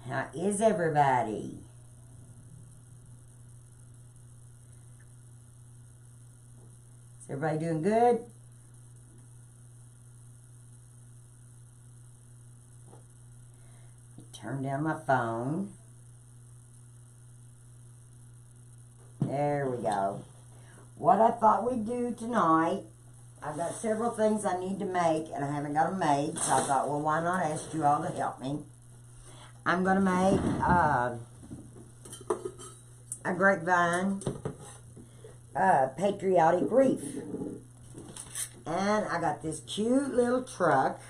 How is everybody? Is everybody doing good? Turn down my phone. There we go. What I thought we'd do tonight, I've got several things I need to make, and I haven't got them made, so I thought, well, why not ask you all to help me? I'm going to make a grapevine Patriotic Wreath. And I got this cute little truck,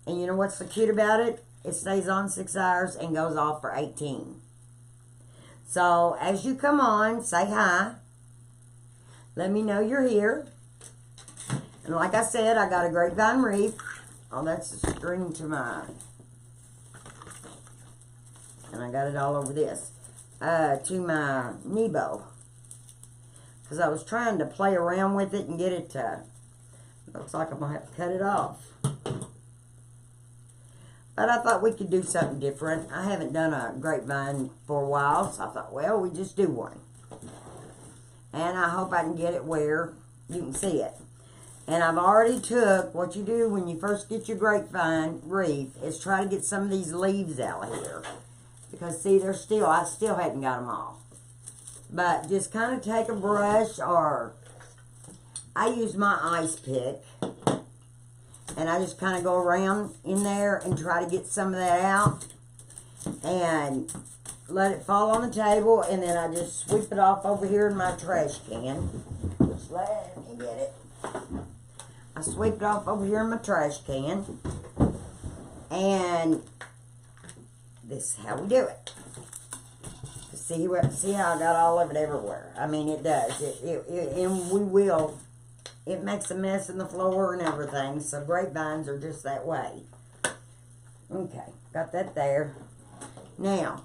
and you know what's so cute about it? It stays on 6 hours and goes off for 18. So, as you come on, say hi. Let me know you're here. And like I said, I got a grapevine wreath. Oh, that's the string to mine. And I got it all over this. To my Nebo. Because I was trying to play around with it and get it to... Looks like I'm going to have to cut it off. But I thought we could do something different. I haven't done a grapevine for a while, so I thought, well, we just do one. And I hope I can get it where you can see it. And I've already took, what you do when you first get your grapevine wreath, is try to get some of these leaves out here. Because, see, I still hadn't got them all. But just kind of take a brush, or I use my ice pick. And I just kind of go around in there and try to get some of that out. And let it fall on the table. And then I just sweep it off over here in my trash can. Just let me get it. I sweep it off over here in my trash can. And this is how we do it. See how I got all of it everywhere. I mean, it does. And we will... It makes a mess in the floor and everything. So grapevines are just that way. Okay, got that there. Now,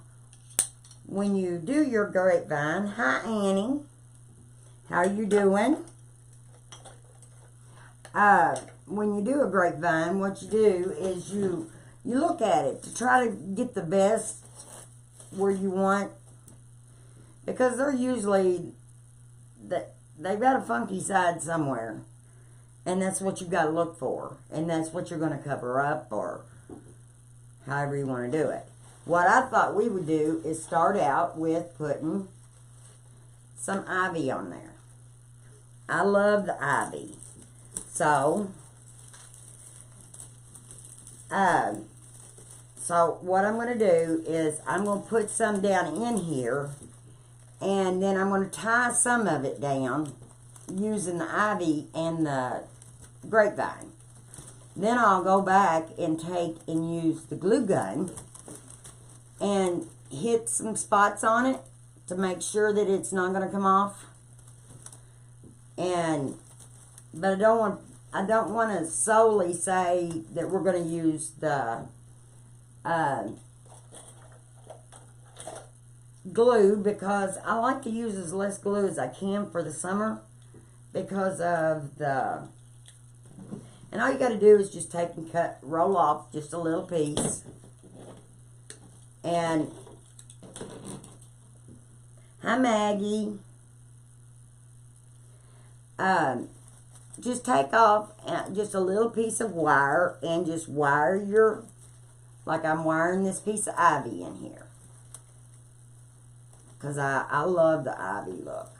when you do your grapevine, hi Annie. How are you doing? When you do a grapevine, what you do is you look at it to try to get the best where you want. Because they're usually... They've got a funky side somewhere. And that's what you've got to look for. And that's what you're going to cover up, or however you want to do it. What I thought we would do is start out with putting some ivy on there. I love the ivy. So what I'm going to do is I'm going to put some down in here. And then I'm going to tie some of it down using the ivy and the grapevine. Then I'll go back and take and use the glue gun and hit some spots on it to make sure that it's not going to come off. But I don't want to solely say that we're going to use the glue, because I like to use as less glue as I can for the summer because of the... And all you got to do is just take and roll off just a little piece. And hi Maggie. Just take off just a little piece of wire and just wire your... Like I'm wiring this piece of ivy in here. Because I love the ivy look.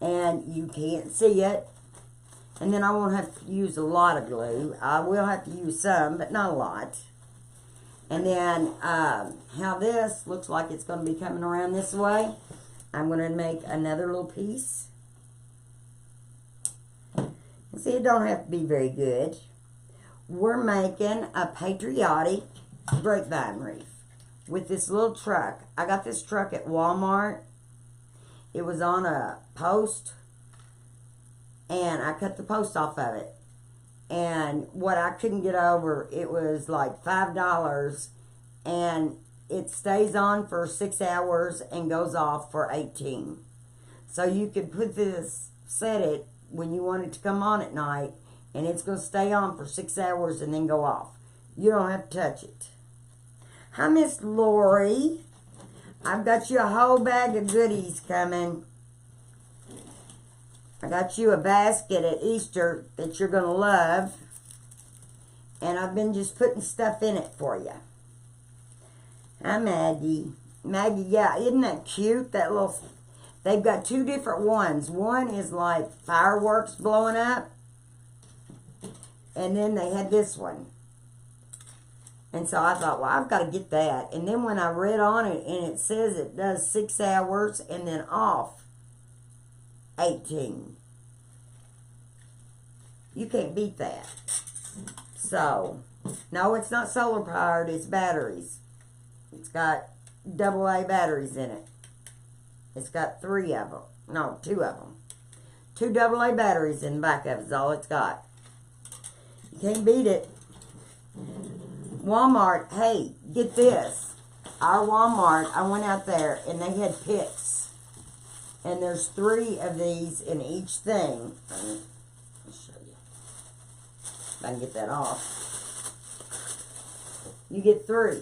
And you can't see it. And then I won't have to use a lot of glue. I will have to use some, but not a lot. And then how this looks like it's going to be coming around this way. I'm going to make another little piece. And see, it don't have to be very good. We're making a patriotic grapevine wreath with this little truck. I got this truck at Walmart. It was on a post, and I cut the post off of it. And what I couldn't get over, it was like $5, and it stays on for 6 hours and goes off for 18. So you could put this, set it when you want it to come on at night, and it's going to stay on for 6 hours and then go off. You don't have to touch it. Hi, Miss Lori. I've got you a whole bag of goodies coming. I got you a basket at Easter that you're going to love. And I've been just putting stuff in it for you. Hi, Maggie. Maggie, yeah, isn't that cute? That little... They've got two different ones. One is like fireworks blowing up. And then they had this one. And so I thought, well, I've got to get that. And then when I read on it, and it says it does 6 hours and then off 18. You can't beat that. So, no, it's not solar powered, it's batteries. It's got AA batteries in it. It's got 3 of them. No, 2 of them. 2 AA batteries in the back of it is all it's got. You can't beat it. Walmart, hey, get this. Our Walmart, I went out there and they had picks. And there's 3 of these in each thing. Let me show you. If I can get that off. You get 3.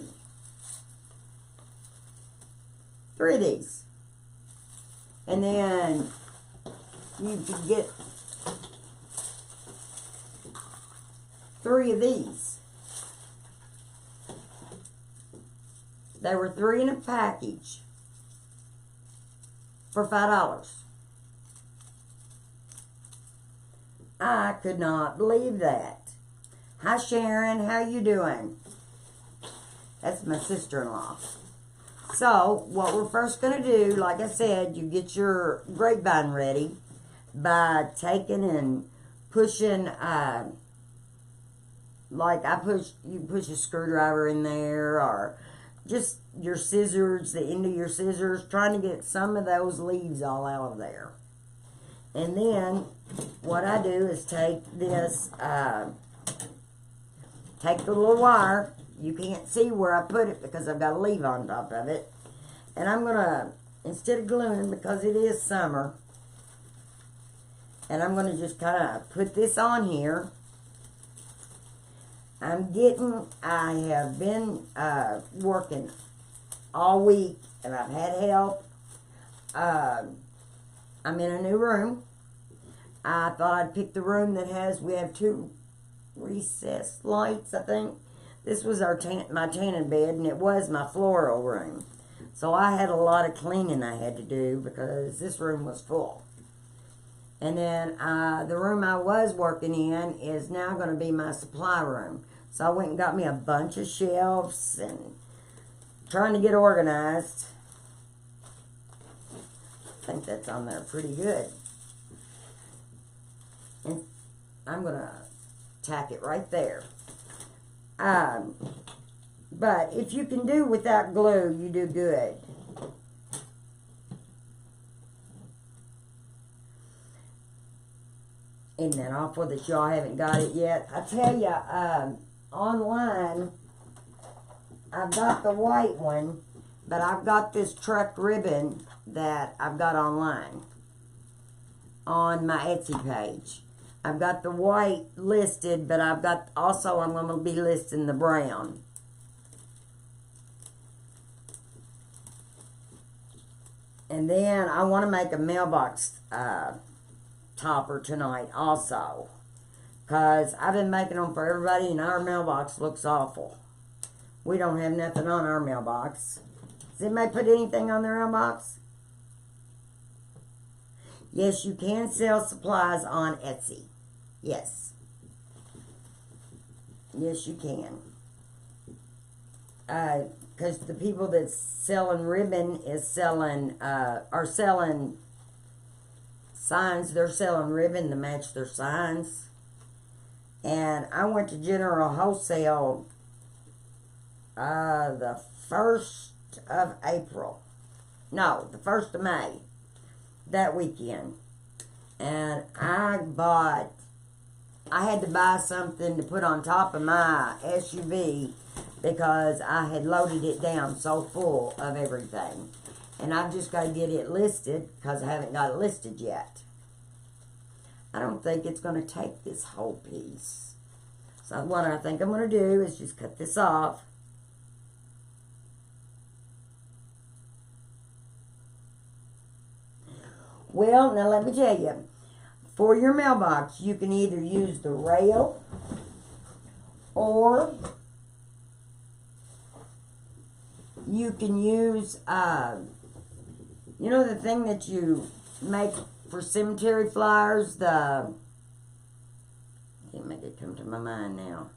3 of these. And then you can get 3 of these. They were 3 in a package for $5. I could not believe that. Hi, Sharon. How you doing? That's my sister-in-law. So, what we're first going to do, like I said, you get your grapevine ready by taking and pushing, like you push a screwdriver in there, or just your scissors, the end of your scissors, trying to get some of those leaves all out of there. And then, what I do is take this, take the little wire. You can't see where I put it because I've got a leaf on top of it. And I'm going to, instead of gluing, because it is summer, and I'm going to just kind of put this on here. I have been working all week, and I've had help. I'm in a new room. I thought I'd pick the room that we have 2 recessed lights, I think. This was my tanning bed, and it was my floral room. So I had a lot of cleaning I had to do because this room was full. And then the room I was working in is now going to be my supply room. So I went and got me a bunch of shelves and trying to get organized. I think that's on there pretty good. And I'm going to tack it right there. But if you can do without glue, you do good. Isn't that awful that y'all haven't got it yet? I tell you, online, I've got the white one, but I've got this truck ribbon that I've got online on my Etsy page. I've got the white listed, but I'm going to be listing the brown. And then I want to make a mailbox topper tonight also. Because I've been making them for everybody, and our mailbox looks awful. We don't have nothing on our mailbox. Does anybody put anything on their mailbox? Yes, you can sell supplies on Etsy. Yes. Yes, you can. Because the people that's selling ribbon are selling signs. They're selling ribbon to match their signs. And I went to General Wholesale the 1st of April. No, the 1st of May. That weekend. And I had to buy something to put on top of my SUV because I had loaded it down so full of everything. And I've just got to get it listed because I haven't got it listed yet. I don't think it's going to take this whole piece. So what I think I'm going to do is just cut this off. Well, now let me tell you. For your mailbox, you can either use the rail or you can use, you know the thing that you make for cemetery flyers? I can't make it come to my mind now.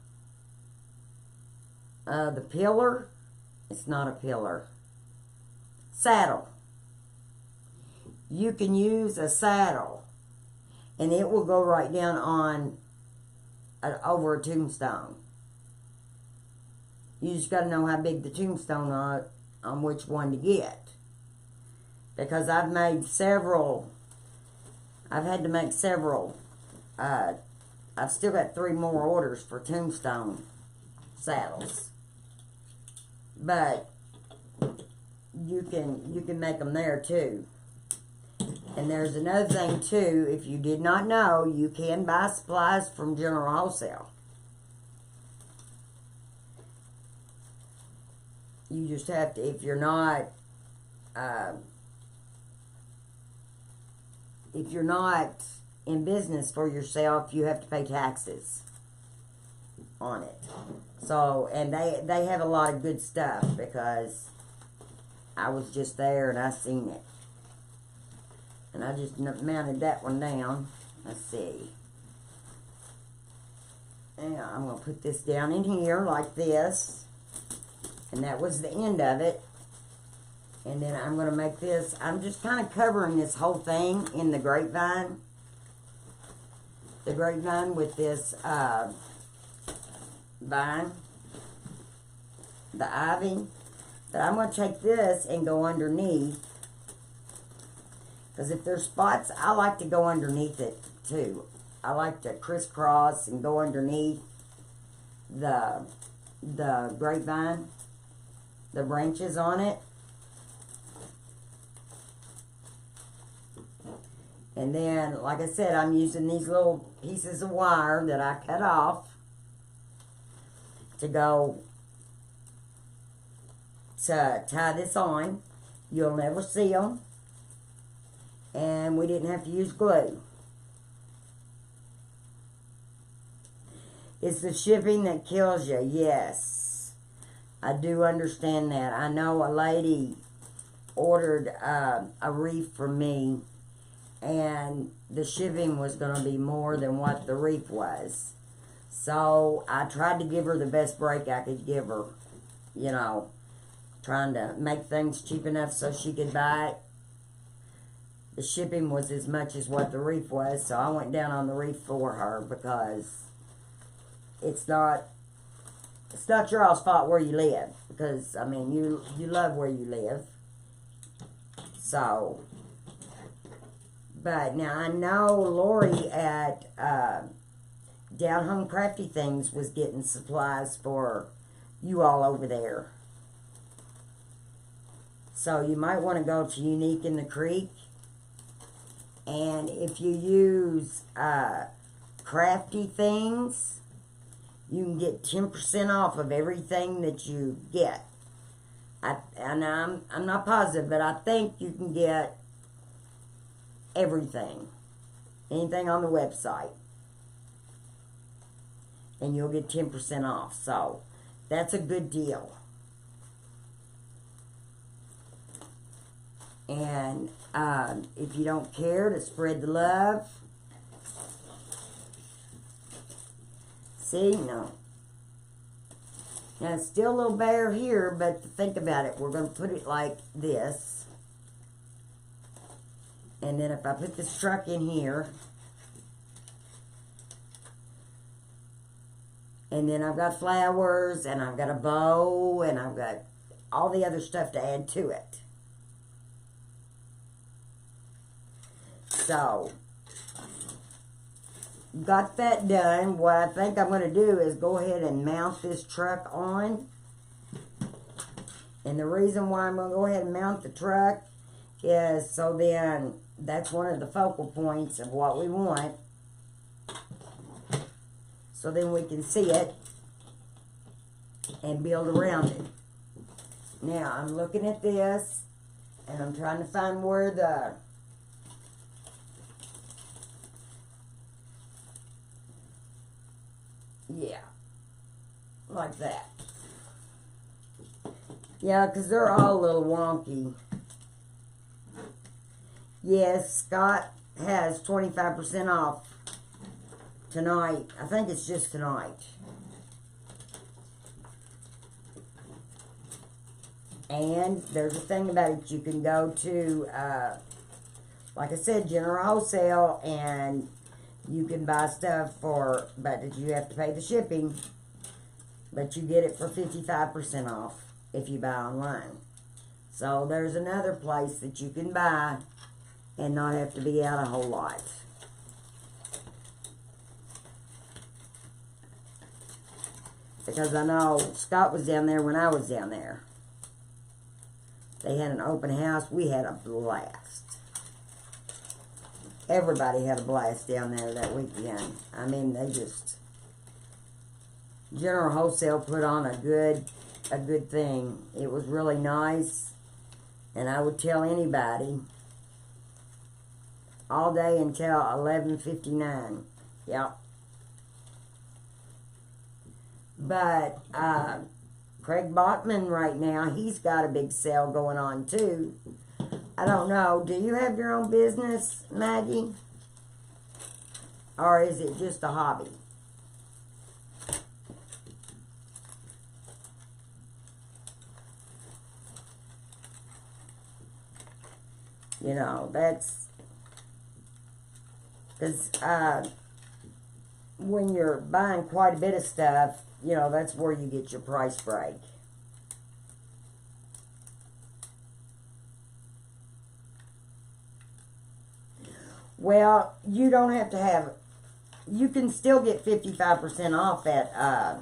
The pillar? It's not a pillar. Saddle. You can use a saddle, and it will go right down on over a tombstone. You just got to know how big the tombstone on which one to get. Because I've had to make several. I've still got 3 more orders for tombstone saddles. But you can make them there too. And there's another thing too. If you did not know, you can buy supplies from General Wholesale. You just have to, if you're not in business for yourself, you have to pay taxes on it. So, and they have a lot of good stuff because I was just there and I seen it. And I just mounted that one down. Let's see. Yeah, I'm going to put this down in here like this. And that was the end of it. And then I'm going to make this. I'm just kind of covering this whole thing in the grapevine. The grapevine with this vine. The ivy. But I'm going to take this and go underneath. Because if there's spots, I like to go underneath it too. I like to crisscross and go underneath the grapevine. The branches on it. And then, like I said, I'm using these little pieces of wire that I cut off to go to tie this on. You'll never see them. And we didn't have to use glue. It's the shipping that kills you. Yes. I do understand that. I know a lady ordered a wreath from me, and the shipping was going to be more than what the wreath was. So I tried to give her the best break I could give her. You know, trying to make things cheap enough so she could buy it. The shipping was as much as what the wreath was, so I went down on the wreath for her because it's not your all's fault where you live. Because, I mean, you love where you live. So, but now I know Lori at Down Home Crafty Things was getting supplies for you all over there. So you might want to go to Unique in the Creek. And if you use Crafty Things, you can get 10% off of everything that you get. And I'm not positive, but I think you can get everything. Anything on the website. And you'll get 10% off. So, that's a good deal. And if you don't care to spread the love, see, no. Now, it's still a little bare here, but think about it. We're going to put it like this. And then if I put this truck in here, and then I've got flowers, and I've got a bow, and I've got all the other stuff to add to it. So, got that done. What I think I'm going to do is go ahead and mount this truck on. And the reason why I'm going to go ahead and mount the truck is so then that's one of the focal points of what we want. So then we can see it and build around it. Now, I'm looking at this and I'm trying to find where Yeah. Like that. Yeah, because they're all a little wonky. Yes, Scott has 25% off tonight. I think it's just tonight. And there's a thing about it. You can go to, like I said, General Wholesale, and you can buy stuff for, but you have to pay the shipping. But you get it for 55% off if you buy online. So there's another place that you can buy and not have to be out a whole lot. Because I know Scott was down there when I was down there. They had an open house. We had a blast. Everybody had a blast down there that weekend. I mean, they just... General Wholesale put on a good thing. It was really nice. And I would tell anybody all day until 11:59. Yep. But Craig Bachman right now, he's got a big sale going on too. I don't know. Do you have your own business, Maggie? Or is it just a hobby? You know, that's... Because when you're buying quite a bit of stuff, you know, that's where you get your price break. Well, you don't have to have... You can still get 55% off at...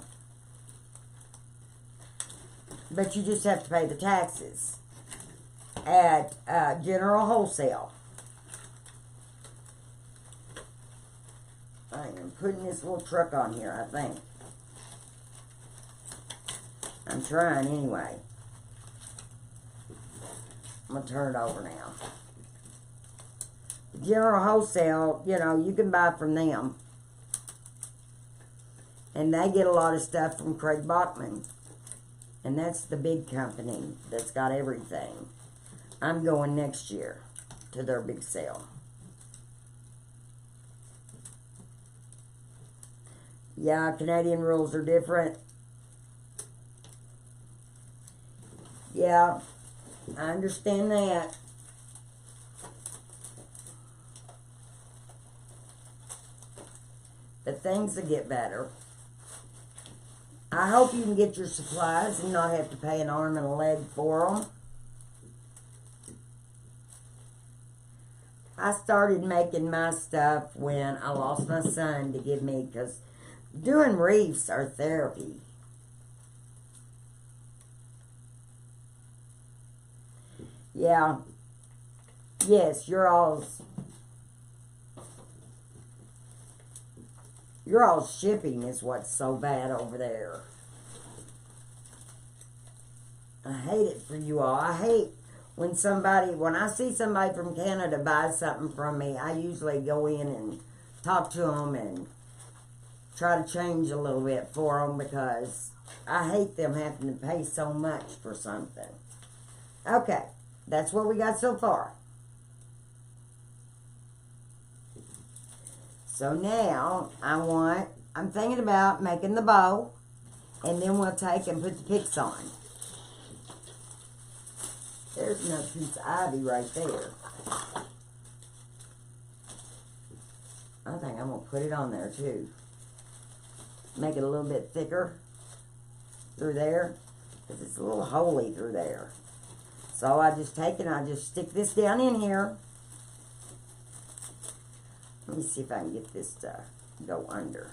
but you just have to pay the taxes at General Wholesale. I am putting this little truck on here, I think. I'm trying anyway. I'm going to turn it over now. General Wholesale, you know, you can buy from them. And they get a lot of stuff from Craig Bachman. And that's the big company that's got everything. I'm going next year to their big sale. Yeah, Canadian rules are different. Yeah, I understand that. But things will get better. I hope you can get your supplies and not have to pay an arm and a leg for them. I started making my stuff when I lost my son to give me, because doing wreaths are therapy. Yeah. Yes, you're all shipping is what's so bad over there. I hate it for you all. I hate when I see somebody from Canada buy something from me, I usually go in and talk to them and try to change a little bit for them, because I hate them having to pay so much for something. Okay, that's what we got so far. So now, I'm thinking about making the bow, and then we'll take and put the picks on. There's another piece of ivy right there. I think I'm going to put it on there too. Make it a little bit thicker through there, because it's a little holy through there. So I just take it and I just stick this down in here. Let me see if I can get this to go under.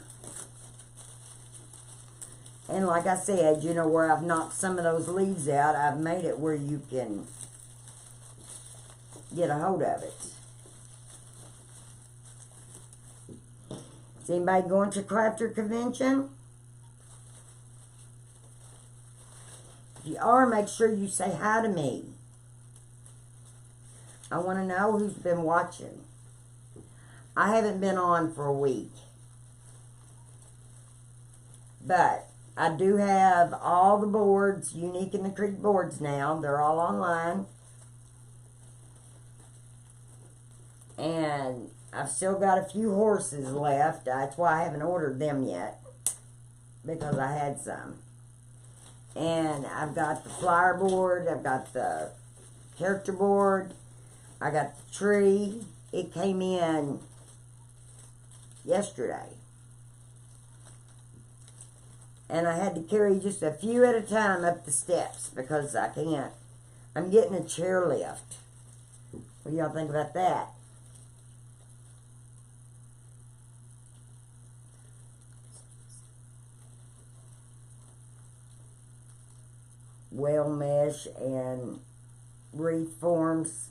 And like I said, you know, where I've knocked some of those leaves out, I've made it where you can get a hold of it. Is anybody going to Crafter Convention? If you are, make sure you say hi to me. I want to know who's been watching. I haven't been on for a week. But I do have all the boards, Unique in the Creek boards now. They're all online. And I've still got a few horses left. That's why I haven't ordered them yet, because I had some. And I've got the flyer board. I've got the character board. I got the tree. It came in yesterday. And I had to carry just a few at a time up the steps because I can't. I'm getting a chair lift. What do y'all think about that? Well mesh and wreath forms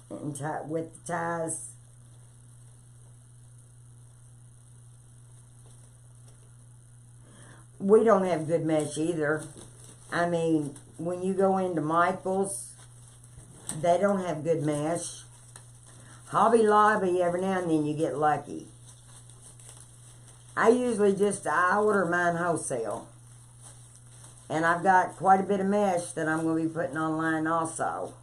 and with the ties. We don't have good mesh either. I mean, when you go into Michael's, they don't have good mesh. Hobby Lobby, every now and then you get lucky. I usually I order mine wholesale. And I've got quite a bit of mesh that I'm going to be putting online also.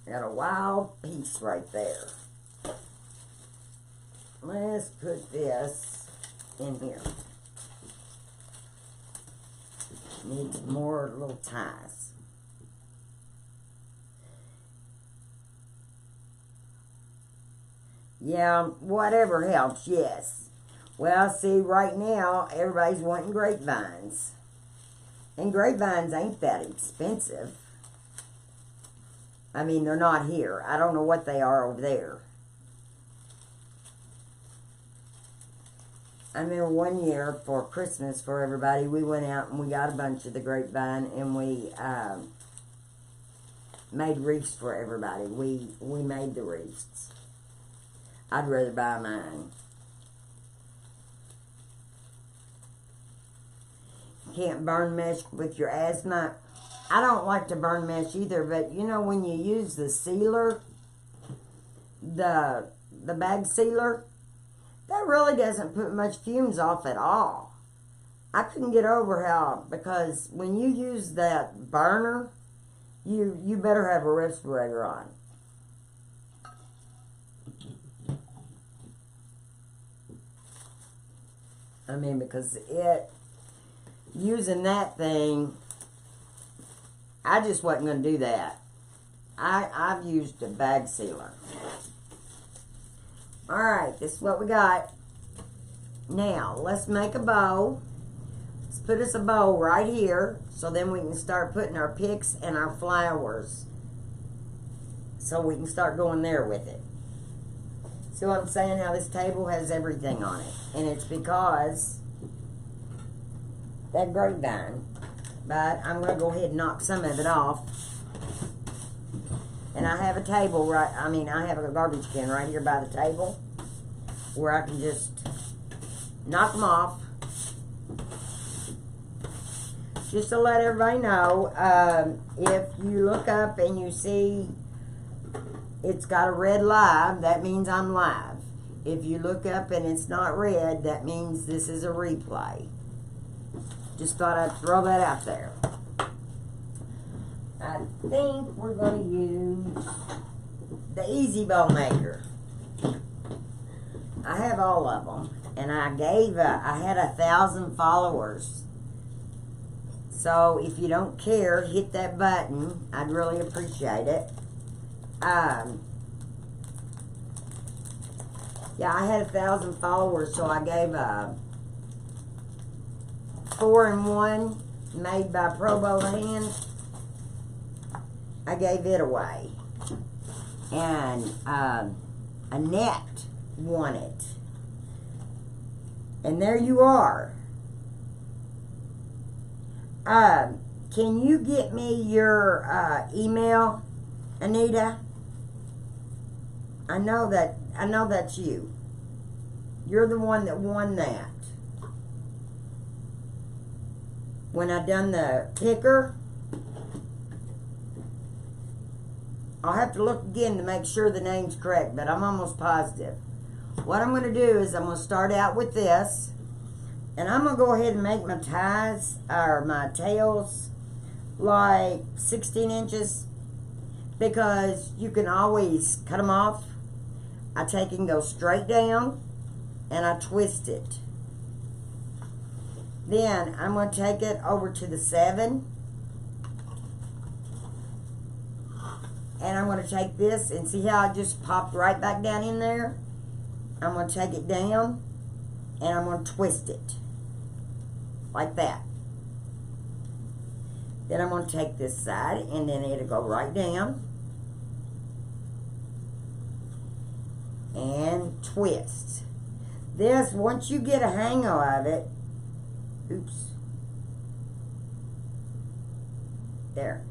I got a wild piece right there. Let's put this in here. Needs more little ties. Yeah, whatever helps, yes. Well, see, right now, everybody's wanting grapevines. And grapevines ain't that expensive. I mean, they're not here. I don't know what they are over there. I remember one year for Christmas for everybody, we went out and we got a bunch of the grapevine and we made wreaths for everybody. We made the wreaths. I'd rather buy mine. Can't burn mesh with your asthma. I don't like to burn mesh either, but you know when you use the sealer, the bag sealer, that really doesn't put much fumes off at all. I couldn't get over how, because when you use that burner, you better have a respirator on. I mean, because using that thing, I just wasn't going to do that. I've used a bag sealer. Alright, this is what we got. Now, let's make a bow. Let's put us a bow right here, so then we can start putting our picks and our flowers. So we can start going there with it. See what I'm saying? How this table has everything on it. And it's because that grapevine. But I'm going to go ahead and knock some of it off. And I have a table I have a garbage can right here by the table where I can just knock them off. Just to let everybody know, if you look up and you see it's got a red live, that means I'm live. If you look up and it's not red, that means this is a replay. Just thought I'd throw that out there. I think we're going to use the Easy Bow Maker. I have all of them. And I had 1,000 followers. So if you don't care, hit that button. I'd really appreciate it. Yeah, I had 1,000 followers, so I gave a 4-in-1 made by Pro Bow Hand. I gave it away. And Annette won it. And there you are. Can you get me your email, Anita? I know that's you. You're the one that won that. When I done the picker, I'll have to look again to make sure the name's correct, but I'm almost positive. What I'm going to do is I'm going to start out with this, And I'm going to go ahead and make my ties, or my tails, like 16 inches. Because you can always cut them off. I take and go straight down. And I twist it. Then I'm going to take it over to the 7. And I'm going to take this, and see how I just popped right back down in there? I'm going to take it down, and I'm going to twist it. Like that. Then I'm going to take this side, and then it'll go right down. And twist. This, once you get a hang of it, oops. There.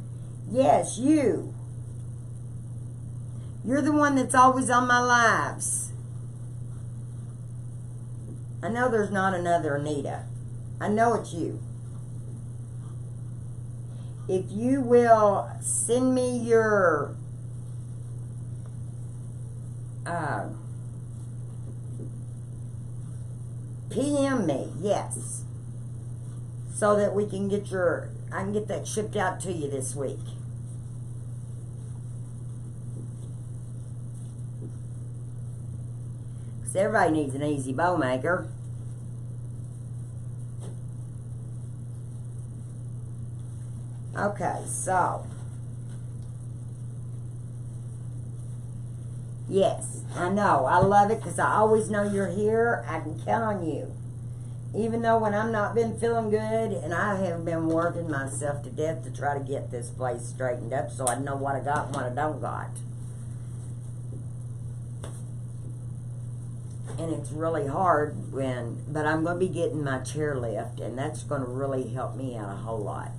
Yes, you. You're the one that's always on my lives. I know there's not another Anita. I know it's you. If you will send me your PM me, yes. So that we can get I can get that shipped out to you this week. Because everybody needs an easy bow maker. Okay, so. Yes, I know. I love it because I always know you're here. I can count on you. Even though when I'm not been feeling good, and I have been working myself to death to try to get this place straightened up so I know what I got and what I don't got. And it's really hard but I'm going to be getting my chairlift, and that's going to really help me out a whole lot.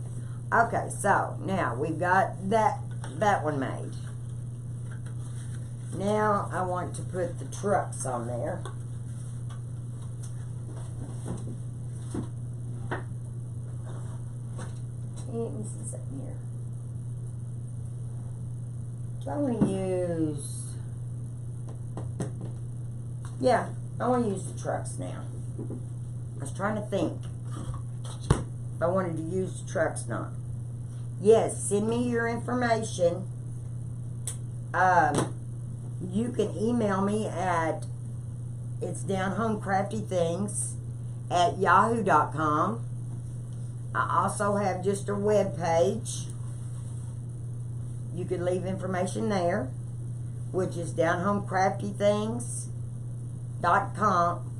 Okay, so now we've got that one made. Now I want to put the trucks on there. Let me see something here. So I'm going to use, yeah, I want to use the trucks now. I was trying to think if I wanted to use the trucks or not. Yes, send me your information. You can email me at itsdownhomecraftythings@yahoo.com. I also have just a web page. You can leave information there, which is downhomecraftythings.com.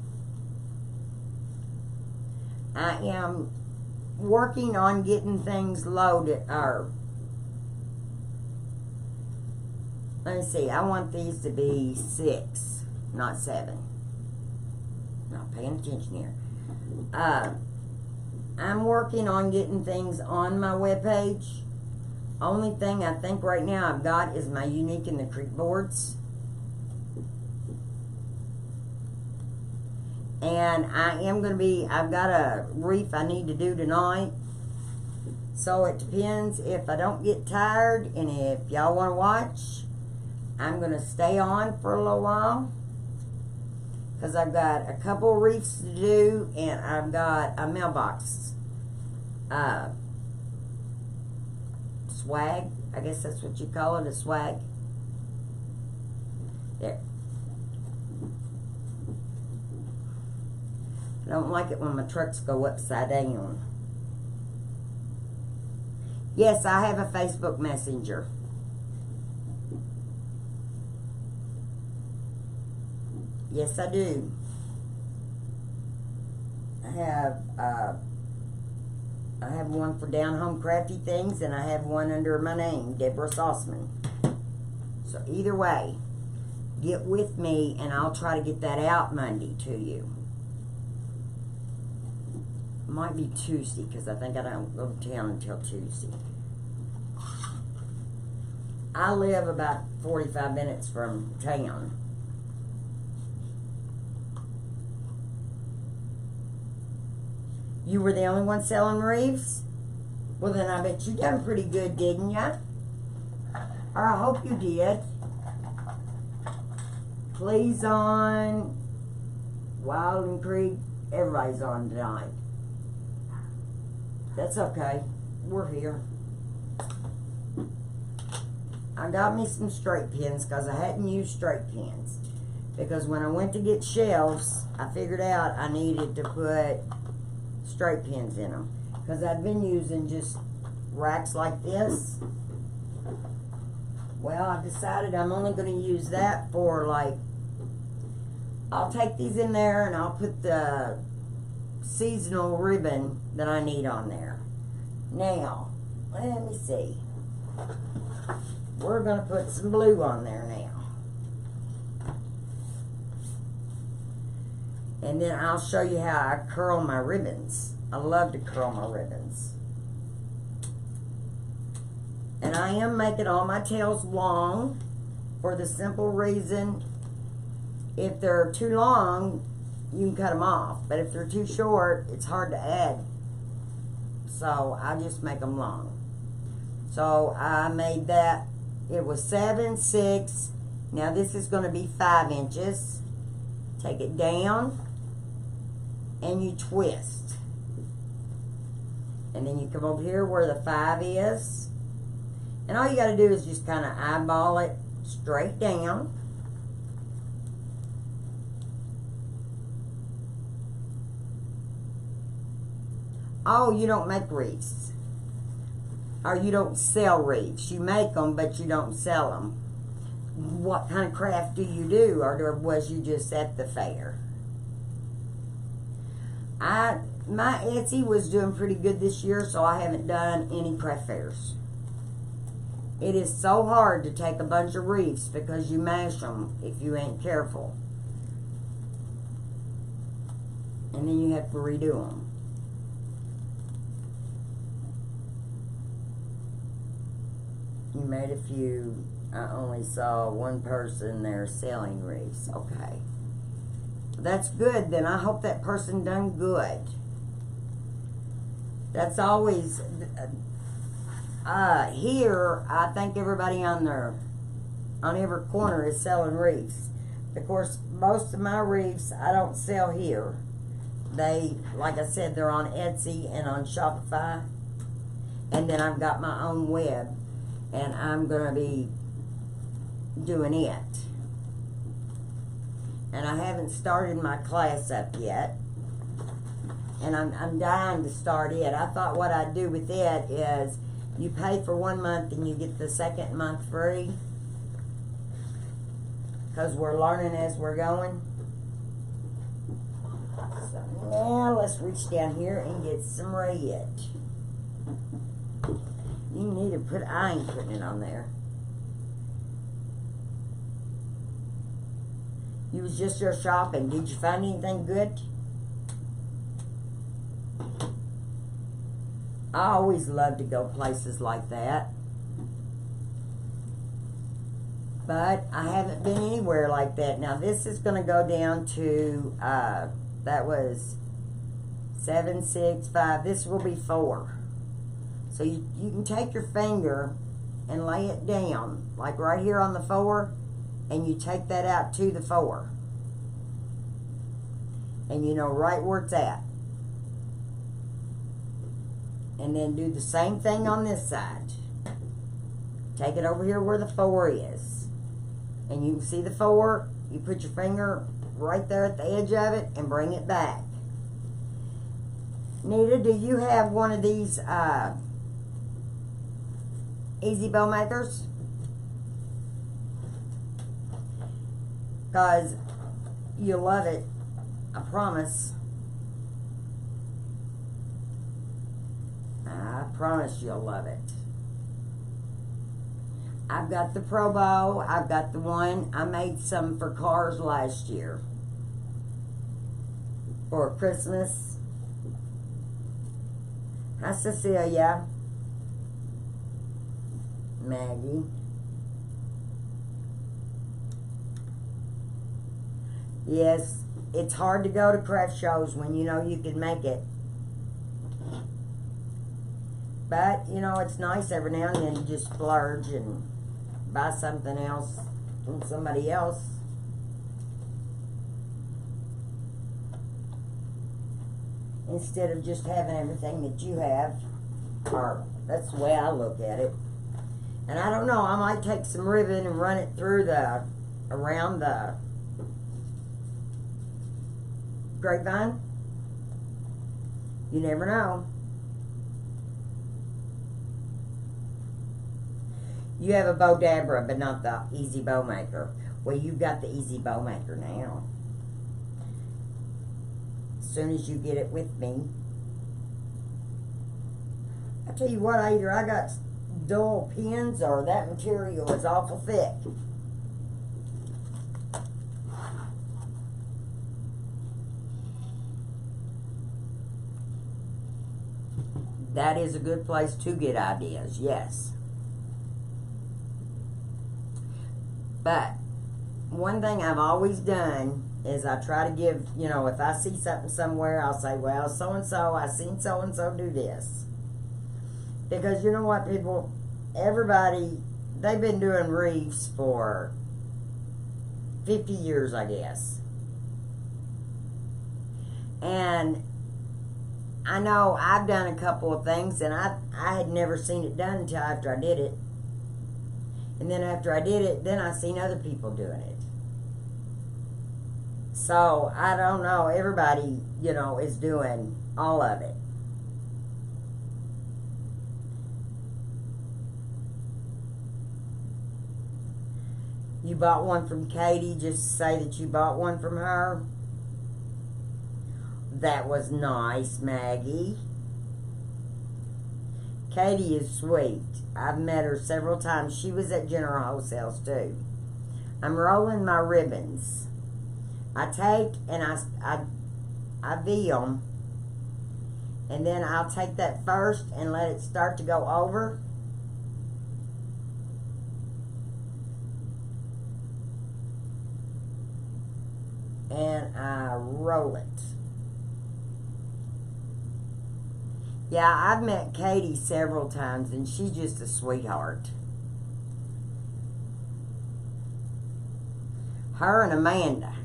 I am working on getting things loaded, let me see, I want these to be 6, not 7. Not paying attention here. I'm working on getting things on my webpage. Only thing I think right now I've got is my Unique in the Creek boards. And I've got a wreath I need to do tonight. So it depends if I don't get tired, and if y'all want to watch, I'm going to stay on for a little while. Because I've got a couple wreaths to do, and I've got a mailbox swag. I guess that's what you call it, a swag. There. I don't like it when my trucks go upside down. Yes, I have a Facebook Messenger. Yes, I do. I have one for Down Home Crafty Things, and I have one under my name, Deborah Sauceman. So either way, get with me, and I'll try to get that out Monday to you. Might be Tuesday, because I think I don't go to town until Tuesday. I live about 45 minutes from town. You were the only one selling wreaths? Well, then I bet you done pretty good, didn't ya? Or I hope you did. Please on Wild and Creek everybody's on tonight. That's okay. We're here. I got me some straight pins because I hadn't used straight pins. Because when I went to get shelves, I figured out I needed to put straight pins in them. Because I'd been using just racks like this. Well, I've decided I'm only going to use that for, like, I'll take these in there and I'll put the seasonal ribbon that I need on there. Now, let me see. We're going to put some blue on there now. And then I'll show you how I curl my ribbons. I love to curl my ribbons. And I am making all my tails long for the simple reason, if they're too long, you can cut them off. But if they're too short, it's hard to add. So I just make them long. So I made that. It was 7, 6. Now this is going to be 5 inches. Take it down and you twist. And then you come over here where the 5 is. And all you got to do is just kind of eyeball it straight down. Oh, you don't make wreaths. Or you don't sell wreaths. You make them, but you don't sell them. What kind of craft do you do? Or was you just at the fair? My Etsy was doing pretty good this year, so I haven't done any craft fairs. It is so hard to take a bunch of wreaths because you mash them if you ain't careful. And then you have to redo them. You made a few. I only saw one person there selling wreaths. Okay. That's good. Then I hope that person done good. That's always... here, I think everybody on every corner is selling wreaths. Of course, most of my wreaths I don't sell here. They, like I said, they're on Etsy and on Shopify. And then I've got my own web. And I'm going to be doing it. And I haven't started my class up yet. And I'm dying to start it. I thought what I'd do with it is you pay for 1 month and you get the second month free. Because we're learning as we're going. So now let's reach down here and get some red. You need to put, I ain't putting it on there. You was just there shopping. Did you find anything good? I always love to go places like that. But I haven't been anywhere like that. Now this is going to go down to, that was 7, 6, 5. This will be 4. So you can take your finger and lay it down, like right here on the 4, and you take that out to the 4. And you know right where it's at. And then do the same thing on this side. Take it over here where the 4 is. And you can see the 4, you put your finger right there at the edge of it and bring it back. Nita, do you have one of these easy bow makers? Because you'll love it, I promise. I promise you'll love it. I've got the Pro Bow. I've got the one. I made some for cars last year. For Christmas. Hi, Cecilia. Maggie. Yes, it's hard to go to craft shows when you know you can make it. But, you know, it's nice every now and then to just splurge and buy something else from somebody else. instead of just having everything that you have. Or that's the way I look at it. And I don't know, I might take some ribbon and run it through around the grapevine. You never know. You have a bow dabber, but not the Easy Bow Maker. Well, you've got the Easy Bow Maker now. As soon as you get it with me. I tell you what, either I got dull pins or that material is awful thick. That is a good place to get ideas, yes. But one thing I've always done is I try to give, you know, if I see something somewhere, I'll say, well, so-and-so, I seen so-and-so do this. Because you know what, people, everybody, they've been doing wreaths for 50 years, I guess. And I know I've done a couple of things, and I had never seen it done until after I did it. And then after I did it, then I seen other people doing it. So, I don't know, everybody, you know, is doing all of it. You bought one from Katie, just say that you bought one from her. That was nice, Maggie. Katie is sweet. I've met her several times. She was at General Wholesale's too. I'm rolling my ribbons. I take and I V them. And then I'll take that first and let it start to go over. And I roll it. Yeah, I've met Katie several times, and she's just a sweetheart. Her and Amanda.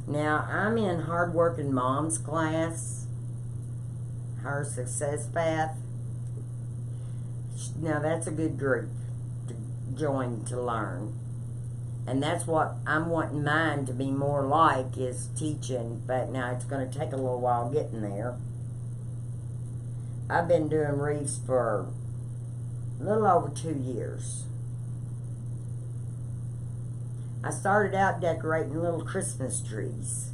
Now, I'm in Hardworking Moms class. Her Success Path. Now, that's a good group to join to learn. And that's what I'm wanting mine to be more like, is teaching. But now it's going to take a little while getting there. I've been doing wreaths for a little over 2 years. I started out decorating little Christmas trees.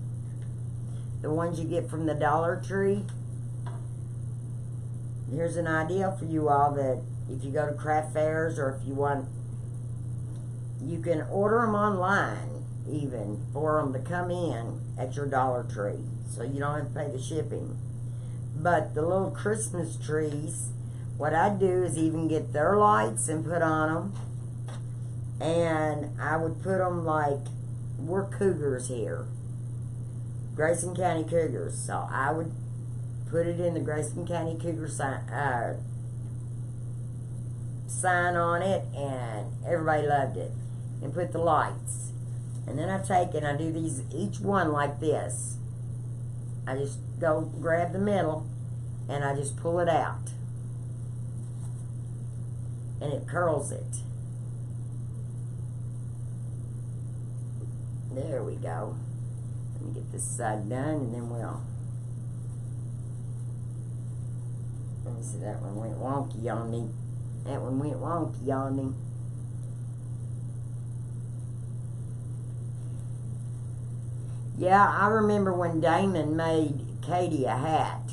The ones you get from the Dollar Tree. Here's an idea for you all, that if you go to craft fairs, or if you want, you can order them online even for them to come in at your Dollar Tree, so you don't have to pay the shipping. But the little Christmas trees, what I do is even get their lights and put on them. And I would put them like, we're Cougars here. Grayson County Cougars. So I would put it in the Grayson County Cougar sign on it, and everybody loved it. And put the lights. And then I take and I do these, each one like this. I just go grab the middle and I just pull it out. And it curls it. There we go. Let me get this side done, and then we'll... Let me see, that one went wonky on me. That one went wonky on me. Yeah, I remember when Damon made Katie a hat.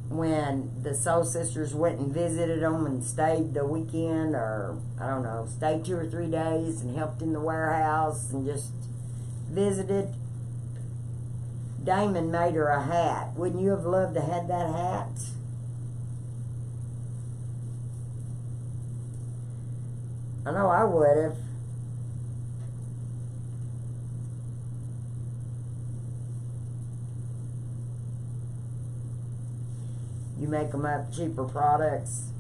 When the Soul Sisters went and visited them and stayed the weekend, or, I don't know, stayed 2 or 3 days and helped in the warehouse and just visited. Damon made her a hat. Wouldn't you have loved to have that hat? I know I would have. You make them up cheaper products.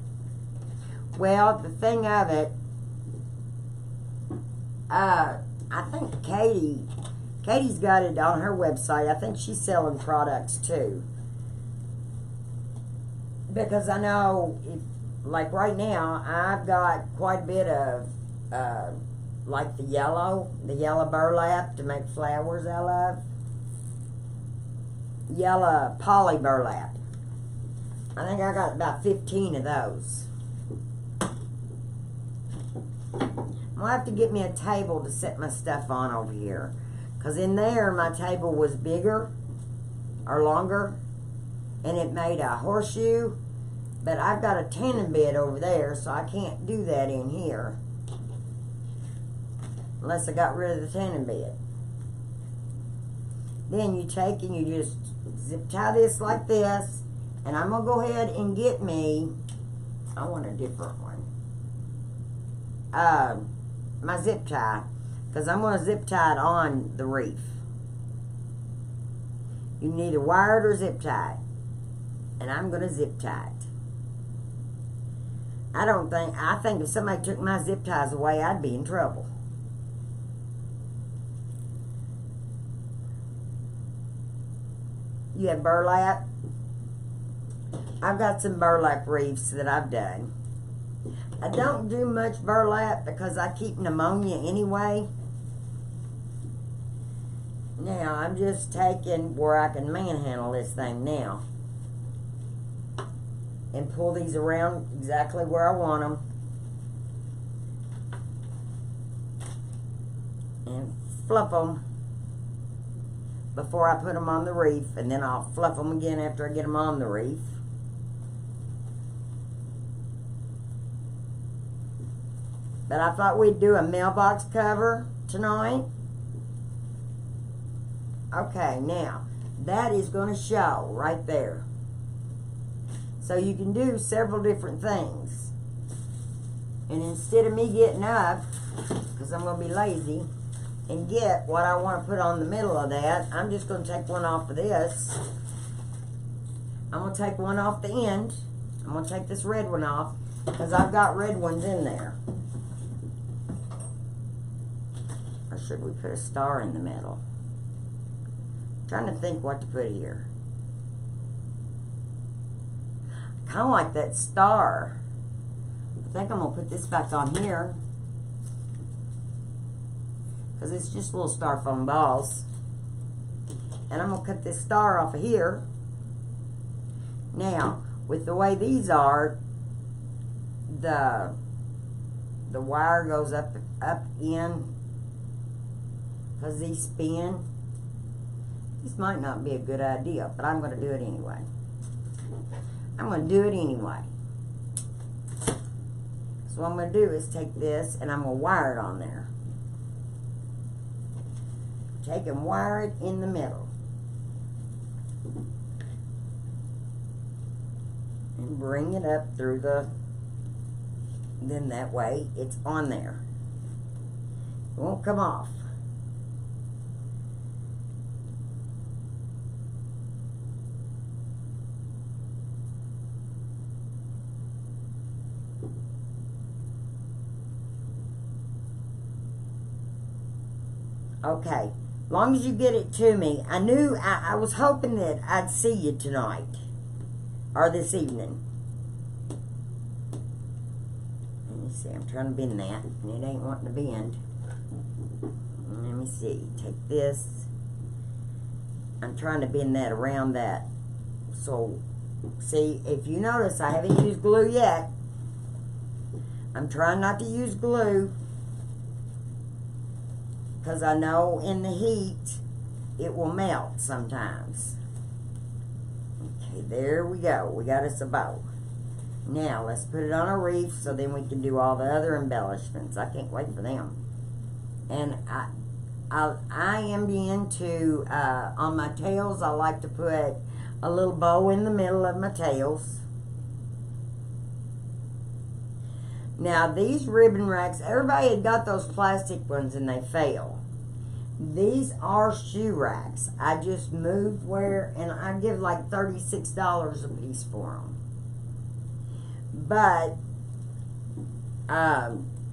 Well, the thing of it, I think Katie Katie's got it on her website. I think she's selling products too. Because I know, like right now, I've got quite a bit of, like the yellow burlap to make flowers out of. Yellow poly burlap. I think I got about 15 of those. I'll have to get me a table to set my stuff on over here. Because in there, my table was bigger or longer. And it made a horseshoe. But I've got a tanning bed over there, so I can't do that in here. Unless I got rid of the tanning bed. Then you take and you just zip tie this like this. And I'm going to go ahead and get me, I want a different one. My zip tie. Because I'm going to zip tie it on the Wreath. You can either wire it or zip tie it. And I'm going to zip tie it. I think if somebody took my zip ties away, I'd be in trouble. You have burlap. I've got some burlap wreaths that I've done. I don't do much burlap because I keep pneumonia anyway. Now, I'm just taking where I can manhandle this thing now. And pull these around exactly where I want them. And fluff them before I put them on the wreath. And then I'll fluff them again after I get them on the wreath. But I thought we'd do a mailbox cover tonight. Okay, now, that is going to show right there. So you can do several different things. And instead of me getting up, because I'm going to be lazy, and get what I want to put on the middle of that, I'm just going to take one off of this. I'm going to take one off the end. I'm going to take this red one off, because I've got red ones in there. Or should we put a star in the middle? I'm trying to think what to put here. Kind of like that star. I think I'm going to put this back on here. Because it's just little styrofoam balls. And I'm going to cut this star off of here. Now, with the way these are, the wire goes up in. Because these spin. This might not be a good idea, but I'm going to do it anyway. I'm going to do it anyway. So what I'm going to do is take this and I'm going to wire it on there. Take and wire it in the middle. And bring it up through the, then that way it's on there. It won't come off. Okay, as long as you get it to me. I was hoping that I'd see you tonight. Or this evening. Let me see, I'm trying to bend that. And it ain't wanting to bend. Let me see, take this. I'm trying to bend that around that. So, see, if you notice, I haven't used glue yet. I'm trying not to use glue. Because I know in the heat, it will melt sometimes. Okay, there we go. We got us a bow. Now, let's put it on a wreath so then we can do all the other embellishments. I can't wait for them. And I am into, on my tails, I like to put a little bow in the middle of my tails. Now, these ribbon racks, everybody had got those plastic ones and they fail. These are shoe racks. I just moved where, and I give like $36 a piece for them. But,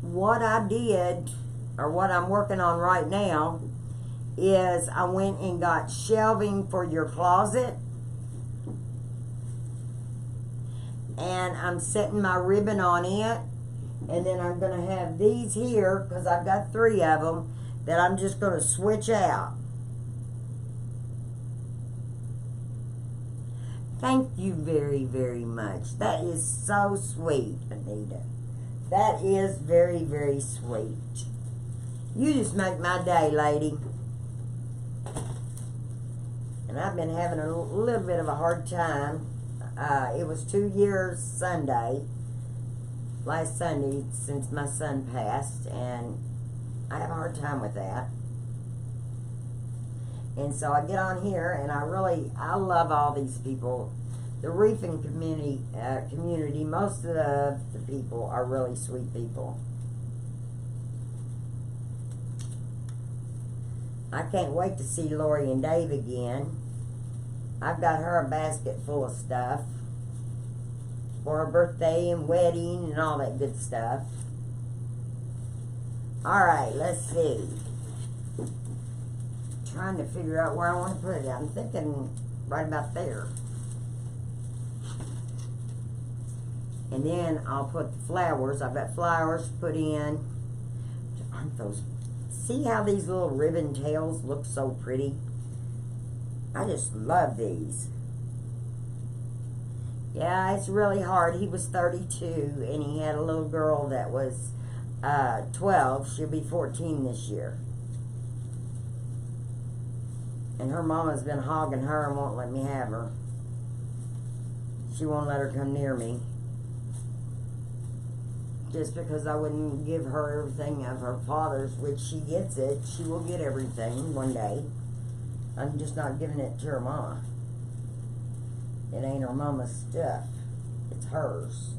what I did, or what I'm working on right now, is I went and got shelving for your closet. And I'm setting my ribbon on it. And then I'm going to have these here, because I've got 3 of them, that I'm just going to switch out. Thank you very, very much. That is so sweet, Anita. That is very, very sweet. You just make my day, lady. And I've been having a little bit of a hard time. It was 2 years Sunday, last Sunday, since my son passed, and I have a hard time with that. And so I get on here, and I love all these people. The reefing community, most of the people are really sweet people. I can't wait to see Lori and Dave again. I've got her a basket full of stuff for her birthday and wedding and all that good stuff. Alright, let's see. Trying to figure out where I want to put it. I'm thinking right about there. And then I'll put the flowers. I've got flowers to put in. Aren't those... See how these little ribbon tails look so pretty? I just love these. Yeah, it's really hard. He was 32, and he had a little girl that was 12. She'll be 14 this year. And her mama's been hogging her and won't let me have her. She won't let her come near me. Just because I wouldn't give her everything of her father's, which she gets it. She will get everything one day. I'm just not giving it to her mama. It ain't her mama's stuff. It's hers.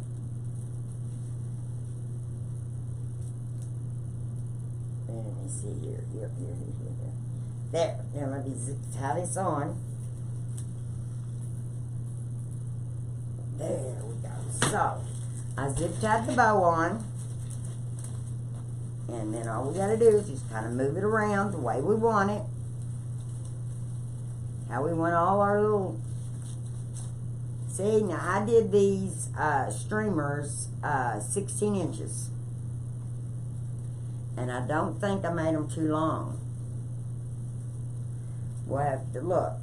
Let me see here. Here. There. Now let me tie this on. There we go. So, I zip tied the bow on. And then all we got to do is just kind of move it around the way we want it. How we want all our little... See, now I did these streamers 16 inches. And I don't think I made them too long. We'll have to look.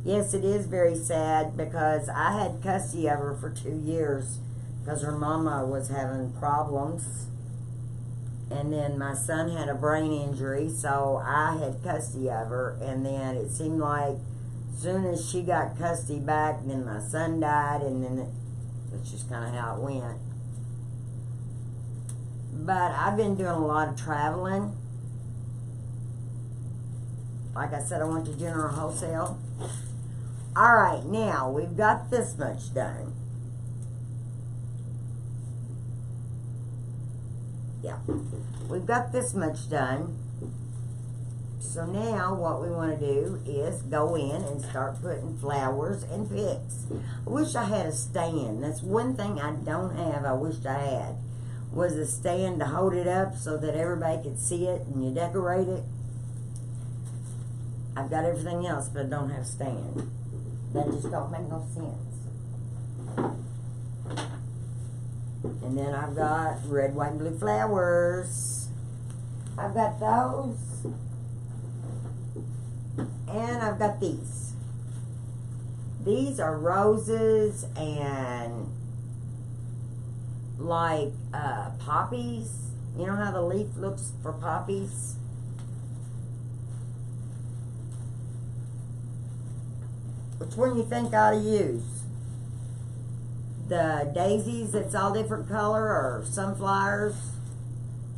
Yes, it is very sad because I had custody of her for 2 years because her mama was having problems. And then my son had a brain injury, so I had custody of her. And then it seemed like as soon as she got custody back, then my son died, and then that's just kind of how it went. But I've been doing a lot of traveling. Like I said, I went to General Wholesale. Alright, now we've got this much done. Yeah, we've got this much done. So now what we want to do is go in and start putting flowers and picks. I wish I had a stand. That's one thing I don't have. I wished I had. Was a stand to hold it up so that everybody could see it and you decorate it. I've got everything else, but I don't have a stand. That just don't make no sense. And then I've got red, white, and blue flowers. I've got those. And I've got these. These are roses and like poppies. You know how the leaf looks for poppies? Which one you think I ought to use? The daisies that's all different color, or sunflowers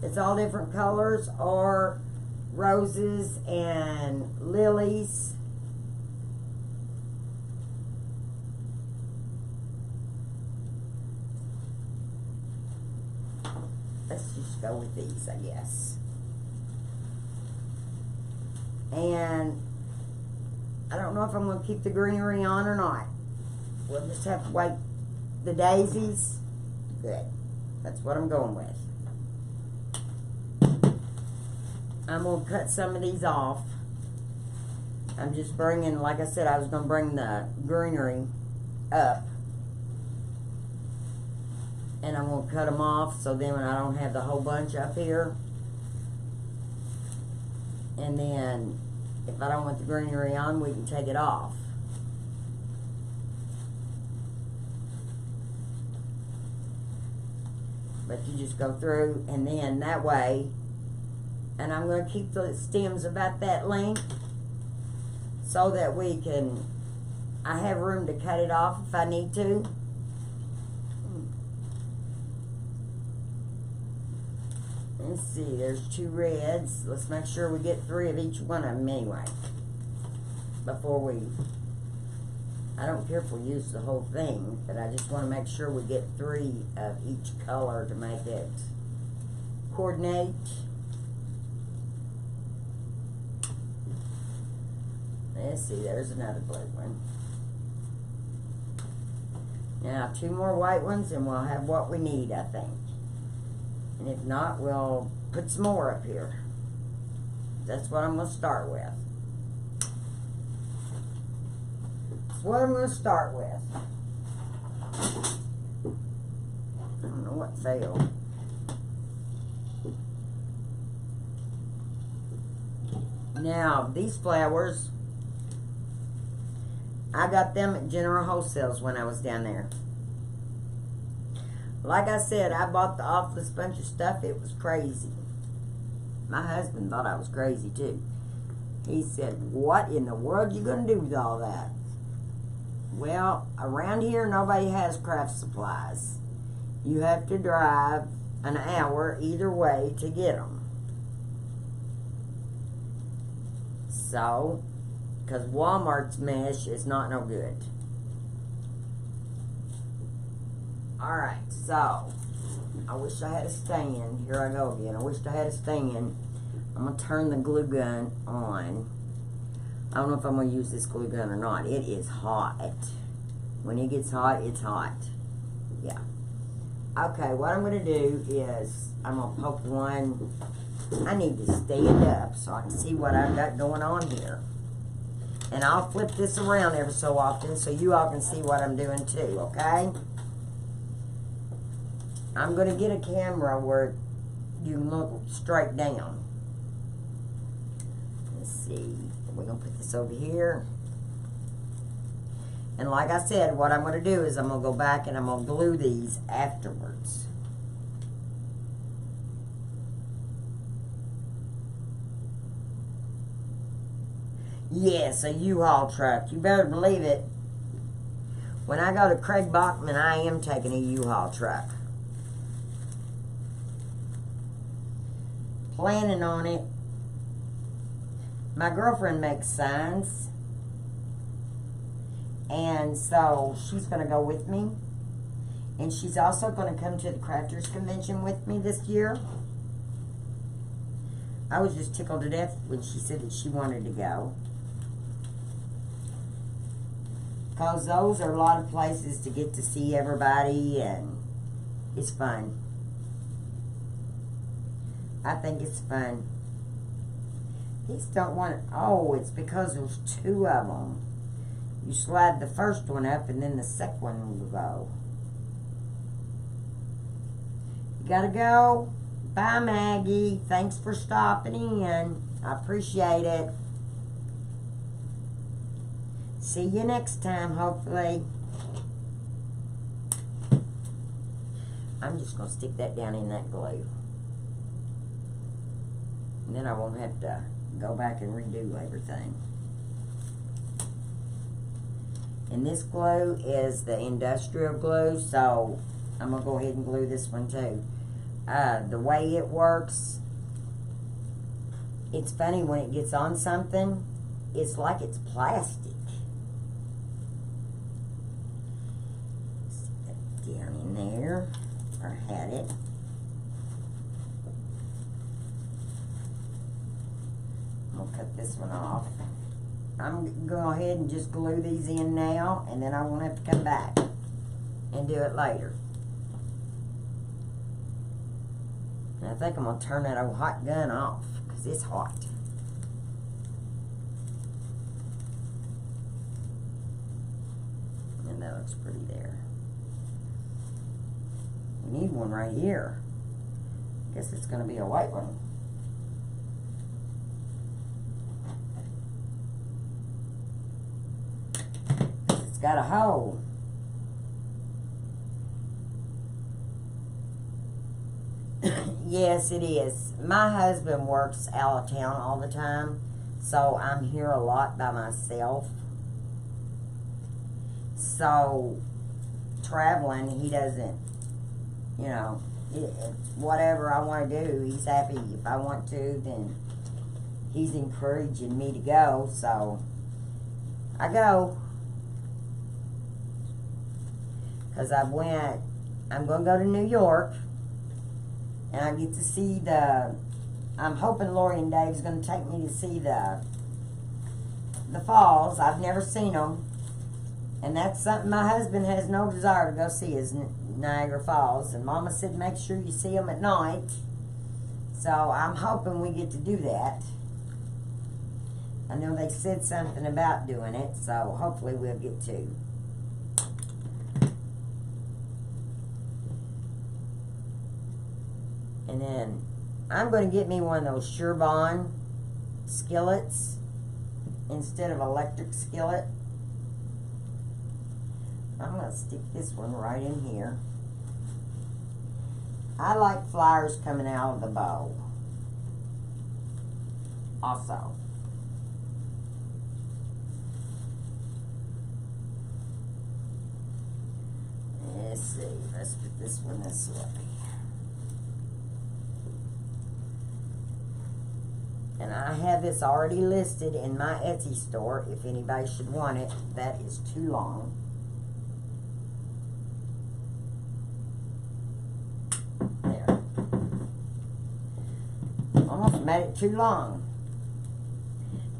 that's all different colors, or roses and lilies? Let's just go with these, I guess. And I don't know if I'm going to keep the greenery on or not. We'll just have to wait. The daisies, good. That's what I'm going with. I'm going to cut some of these off. I'm just bringing, like I said, I was going to bring the greenery up. And I'm going to cut them off so then when I don't have the whole bunch up here. And then if I don't want the greenery on, we can take it off. But you just go through and then that way, and I'm going to keep the stems about that length so that we can, I have room to cut it off if I need to. Let's see, there's 2 reds. Let's make sure we get 3 of each one of them anyway. Before we, I don't care if we use the whole thing, but I just want to make sure we get 3 of each color to make it coordinate. Let's see, there's another blue one. Now 2 more white ones and we'll have what we need, I think. And if not, we'll put some more up here. That's what I'm going to start with. That's what I'm going to start with. I don't know what failed. Now, these flowers, I got them at General Wholesales when I was down there. Like I said, I bought the awfulest bunch of stuff. It was crazy. My husband thought I was crazy too. He said, what in the world are you going to do with all that? Well, around here nobody has craft supplies. You have to drive an hour either way to get them. So, because Walmart's mesh is not no good. Alright, so, I wish I had a stand. Here I go again. I wish I had a stand. I'm going to turn the glue gun on. I don't know if I'm going to use this glue gun or not. It is hot. When it gets hot, it's hot. Yeah. Okay, what I'm going to do is, I'm going to poke one. I need to stand up so I can see what I've got going on here. And I'll flip this around every so often so you all can see what I'm doing too, okay? I'm going to get a camera where you can look straight down. Let's see. We're going to put this over here. And like I said, what I'm going to do is I'm going to go back and I'm going to glue these afterwards. Yes, a U-Haul truck. You better believe it. When I go to Craig Bachman, I am taking a U-Haul truck. Planning on it. My girlfriend makes signs. And so she's going to go with me. And she's also going to come to the Crafters Convention with me this year. I was just tickled to death when she said that she wanted to go. Because those are a lot of places to get to see everybody, and it's fun. I think it's fun. These don't want it. Oh, it's because there's 2 of them. You slide the first one up, and then the second one will go. You gotta go. Bye, Maggie. Thanks for stopping in. I appreciate it. See you next time, hopefully. I'm just going to stick that down in that glue. And then I won't have to go back and redo everything. And this glue is the industrial glue, so I'm going to go ahead and glue this one too. The way it works, it's funny when it gets on something, it's like it's plastic. Down in there, or had it. I'm going to cut this one off. I'm going to go ahead and just glue these in now, and then I won't have to come back and do it later. And I think I'm going to turn that old hot gun off, because it's hot. And that looks pretty there. We need one right here. Guess it's going to be a white one. It's got a hole. Yes, it is. My husband works out of town all the time, so I'm here a lot by myself. So, traveling, he doesn't, you know, whatever I want to do, he's happy. If I want to, then he's encouraging me to go, so I go. Because I'm going to go to New York, and I get to see I'm hoping Lori and Dave's going to take me to see the falls. I've never seen them. And that's something my husband has no desire to go see, is Niagara Falls. And Mama said make sure you see them at night. So I'm hoping we get to do that. I know they said something about doing it, so hopefully we'll get to. And then I'm going to get me one of those Sure-Bond skillets instead of electric skillet. I'm going to stick this one right in here. I like flowers coming out of the bowl. Also. Let's see. Let's put this one this way. And I have this already listed in my Etsy store if anybody should want it. That is too long. There. Almost made it too long.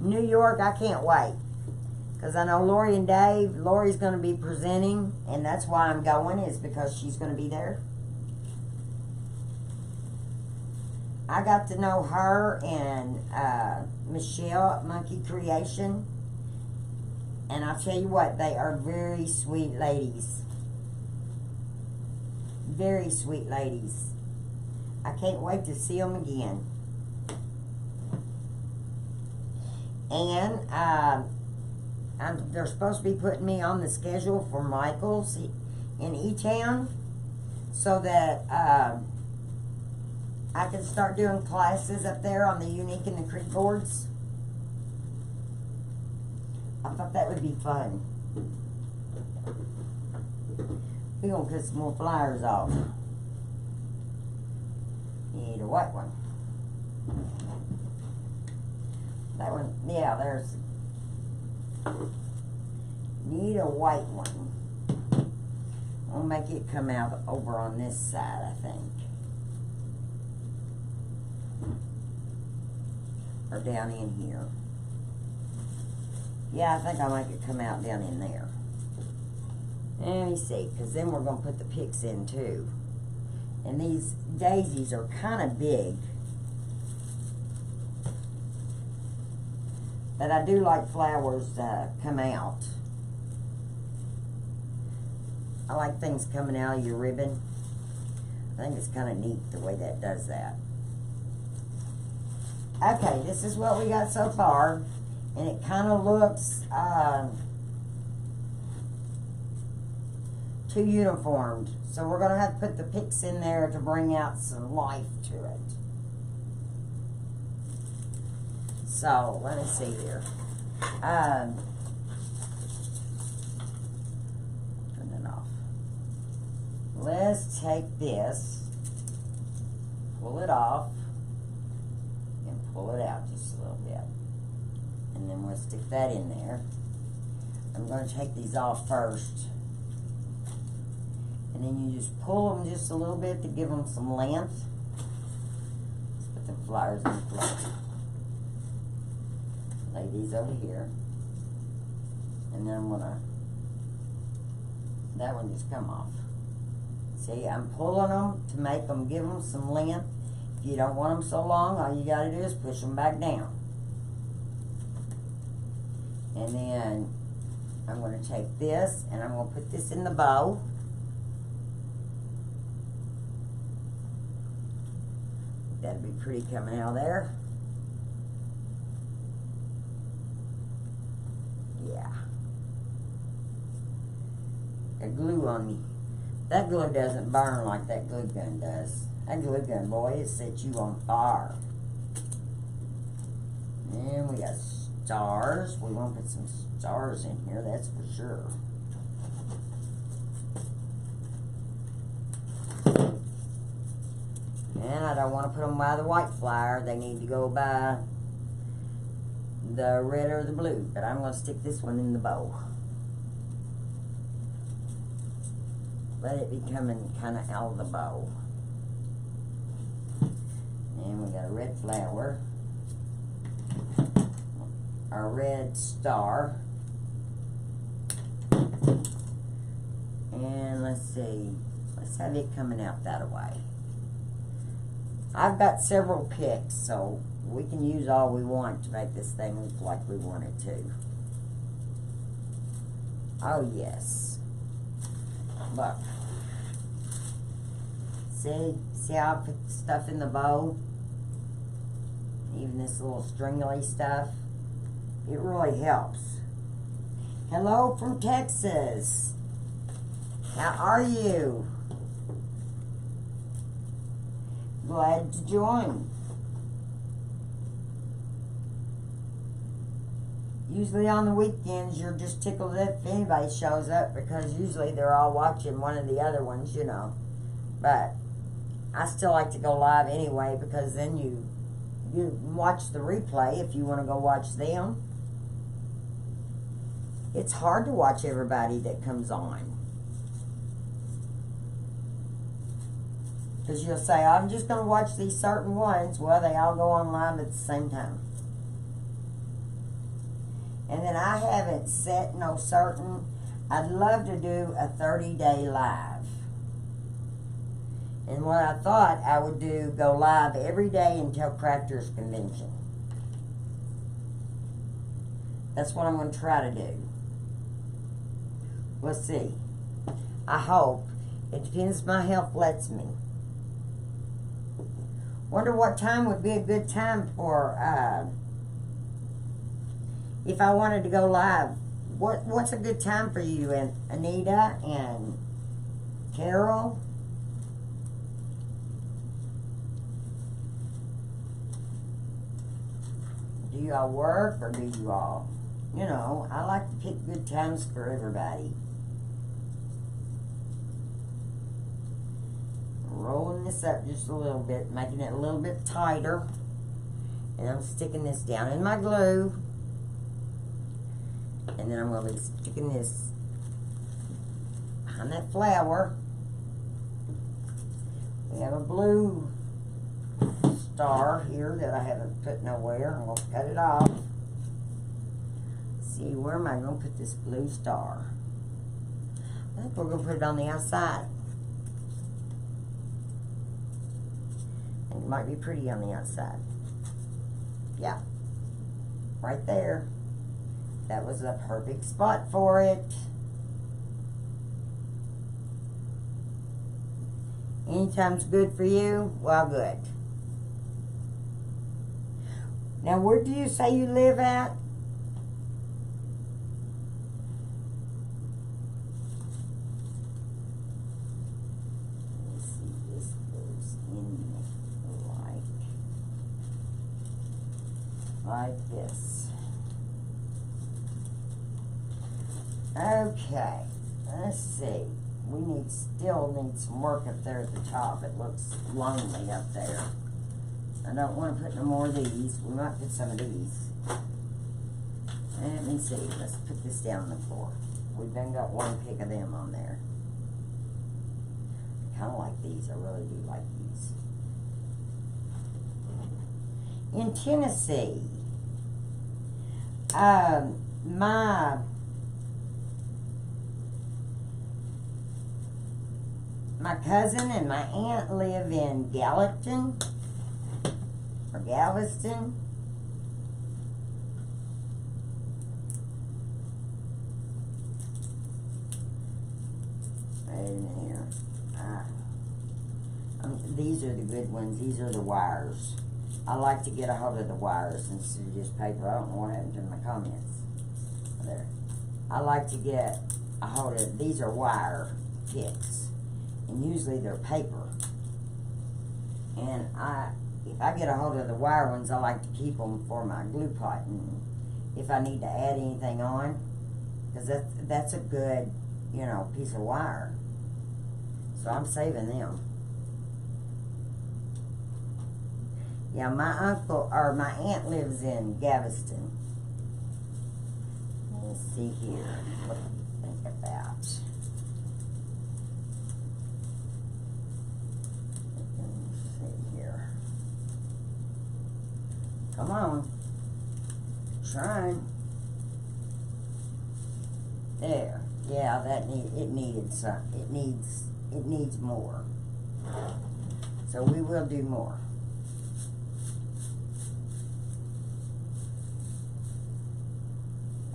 New York, I can't wait. Because I know Lori and Dave, Lori's going to be presenting, and that's why I'm going, is because she's going to be there. I got to know her and Michelle at Monkey Creation. And I'll tell you what, they are very sweet ladies. Very sweet ladies. I can't wait to see them again. And they're supposed to be putting me on the schedule for Michael's in E-Town, so that I can start doing classes up there on the Unique and the Creek boards. I thought that would be fun. We're going to cut some more flyers off. Need a white one. That one, yeah, there's... Need a white one. I'll make it come out over on this side, I think. Or down in here. Yeah, I think I'll make it come out down in there. Let me see, because then we're going to put the picks in too. And these daisies are kind of big. But I do like flowers come out. I like things coming out of your ribbon. I think it's kind of neat the way that does that. Okay, this is what we got so far. And it kind of looks too uniformed. So we're going to have to put the picks in there to bring out some life to it. So, let me see here. Turn it off. Let's take this, pull it off, and pull it out just a little bit. And then we'll stick that in there. I'm going to take these off first. And then you just pull them just a little bit to give them some length. Let's put the flowers in place. Lay these over here. And then I'm going to, that one just come off. See, I'm pulling them to make them, give them some length. If you don't want them so long, all you got to do is push them back down. And then I'm going to take this and I'm going to put this in the bow. That'd be pretty coming out of there. Yeah. The glue on me. That glue doesn't burn like that glue gun does. That glue gun, boy, it sets you on fire. And we got stars. We want to put some stars in here, that's for sure. And I don't want to put them by the white flower. They need to go by the red or the blue. But I'm going to stick this one in the bow. Let it be coming kind of out of the bow. And we got a red flower. A red star. And let's see. Let's have it coming out that way. I've got several picks, so we can use all we want to make this thing look like we want it to. Oh, yes. Look. See how I put the stuff in the bow? Even this little stringly stuff. It really helps. Hello from Texas. How are you? Glad to join. Usually on the weekends, you're just tickled if anybody shows up because usually they're all watching one of the other ones, you know. But I still like to go live anyway because then you watch the replay if you want to go watch them. It's hard to watch everybody that comes on. Because you'll say, I'm just going to watch these certain ones. Well, they all go on live at the same time. And then I haven't set no certain. I'd love to do a 30-day live. And what I thought I would do, go live every day until Crafters Convention. That's what I'm going to try to do. We'll see. I hope. It depends if my health lets me. Wonder what time would be a good time for, if I wanted to go live. What's a good time for you, and Anita and Carol? Do you all work, or do you all, you know, I like to pick good times for everybody. Rolling this up just a little bit, making it a little bit tighter. And I'm sticking this down in my glue. And then I'm going to be sticking this behind that flower. We have a blue star here that I haven't put nowhere. I'm going to cut it off. Let's see, where am I going to put this blue star? I think we're going to put it on the outside. It might be pretty on the outside. Yeah. Right there. That was a perfect spot for it. Anytime's good for you? Well, good. Now, where do you say you live at? Like this. Okay, let's see. We still need some work up there at the top. It looks lonely up there. I don't want to put no more of these. We might put some of these. Let me see. Let's put this down on the floor. We've then got one pick of them on there. I kind of like these. I really do like these. In Tennessee, my cousin and my aunt live in Gallatin, or Galveston. Right in here. These are the good ones. These are the wires. I like to get a hold of the wires instead of just paper. I don't know what happened to my comments. There. I like to get a hold of, these are wire kits. And usually they're paper. And if I get a hold of the wire ones, I like to keep them for my glue pot. And if I need to add anything on, because that's a good, you know, piece of wire. So I'm saving them. Yeah, my aunt lives in Galveston. Let's see here. What do you think about? Let's see here. Come on. Trying. There. Yeah, it needs more. So we will do more.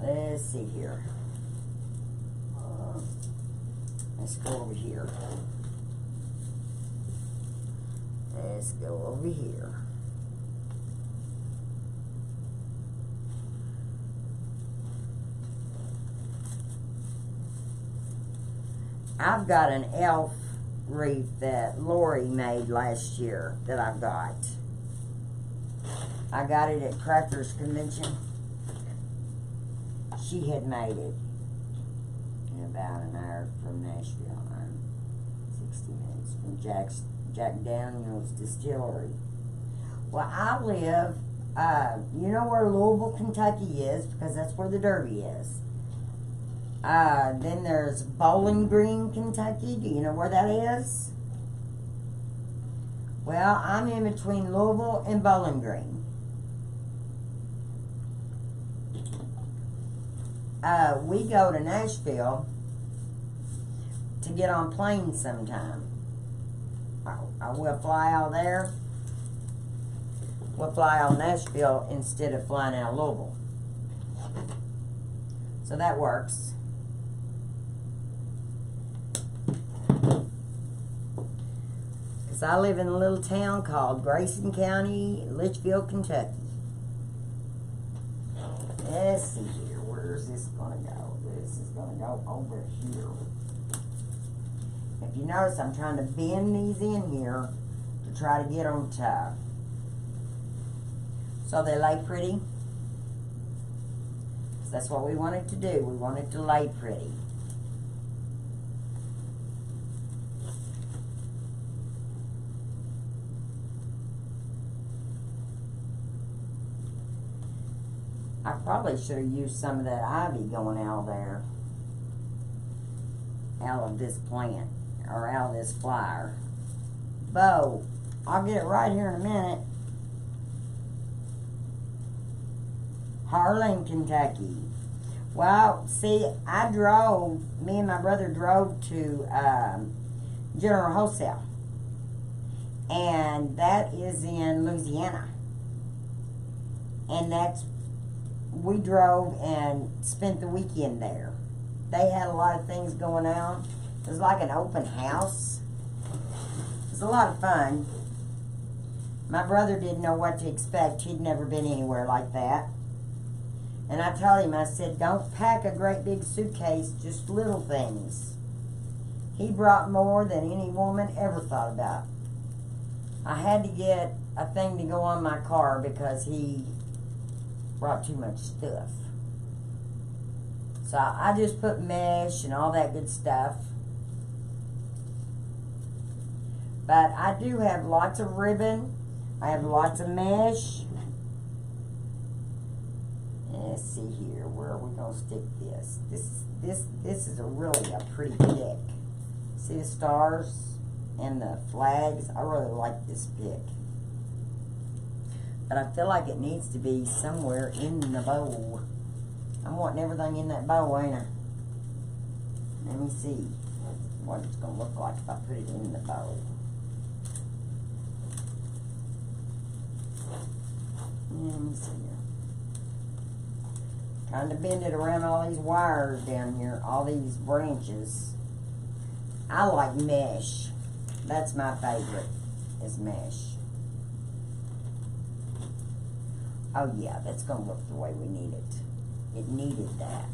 Let's see here. Let's go over here. Let's go over here. I've got an elf wreath that Lori made last year that I've got. I got it at Crafters Convention. She had made it in about an hour from Nashville. 60 minutes from Jack Daniel's Distillery. Well, I live, you know where Louisville, Kentucky is, because that's where the Derby is. Then there's Bowling Green, Kentucky. Do you know where that is? Well, I'm in between Louisville and Bowling Green. We go to Nashville to get on planes sometime. I will fly out there. We'll fly out Nashville instead of flying out Louisville. So that works. Because I live in a little town called Grayson County, Litchfield, Kentucky. Let's see here. Where's this going to go? This is going to go over here. If you notice, I'm trying to bend these in here to try to get them to so they lay pretty. So that's what we wanted to do. We wanted to lay pretty. I probably should have used some of that ivy going out there. Out of this plant. Or out of this flower. Bow. I'll get it right here in a minute. Harlan, Kentucky. Well, see, me and my brother drove to General Wholesale. And that is in Louisiana. And we drove and spent the weekend there. They had a lot of things going on. It was like an open house. It was a lot of fun. My brother didn't know what to expect. He'd never been anywhere like that. And I told him, I said, don't pack a great big suitcase, just little things. He brought more than any woman ever thought about. I had to get a thing to go on my car because he brought too much stuff. So I just put mesh and all that good stuff. But I do have lots of ribbon. I have lots of mesh. Let's see here. Where are we going to stick this? This is really a pretty pick. See the stars and the flags? I really like this pick. But I feel like it needs to be somewhere in the bowl. I'm wanting everything in that bowl, ain't I? Let me see what it's going to look like if I put it in the bowl. Let me see here. Trying to bend it around all these wires down here, all these branches. I like mesh. That's my favorite, is mesh. Oh yeah, that's gonna look the way we need it. It needed that.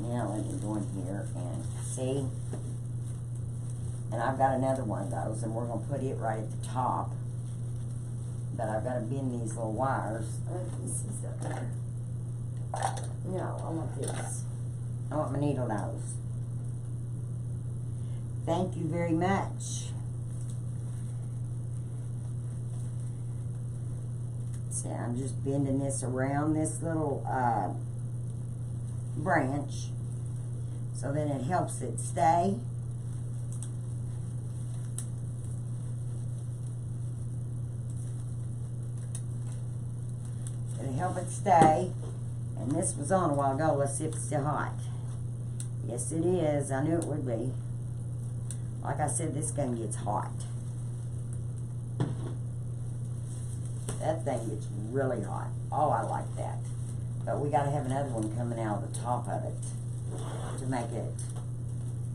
Now let me go in here and see. And I've got another one of those, and we're gonna put it right at the top. But I've got to bend these little wires. This is up there. No, I want this. I want my needle nose. Thank you very much. See, I'm just bending this around this little branch, so then it helps it stay. It'll help it stay. And this was on a while ago. Let's see if it's still hot. Yes, it is. I knew it would be. Like I said, this gun gets hot. That thing gets really hot. Oh, I like that. But we got to have another one coming out of the top of it to make it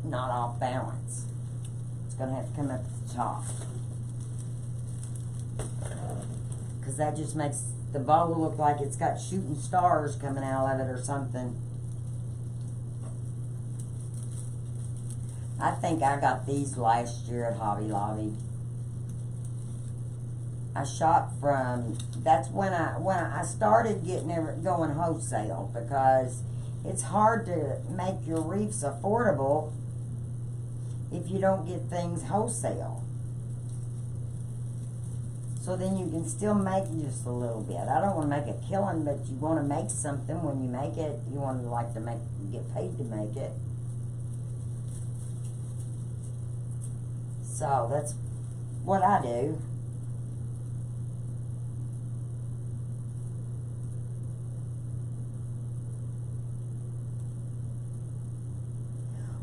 not off balance. It's going to have to come up at the top. Because that just makes the bow look like it's got shooting stars coming out of it or something. I think I got these last year at Hobby Lobby. I shot from, that's when I started getting going wholesale, because it's hard to make your wreaths affordable if you don't get things wholesale. So then you can still make just a little bit. I don't want to make a killing, but you want to make something. When you make it, you want to like to get paid to make it. So that's what I do.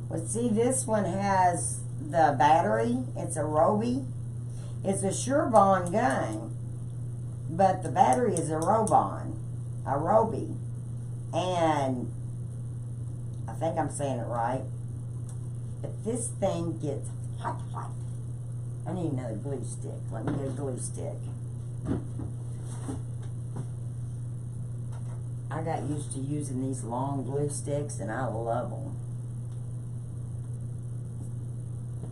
Well, see, this one has the battery. It's a Roby. It's a Surebond gun, but the battery is a Robon, a Roby. And I think I'm saying it right. But this thing gets hot. I need another glue stick. Let me get a glue stick. I got used to using these long glue sticks, and I love them.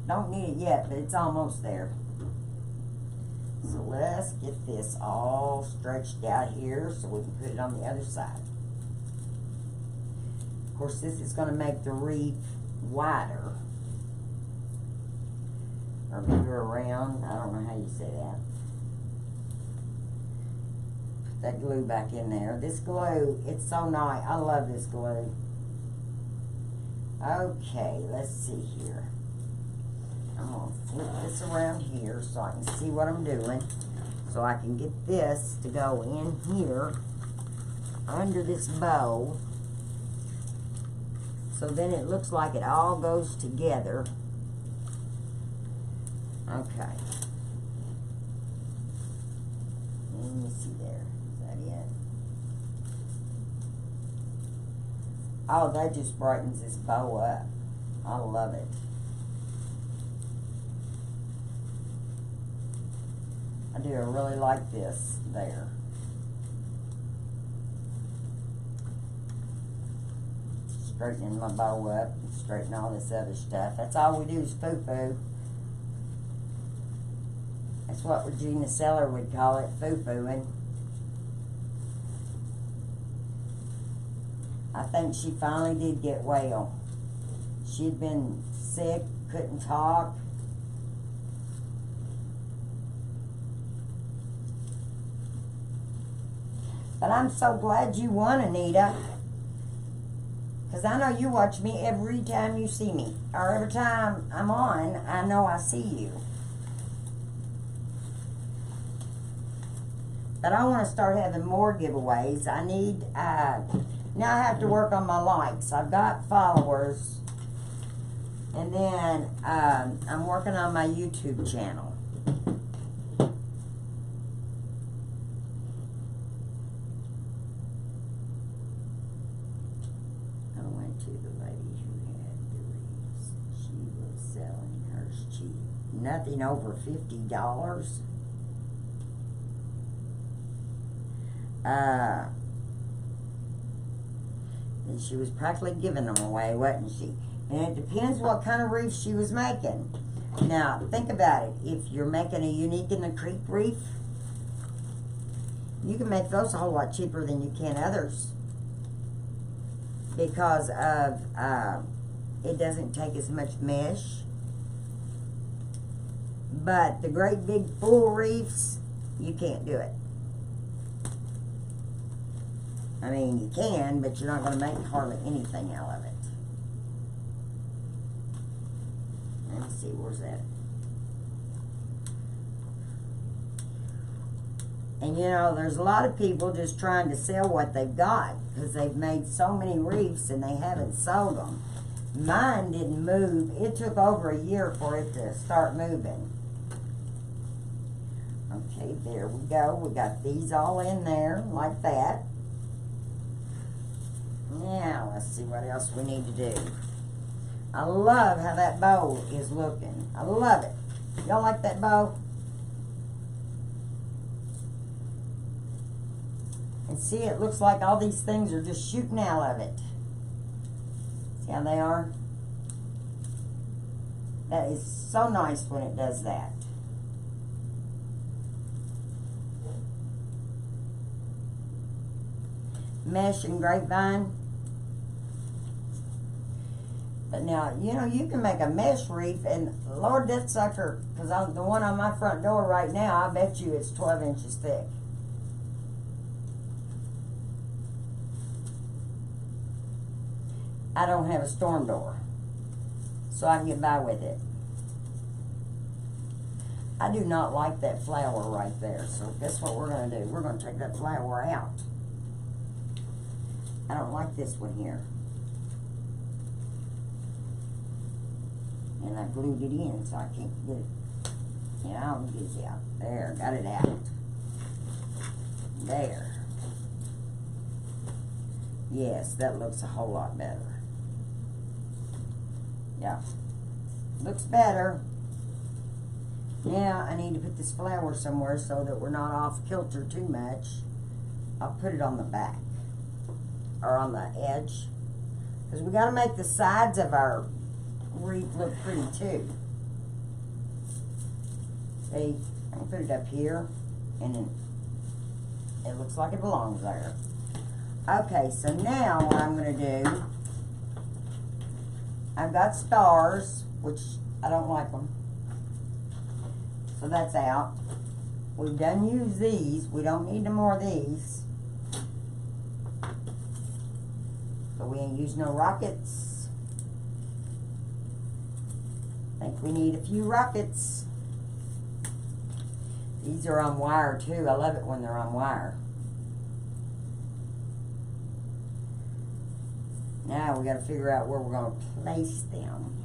Don't need it yet, but it's almost there. So let's get this all stretched out here so we can put it on the other side. Of course, this is going to make the wreath wider. Or bigger around. I don't know how you say that. Put that glue back in there. This glue, it's so nice. I love this glue. Okay, let's see here. I'm going to flip this around here so I can see what I'm doing. So I can get this to go in here under this bow. So then it looks like it all goes together. Okay. Let me see there. Is that it? Oh, that just brightens this bow up. I love it. I do really like this there. Straightening my bow up and straighten all this other stuff. That's all we do is foo-foo. That's what Regina Seller would call it, foo-fooing. I think she finally did get well. She'd been sick, couldn't talk. But I'm so glad you won, Anita. Because I know you watch me every time you see me. Or every time I'm on, I know I see you. But I want to start having more giveaways. I need, now I have to work on my likes. I've got followers. And then I'm working on my YouTube channel. to the lady who had the wreaths. She was selling hers cheap. Nothing over $50. And she was practically giving them away, wasn't she? And it depends what kind of wreath she was making. Now, think about it. If you're making a Unique in the Creek wreath, you can make those a whole lot cheaper than you can others. Because of, it doesn't take as much mesh. But the great big full wreaths, you can't do it. I mean, you can, but you're not going to make hardly anything out of it. Let me see, where's that? And you know, there's a lot of people just trying to sell what they've got because they've made so many wreaths and they haven't sold them. Mine didn't move. It took over a year for it to start moving. Okay, there we go. We got these all in there like that. Now, let's see what else we need to do. I love how that bow is looking. I love it. Y'all like that bow? And see, it looks like all these things are just shooting out of it. See how they are? That is so nice when it does that. Mesh and grapevine. But now, you know, you can make a mesh wreath, and Lord, that sucker, because the one on my front door right now, I bet you it's 12 inches thick. I don't have a storm door, so I can get by with it. I do not like that flower right there, so guess what we're going to do? We're going to take that flower out. I don't like this one here. And I glued it in, so I can't get it. Yeah, I'll get it out. There, got it out. There. Yes, that looks a whole lot better. Yeah. Looks better. Now, I need to put this flower somewhere so that we're not off kilter too much. I'll put it on the back. Or on the edge. Because we got to make the sides of our wreath look pretty too. See, I can put it up here, and then it looks like it belongs there. Okay, so now what I'm going to do, I've got stars, which I don't like them, so that's out. We've done use these. We don't need no more of these. So we ain't use no rockets. I think we need a few rockets. These are on wire too. I love it when they're on wire. Now we got to figure out where we're going to place them.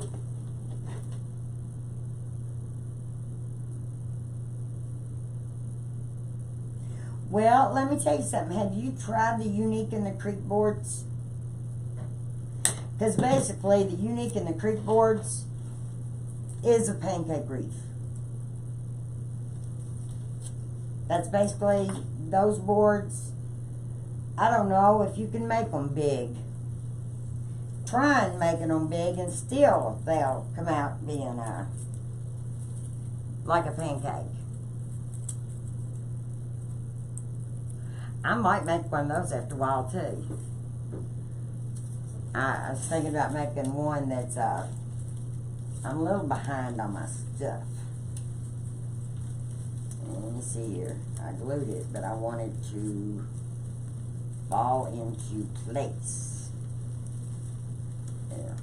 Well, let me tell you something. Have you tried the Unique in the Creek boards? Because basically the Unique in the Creek boards is a pancake wreath. That's basically those boards. I don't know if you can make them big. Try making them big and still they'll come out being like a pancake. I might make one of those after a while too. I was thinking about making one that's I'm a little behind on my stuff. Let me see here. I glued it, but I wanted to fall into place. There.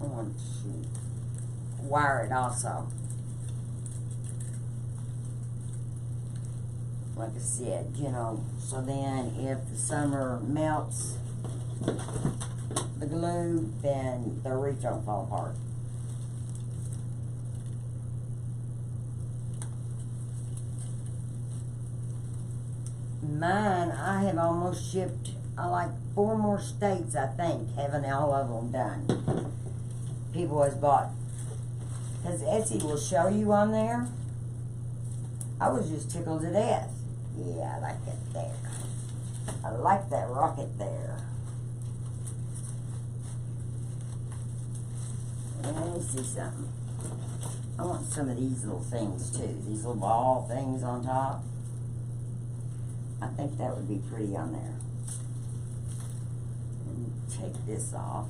I want to wire it also. Like I said, you know, so then if the summer melts the glue, then the wreath don't fall apart. Mine, I have almost shipped I like 4 more states, I think, having all of them done. People has bought. Because Etsy will show you on there. I was just tickled to death. Yeah, I like it there. I like that rocket there. Let me see something. I want some of these little things too. These little ball things on top. I think that would be pretty on there. And take this off.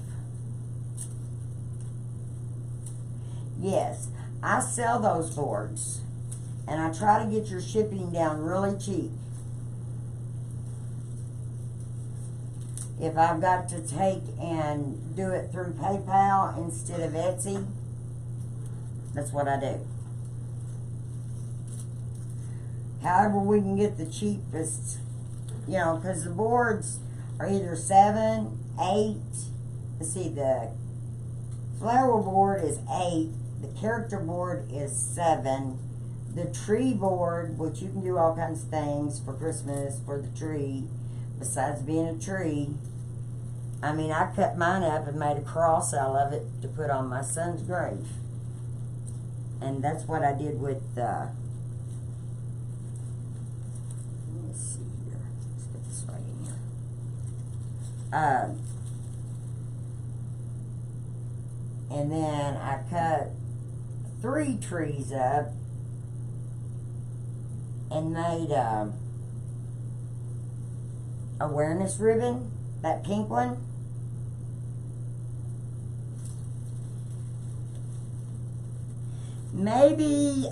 Yes, I sell those boards. And I try to get your shipping down really cheap. If I've got to take and do it through PayPal instead of Etsy, that's what I do. However we can get the cheapest, you know, because the boards are either 7, 8. Let's see, the flower board is 8. The character board is 7. The tree board, which you can do all kinds of things for Christmas, for the tree, besides being a tree. I mean, I cut mine up and made a cross out of it to put on my son's grave. And that's what I did with, let me see here. Let's get this right in here. And then I cut 3 trees up and made a awareness ribbon, that pink one. Maybe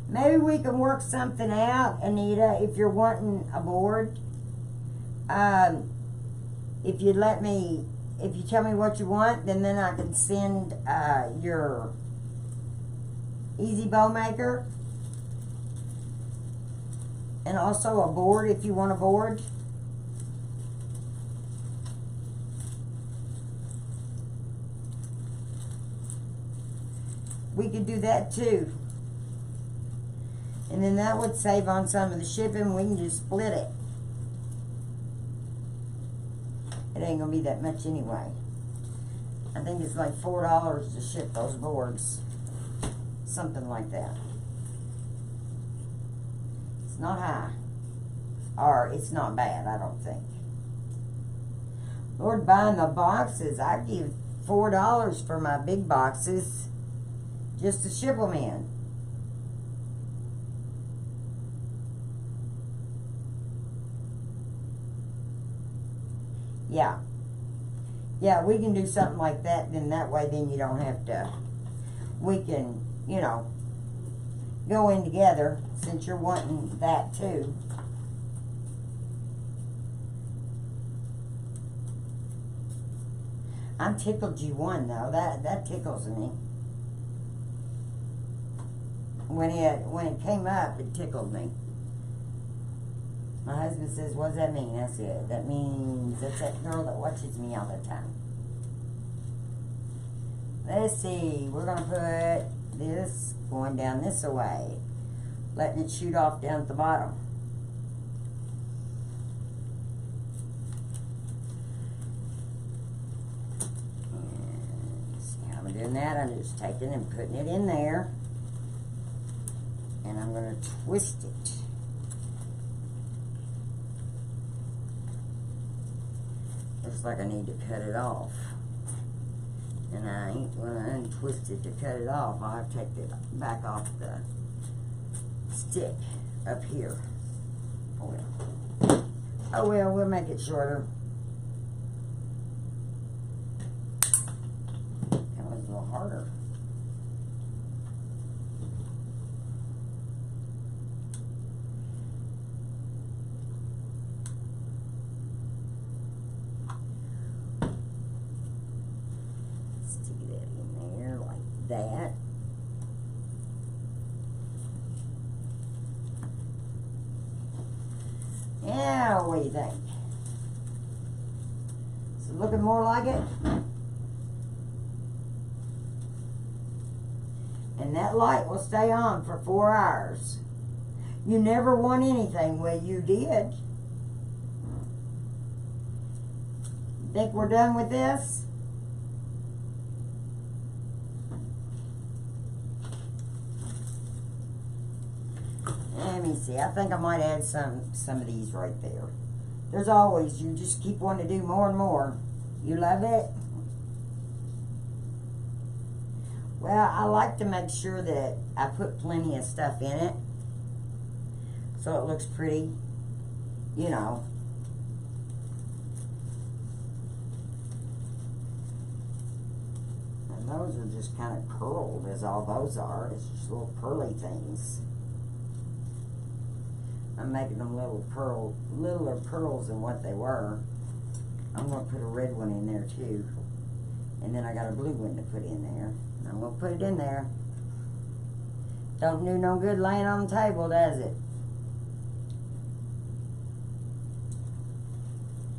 maybe we can work something out, Anita, if you're wanting a board. If you let me, if you tell me what you want, then I can send your Easy Bow Maker, and also a board if you want a board. We could do that too, and then that would save on some of the shipping. We can just split it. It ain't gonna be that much anyway. I think it's like $4 to ship those boards. Something like that. It's not high. Or it's not bad, I don't think. Lord, buying the boxes, I give $4 for my big boxes just to ship them in. Yeah. Yeah, we can do something like that, then that way then you don't have to, we can, you know, go in together since you're wanting that too. I'm tickled you won though. That tickles me. When it came up, it tickled me. My husband says, "What does that mean?" I said, "That means that's that girl that watches me all the time." Let's see. We're gonna put this going down this way, letting it shoot off down at the bottom. And see how I'm doing that? I'm just taking and putting it in there, and I'm gonna twist it. Looks like I need to cut it off. And I ain't going to untwist it to cut it off. I'll have to take the back off the stick up here. Oh well. Oh well, we'll make it shorter. That was a little harder. That. Yeah, what do you think? Is it looking more like it? And that light will stay on for 4 hours. You never won anything. Well, you did. Think we're done with this? Let me see. I think I might add some of these right there. There's always, you just keep wanting to do more and more. You love it? Well, I like to make sure that I put plenty of stuff in it so it looks pretty, you know. And those are just kind of curled, as all those are. It's just little curly things. I'm making them littler pearls than what they were. I'm going to put a red one in there too. And then I got a blue one to put in there. And I'm going to put it in there. Don't do no good laying on the table, does it?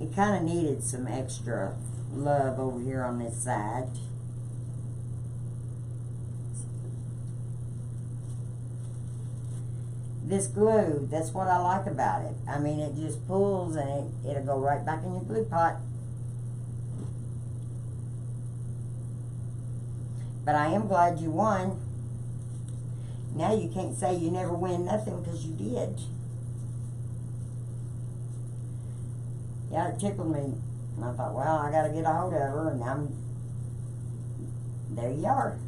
It kind of needed some extra love over here on this side. This glue, that's what I like about it. I mean, it just pulls and it'll go right back in your glue pot. But I am glad you won. Now you can't say you never win nothing because you did. Yeah, it tickled me. And I thought, well, I got to get a hold of her. And there you are.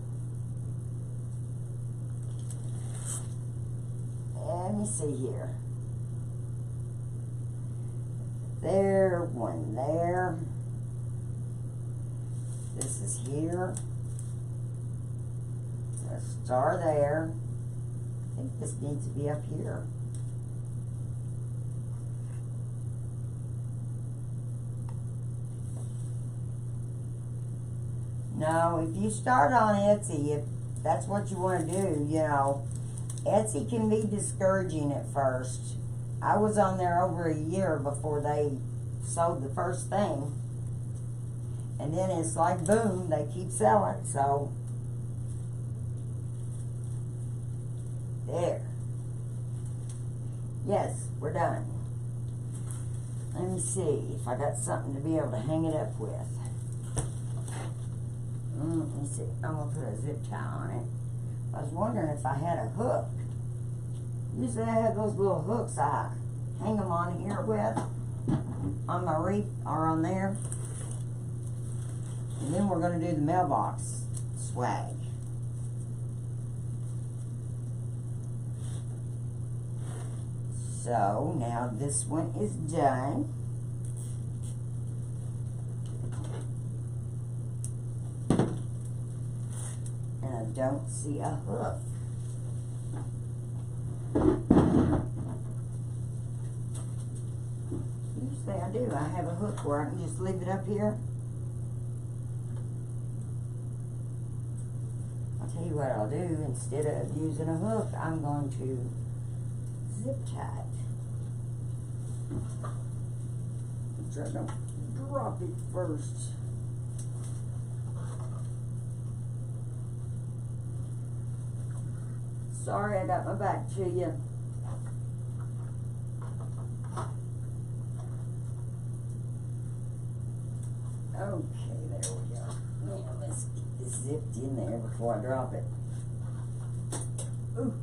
Let me see here. There, one there. This is here. A star there. I think this needs to be up here. No, if you start on Etsy, if that's what you want to do, you know, Etsy can be discouraging at first. I was on there over a year before they sold the first thing. And then it's like, boom, they keep selling. So, there. Yes, we're done. Let me see if I got something to be able to hang it up with. Let me see. I'm going to put a zip tie on it. I was wondering if I had a hook. Usually I have those little hooks I hang them on here with, on my wreath or on there. And then we're going to do the mailbox swag. So now this one is done. And I don't see a hook. Usually I do. I have a hook where I can just leave it up here. I'll tell you what I'll do. Instead of using a hook, I'm going to zip tie it. Try to drop it first. Sorry, I got my back to you. Okay, there we go. Now let's get this zipped in there before I drop it. Ooh.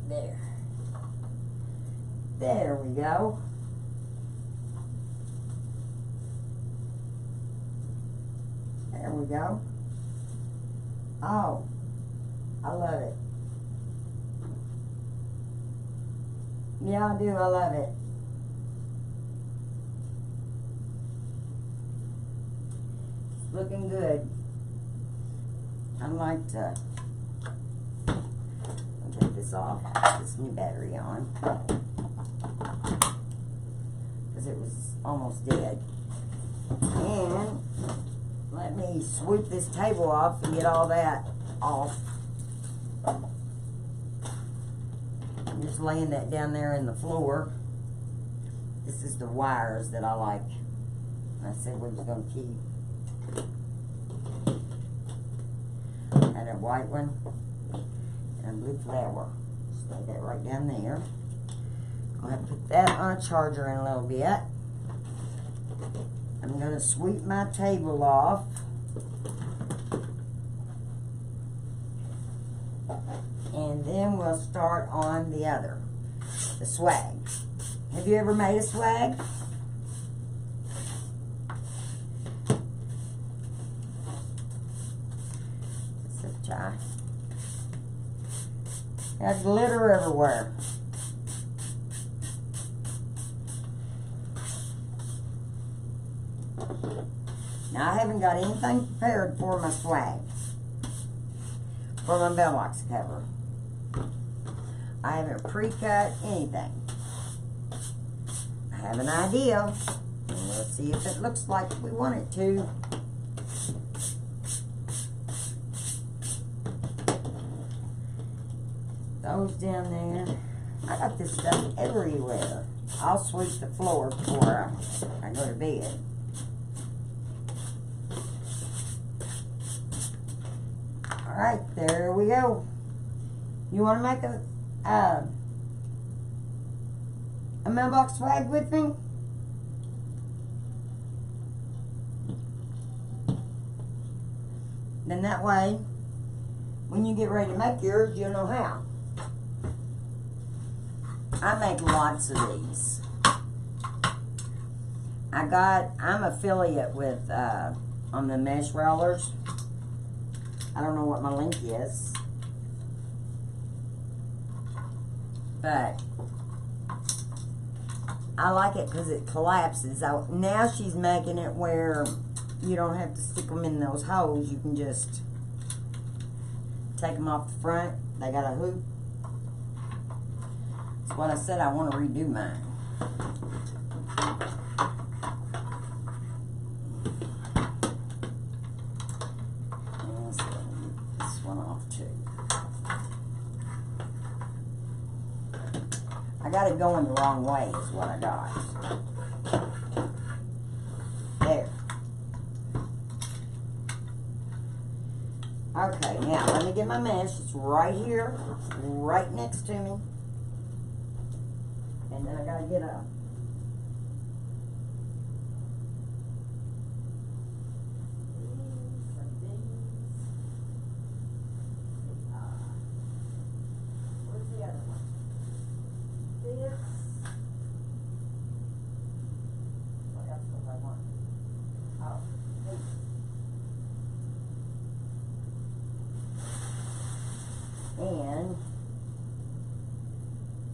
There. There we go. There we go. Oh, I love it. Yeah, I do. I love it. It's looking good. I'd like to take this off. Put this new battery on. Because it was almost dead. And let me sweep this table off and get all that off. I'm just laying that down there in the floor. This is the wires that I like. I said we was going to keep. And a white one. And and blue flower. Just lay that right down there. I'm going to put that on a charger in a little bit. I'm going to sweep my table off. And then we'll start on the other, the swag. Have you ever made a swag? Let's try. Got glitter everywhere. Now I haven't got anything prepared for my swag, for my mailbox cover. I haven't pre-cut anything. I have an idea. Let's see if it looks like we want it to. Those down there. I got this stuff everywhere. I'll sweep the floor before I go to bed. Alright, there we go. You want to make a mailbox swag with me? Then that way, when you get ready to make yours, you'll know how. I make lots of these. I'm affiliate with, on the mesh rollers. I don't know what my link is. But I like it because it collapses. Now she's making it where you don't have to stick them in those holes. You can just take them off the front. They got a hoop. That's what I said. I want to redo mine. Let's get this one off too. I got it going the wrong way is what I got. There. Okay, now let me get my mesh. It's right here, right next to me. And then I gotta get a and,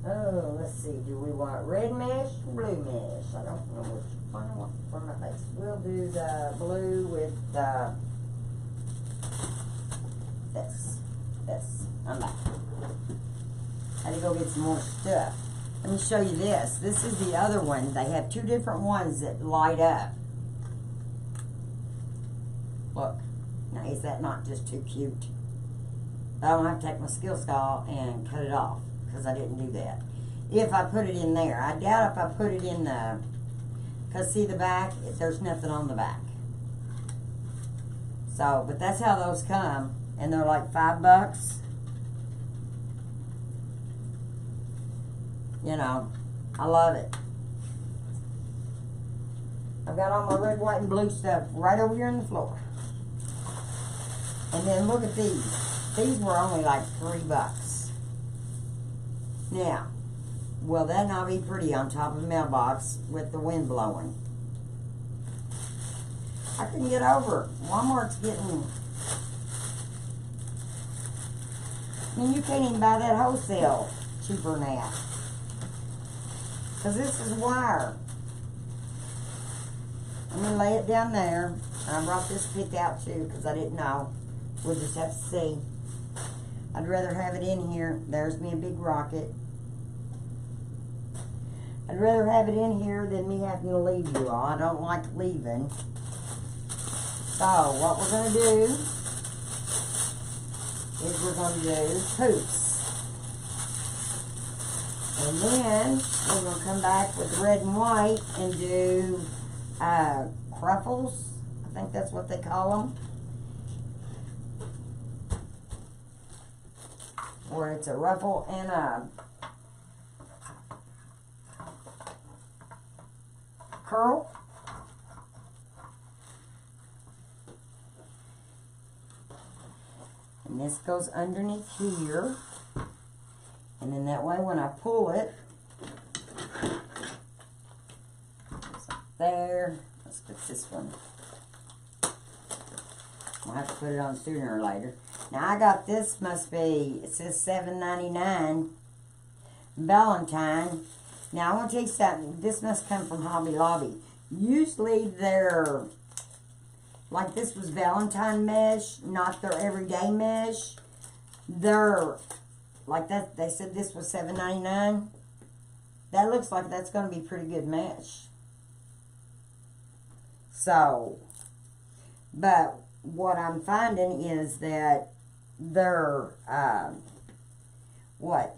oh, let's see, do we want red mesh or blue mesh? I don't know which one I want for my base. We'll do the blue with this. I'm back. Had to go get some more stuff. Let me show you this. This is the other one. They have two different ones that light up. Look. Now, is that not just too cute? I don't have to take my skill saw and cut it off because I didn't do that. If I put it in there. I doubt if I put it in the, because see the back, there's nothing on the back. So, but that's how those come. And they're like $5. You know, I love it. I've got all my red, white, and blue stuff right over here on the floor. And then look at these. These were only like $3. Now, will that not be pretty on top of the mailbox with the wind blowing? I couldn't get over it. Walmart's getting... I mean, you can't even buy that wholesale cheaper now. Because this is wire. I'm going to lay it down there. I brought this pick out too because I didn't know. We'll just have to see. I'd rather have it in here. There's me a big rocket. I'd rather have it in here than me having to leave you all. I don't like leaving. So, what we're going to do is we're going to do hoops. And then we're going to come back with red and white and do cruffles. I think that's what they call them. where it's a ruffle and a curl. And this goes underneath here. And then that way when I pull it, there. Let's put this one. I'll have to put it on sooner or later. Now I got this, must be, it says $7.99 Valentine. Now I want to tell you something. This must come from Hobby Lobby. Usually they're, like this was Valentine mesh, not their everyday mesh. They're, like that, they said this was $7.99. That looks like that's going to be pretty good mesh. So, but what I'm finding is that their,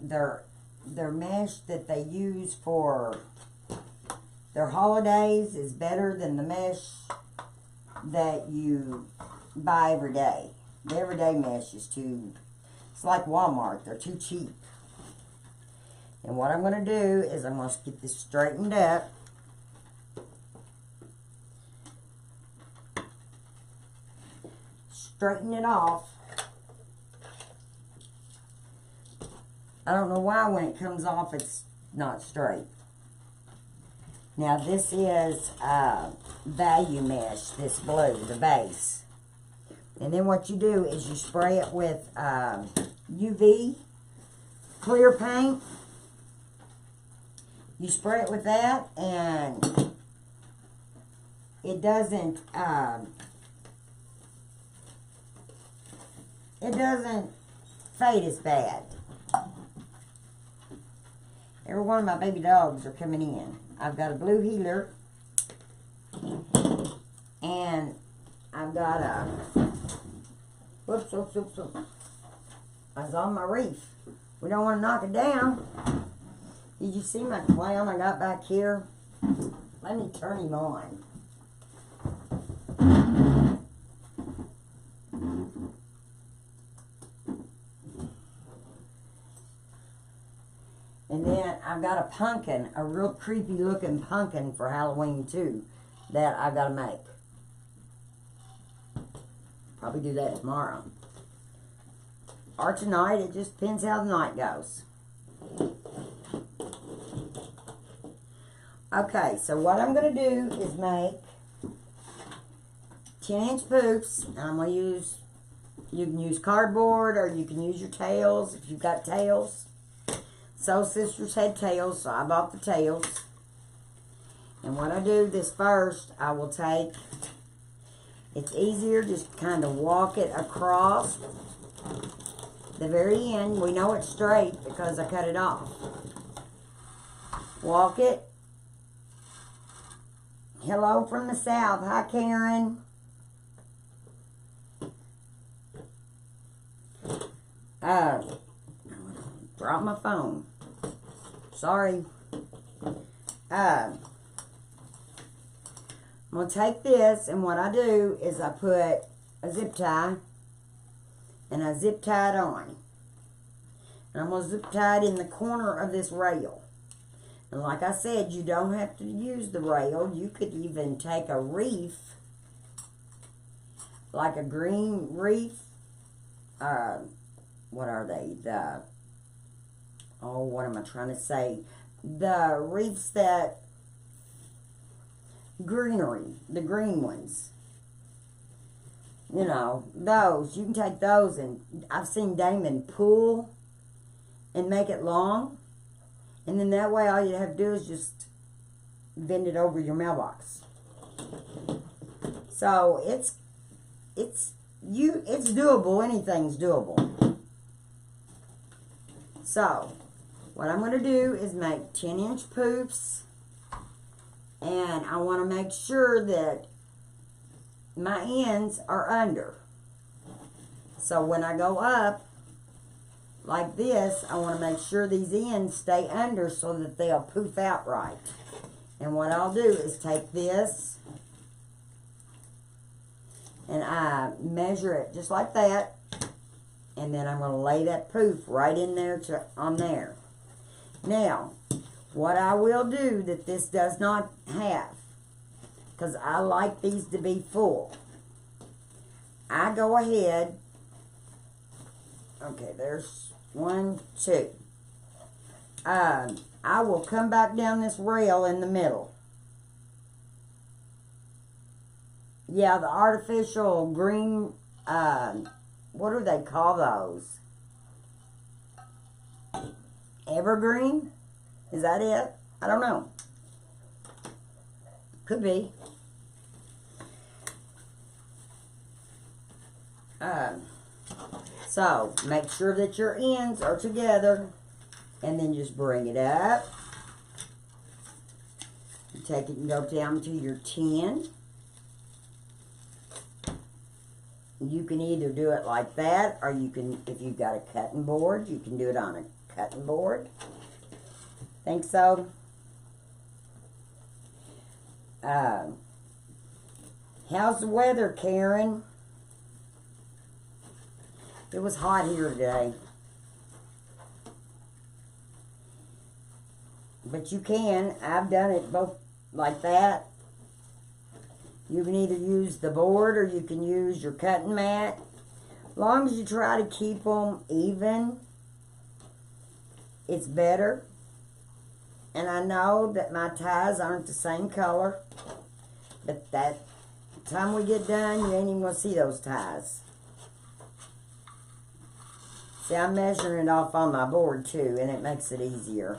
their mesh that they use for their holidays is better than the mesh that you buy every day. The everyday mesh is too, it's like Walmart, they're too cheap. And what I'm going to do is I'm going to get this straightened up. Straighten it off. I don't know why when it comes off it's not straight. Now this is value mesh, this blue, the base. And then what you do is you spray it with UV clear paint. You spray it with that and it doesn't fade as bad. Every one of my baby dogs are coming in. I've got a blue heeler. And I've got a... Whoops. I was on my Wreath. We don't want to knock it down. Did you see my clown I got back here? Let me turn him on. And then I've got a pumpkin, a real creepy looking pumpkin for Halloween too, that I've got to make. Probably do that tomorrow. Or tonight, it just depends how the night goes. Okay, so what I'm going to do is make 10-inch poops. And I'm going to use, you can use cardboard or you can use your tails if you've got tails. Soul Sisters had tails, so I bought the tails. And what I do this first, I will take, it's easier just kind of walk it across the very end. We know it's straight because I cut it off. Walk it. Hello from the south. Hi, Karen. Dropped my phone. Sorry. I'm going to take this, and what I do is I put a zip tie, and I zip tie it on. And I'm going to zip tie it in the corner of this rail. And like I said, you don't have to use the rail. You could even take a wreath, like a green wreath. What are they? What am I trying to say? The wreaths that, greenery, the green ones. You know, those. You can take those, and I've seen Damon pull and make it long. And then that way all you have to do is just bend it over your mailbox. So it's doable. Anything's doable. So what I'm going to do is make 10-inch poops, and I want to make sure that my ends are under. So when I go up like this, I want to make sure these ends stay under so that they'll poof out right. And what I'll do is take this and I measure it just like that, And then I'm going to lay that poof right in there on there. Now, what I will do that this does not have, because I like these to be full, I go ahead, okay, there's 1, 2. I will come back down this rail in the middle. Yeah, the artificial green, what do they call those? Evergreen? Is that it? I don't know. Could be. So, make sure that your ends are together. And then just bring it up. You take it and go down to your 10. You can either do it like that, or you can, if you've got a cutting board, you can do it on a cutting board. Think so? How's the weather, Karen? It was hot here today. But you can. I've done it both like that. You can either use the board or you can use your cutting mat. As long as you try to keep them even, it's better. And I know that my ties aren't the same color, but that time we get done, you ain't even going to see those ties. See, I'm measuring it off on my board too, and it makes it easier.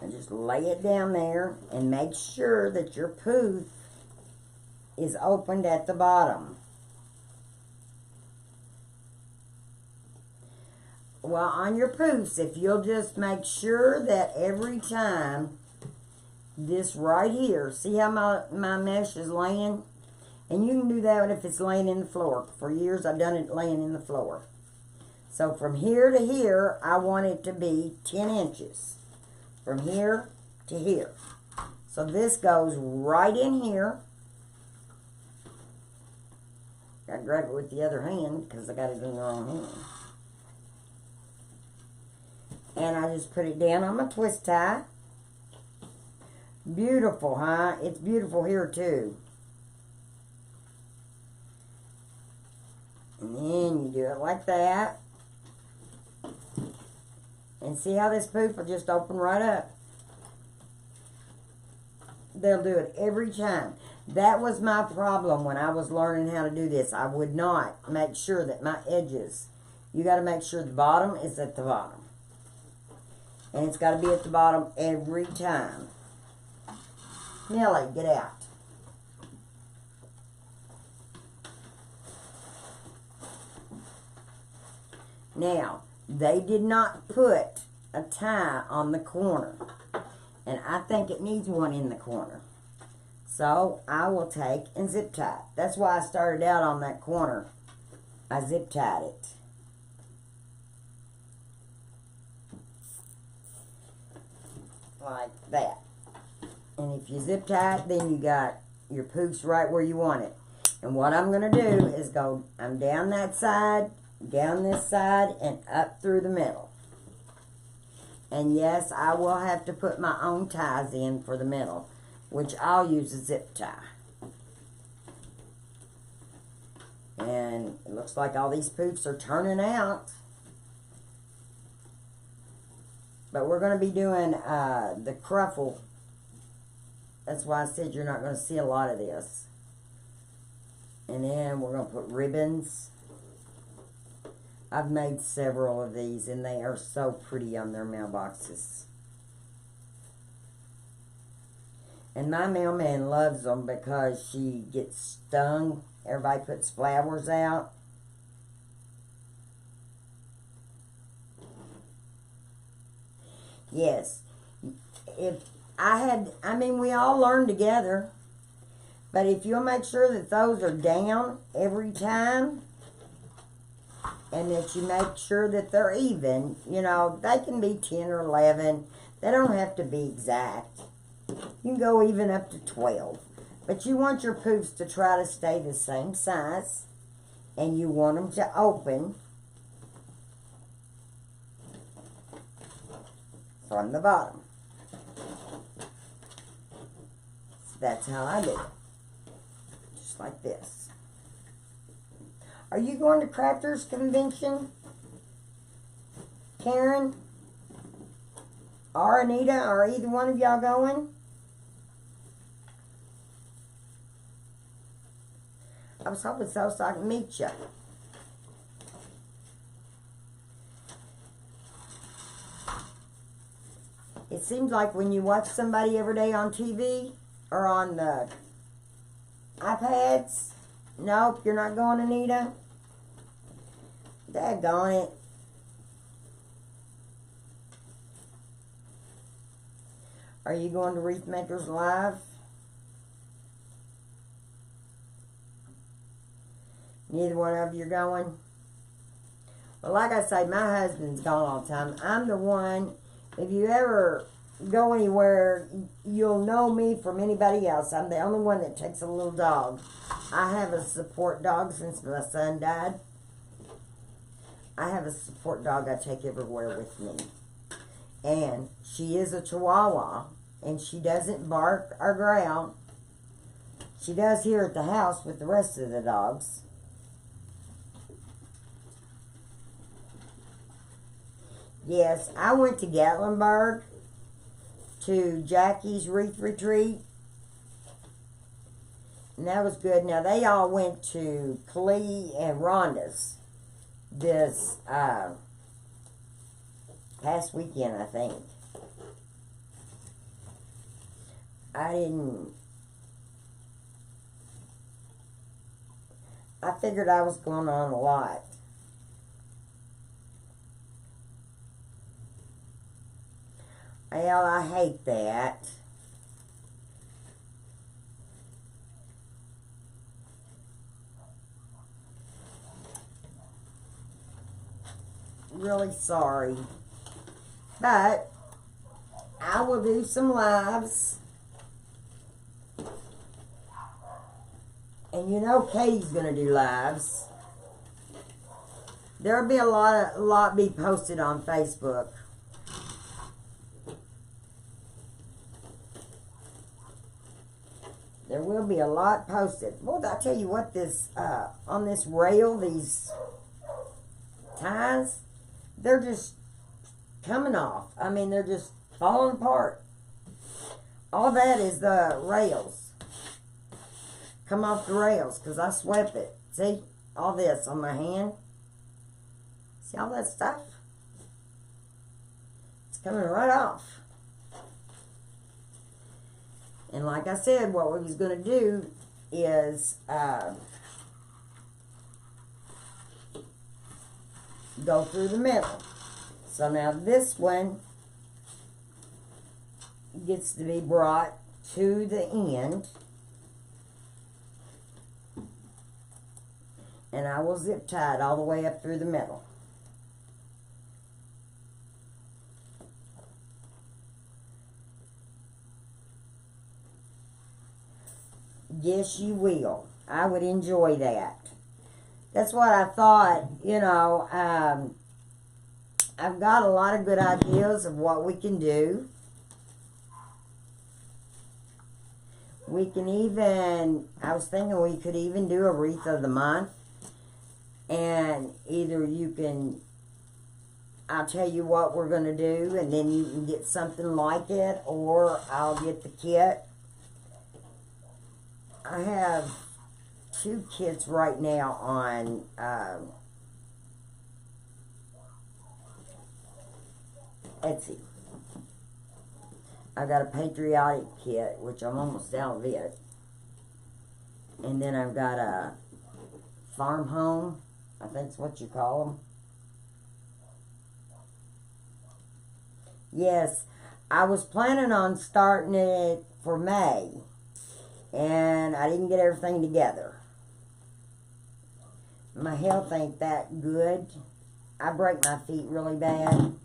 And just lay it down there and make sure that your poof is opened at the bottom. Well, on your poofs, if you'll just make sure that every time this right here, see how my mesh is laying? And you can do that if it's laying in the floor. For years I've done it laying in the floor. So from here to here, I want it to be 10 inches. From here to here. So this goes right in here. Gotta grab it with the other hand because I got it in the wrong hand. And I just put it down on my twist tie. Beautiful, huh? It's beautiful here too. And then you do it like that. And see how this poof will just open right up. They'll do it every time. That was my problem when I was learning how to do this. I would not make sure that my edges, you got to make sure the bottom is at the bottom. And it's got to be at the bottom every time. Nellie, get out. Now, they did not put a tie on the corner. And I think it needs one in the corner. So, I will take and zip tie it. That's why I started out on that corner. I zip tied it. Like that. And if you zip tie it, then you got your poofs right where you want it. And what I'm going to do is I'm down that side, down this side, and up through the middle. And yes, I will have to put my own ties in for the middle, which I'll use a zip tie. And it looks like all these poofs are turning out. But we're going to be doing the cruffle. That's why I said you're not going to see a lot of this. And then we're going to put ribbons. I've made several of these, and they are so pretty on their mailboxes. And my mailman loves them because she gets stung. Everybody puts flowers out. Yes. We all learn together. But if you'll make sure that those are down every time, and that you make sure that they're even, they can be 10 or 11. They don't have to be exact. You can go even up to 12. But you want your poofs to try to stay the same size. And you want them to open from the bottom. So that's how I do it. Just like this. Are you going to Crafters Convention? Karen? Or Anita? Are either one of y'all going? I was hoping so I can meet you. It seems like when you watch somebody every day on TV or on the iPads, nope, you're not going, Anita. Daggone it. Are you going to Wreath Makers Live? Neither one of you are going? Well, like I say, my husband's gone all the time. I'm the one, if you ever go anywhere, you'll know me from anybody else. I'm the only one that takes a little dog. I have a support dog since my son died. I have a support dog I take everywhere with me. And she is a Chihuahua. And she doesn't bark or growl. She does here at the house with the rest of the dogs. Yes, I went to Gatlinburg to Jackie's Wreath Retreat. And that was good. Now, they all went to Klee and Rhonda's this past weekend, I think. I figured I was going on a lot. Well, I hate that. Really sorry. But I will do some lives. And you know Katie's going to do lives. There'll be a lot be posted on Facebook. There will be a lot posted. Well, I tell you what, this on this rail, these ties, they're just coming off. I mean, they're just falling apart. All that is the rails. Come off the rails, because I swept it. See? All this on my hand. See all that stuff? It's coming right off. And like I said, what we was going to do is go through the middle. So now this one gets to be brought to the end. And I will zip tie it all the way up through the middle. Yes, you will. I would enjoy that. That's what I thought, you know. I've got a lot of good ideas of what we can do. We can even, I was thinking we could even do a wreath of the month. And either you can, I'll tell you what we're going to do, and then you can get something like it, or I'll get the kit. I have 2 kits right now on Etsy. I got a Patriotic kit, which I'm almost out of it. And then I've got a Farm Home, I think's what you call them. Yes, I was planning on starting it for May. And I didn't get everything together. My health ain't that good. I break my feet really bad.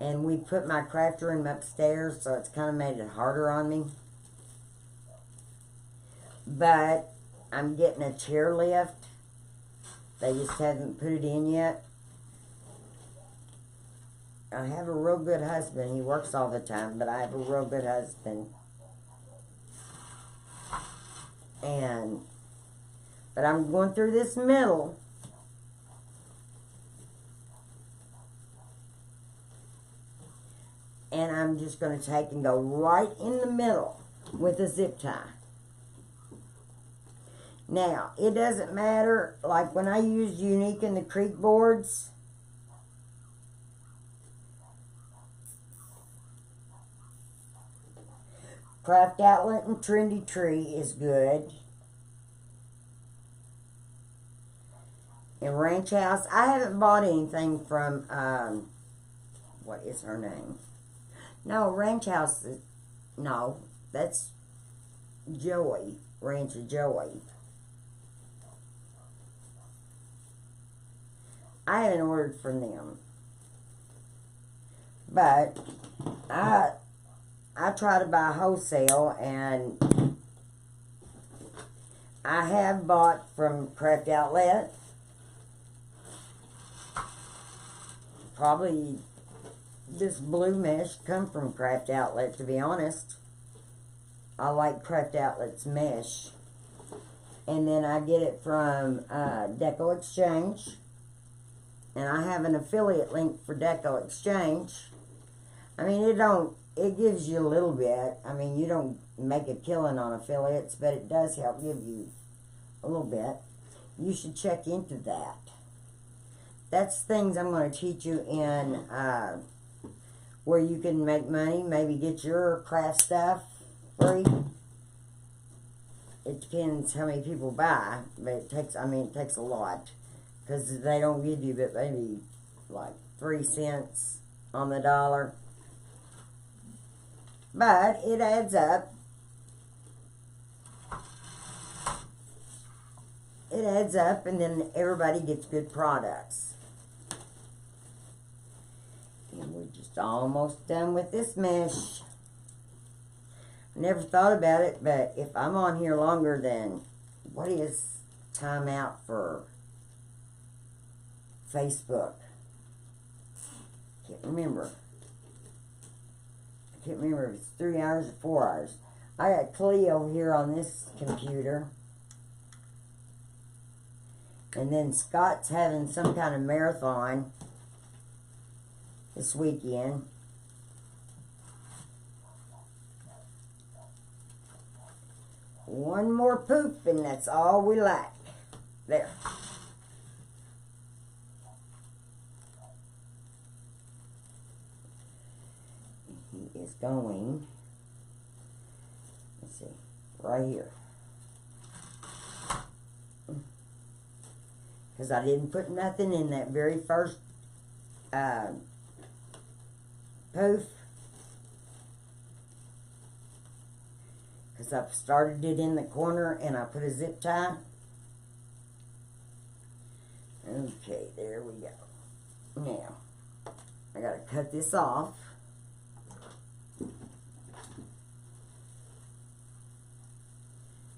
And we put my craft room upstairs, so it's kind of made it harder on me. But I'm getting a chair lift. They just haven't put it in yet. I have a real good husband. He works all the time, but I have a real good husband. But I'm going through this middle. And I'm just going to take and go right in the middle with a zip tie. Now, it doesn't matter, like when I used Unique and the Creek boards, Craft Outlet and Trendy Tree is good. And Ranch House, I haven't bought anything from, what is her name? No, Ranch House, no, that's Joey, Ranch of Joey. I haven't ordered from them. But I try to buy wholesale, and I have bought from Craft Outlet. Probably this blue mesh come from Craft Outlet, to be honest. I like Craft Outlet's mesh. And then I get it from Deco Exchange. And I have an affiliate link for Deco Exchange. I mean, it gives you a little bit. I mean, you don't make a killing on affiliates, but it does help give you a little bit. You should check into that. That's things I'm going to teach you in where you can make money, maybe get your craft stuff free. It depends how many people buy, but it takes a lot. Because they don't give you but maybe like 3 cents on the dollar. But it adds up. It adds up, and then everybody gets good products. And we're just almost done with this mesh. I never thought about it, but if I'm on here longer than, what is time out for Facebook? Can't remember. I can't remember if it's 3 hours or 4 hours. I got Cleo here on this computer. And then Scott's having some kind of marathon this weekend. One more poop and that's all we like. There. He is going, let's see, right here. Because I didn't put nothing in that very first poof. Because I started it in the corner and I put a zip tie. Okay, there we go. Now, I got to cut this off.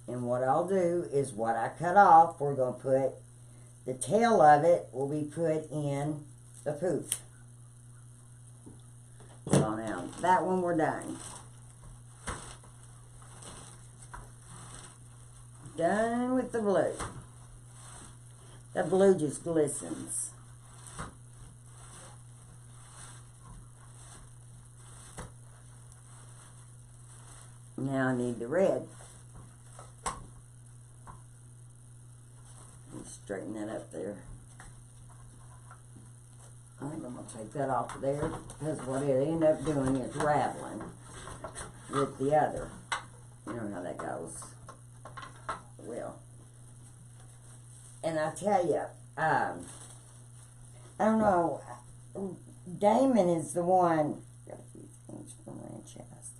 And what I'll do is what I cut off, we're going to put, the tail of it will be put in the poof. So now, that one we're done. Done with the blue. The blue just glistens. Now I need the red. Straighten that up there. I think I'm going to take that off of there because what it end up doing is raveling with the other. You know how that goes. Well, and I tell you, I don't know, Damon is the one. Got a few things from Ranch House.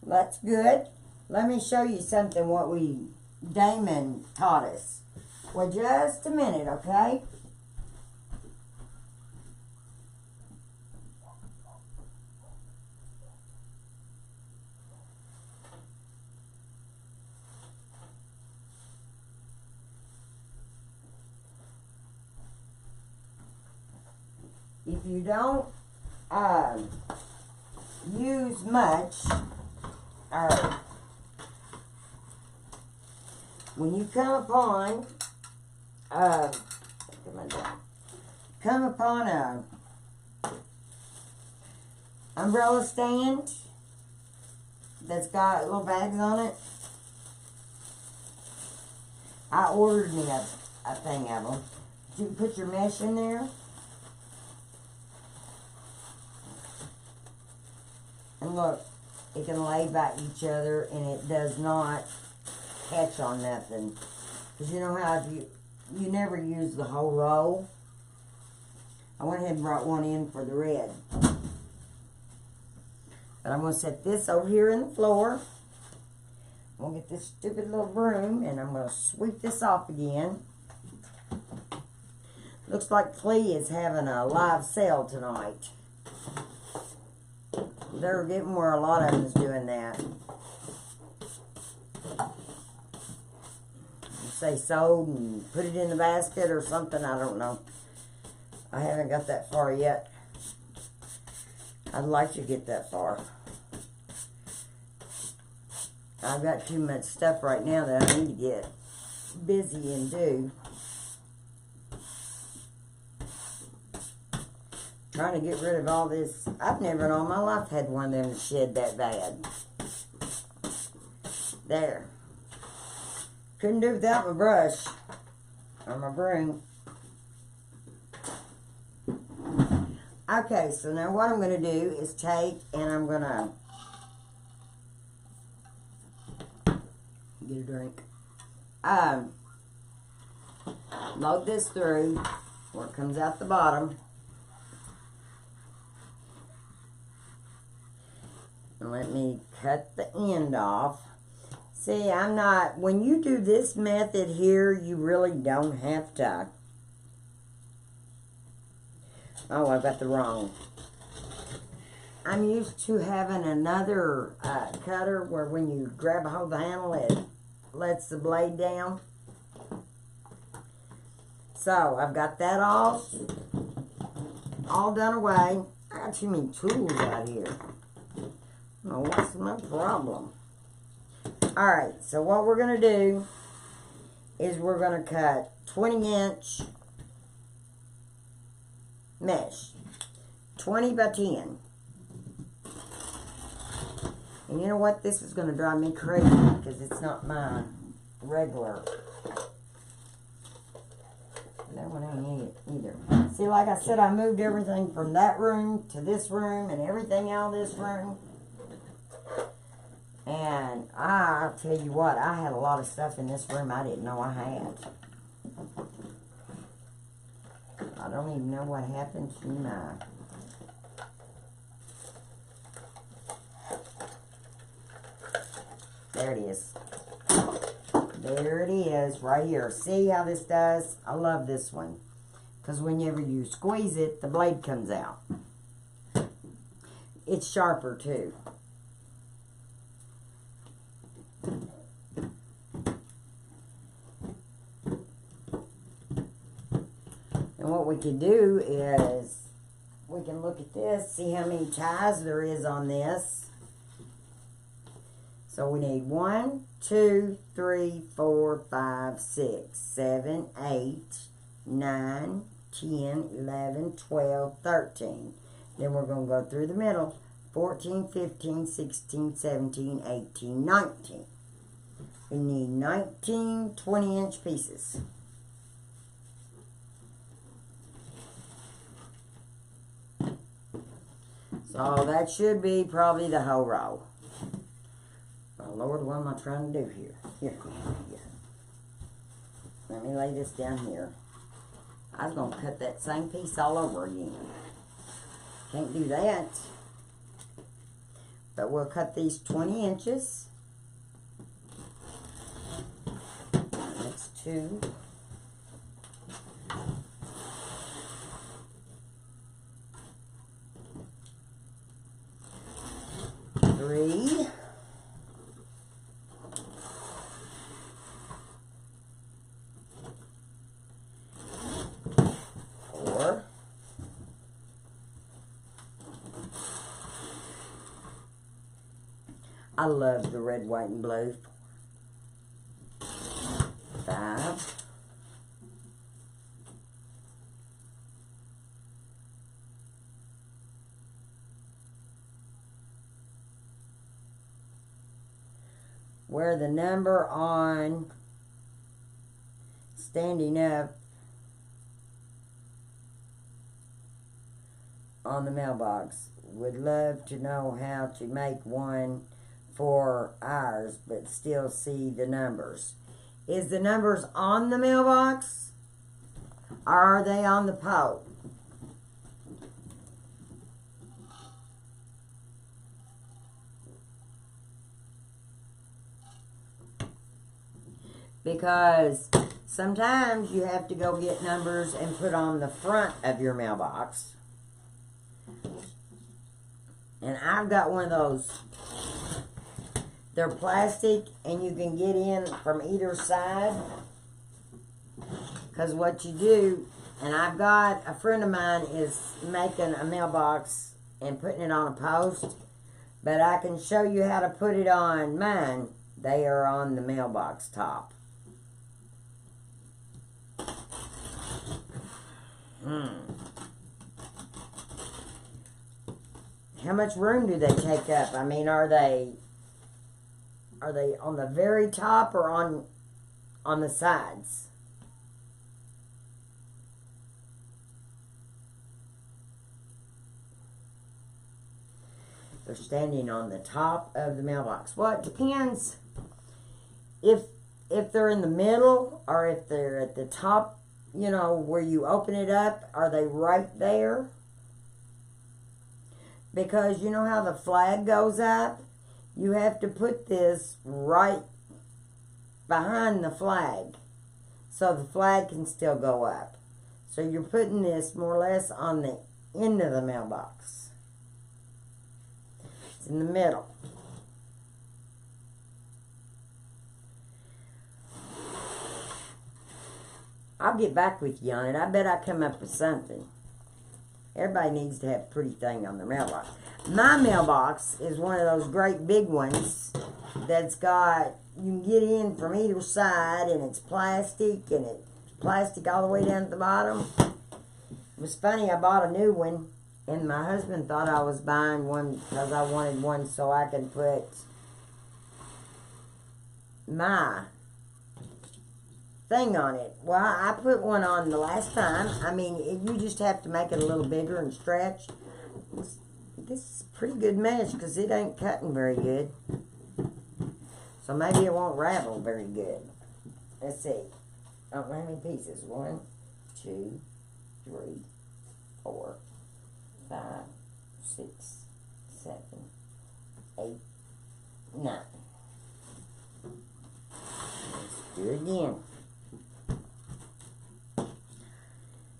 That's good. Let me show you something what Damon taught us. Well, just a minute, okay? if you don't use much, when you come upon a umbrella stand that's got little bags on it, I ordered me a thing of them. You can put your mesh in there. And look, it can lay by each other and it does not catch on nothing. Because you know how if you never use the whole roll. I went ahead and brought one in for the red. But I'm going to set this over here in the floor. I'm going to get this stupid little broom and I'm going to sweep this off again. Looks like Flea is having a live sale tonight. They're getting where a lot of them is doing that. You say sold and put it in the basket or something, I don't know. I haven't got that far yet. I'd like to get that far. I've got too much stuff right now that I need to get busy and do. Trying to get rid of all this. I've never in all my life had one of them shed that bad. There. Couldn't do without my brush or my broom. Okay, so now what I'm going to do is take and I'm going to get a drink. Load this through where it comes out the bottom. And let me cut the end off. See, when you do this method here, you really don't have to. Oh, I got the wrong. I'm used to having another cutter where when you grab a hold of the handle, it lets the blade down. So, I've got that all done away. I got too many tools out here. Oh, what's my problem? Alright, so what we're going to do is we're going to cut 20-inch mesh. 20 by 10. And you know what? This is going to drive me crazy because it's not my regular. That one ain't either. See, like I said, I moved everything from that room to this room and everything out of this room. And I'll tell you what, I had a lot of stuff in this room I didn't know I had. I don't even know what happened to my... There it is. There it is, right here. See how this does? I love this one. Because whenever you squeeze it, the blade comes out. It's sharper, too. And what we can do is, we can look at this, see how many ties there is on this. So we need 1, 2, 3, 4, 5, 6, 7, 8, 9, 10, 11, 12, 13. Then we're going to go through the middle. 14, 15, 16, 17, 18, 19. We need 19 20-inch pieces. So that should be probably the whole row. Oh Lord, what am I trying to do here? Here. Let me lay this down here. I was going to cut that same piece all over again. Can't do that. But we'll cut these 20 inches. That's 2. 3. 4. I love the red, white, and blue. 5. Where the number on standing up on the mailbox. Would love to know how to make one for ours, but still see the numbers. Is the numbers on the mailbox? Or are they on the pole? Because sometimes you have to go get numbers and put on the front of your mailbox. And I've got one of those. They're plastic and you can get in from either side. Because what you do, and I've got a friend of mine is making a mailbox and putting it on a post. But I can show you how to put it on mine. They are on the mailbox top. How much room do they take up? I mean, are they on the very top or on the sides? They're standing on the top of the mailbox. Well, it depends if they're in the middle or if they're at the top, you know, where you open it up. Are they right there? Because you know how the flag goes up? You have to put this right behind the flag so the flag can still go up. So you're putting this more or less on the end of the mailbox. It's in the middle. I'll get back with you on it. I bet I come up with something. Everybody needs to have a pretty thing on their mailbox. My mailbox is one of those great big ones that's got, you can get in from either side, and it's plastic, and it's plastic all the way down at the bottom. It was funny, I bought a new one, and my husband thought I was buying one because I wanted one so I could put my thing on it. Well, I put one on the last time. I mean, you just have to make it a little bigger and stretch. This is pretty good mesh because it ain't cutting very good. So maybe it won't ravel very good. Let's see. I don't know how many pieces. 1, 2, 3, 4, 5, 6, 7, 8, 9. Let's do it again.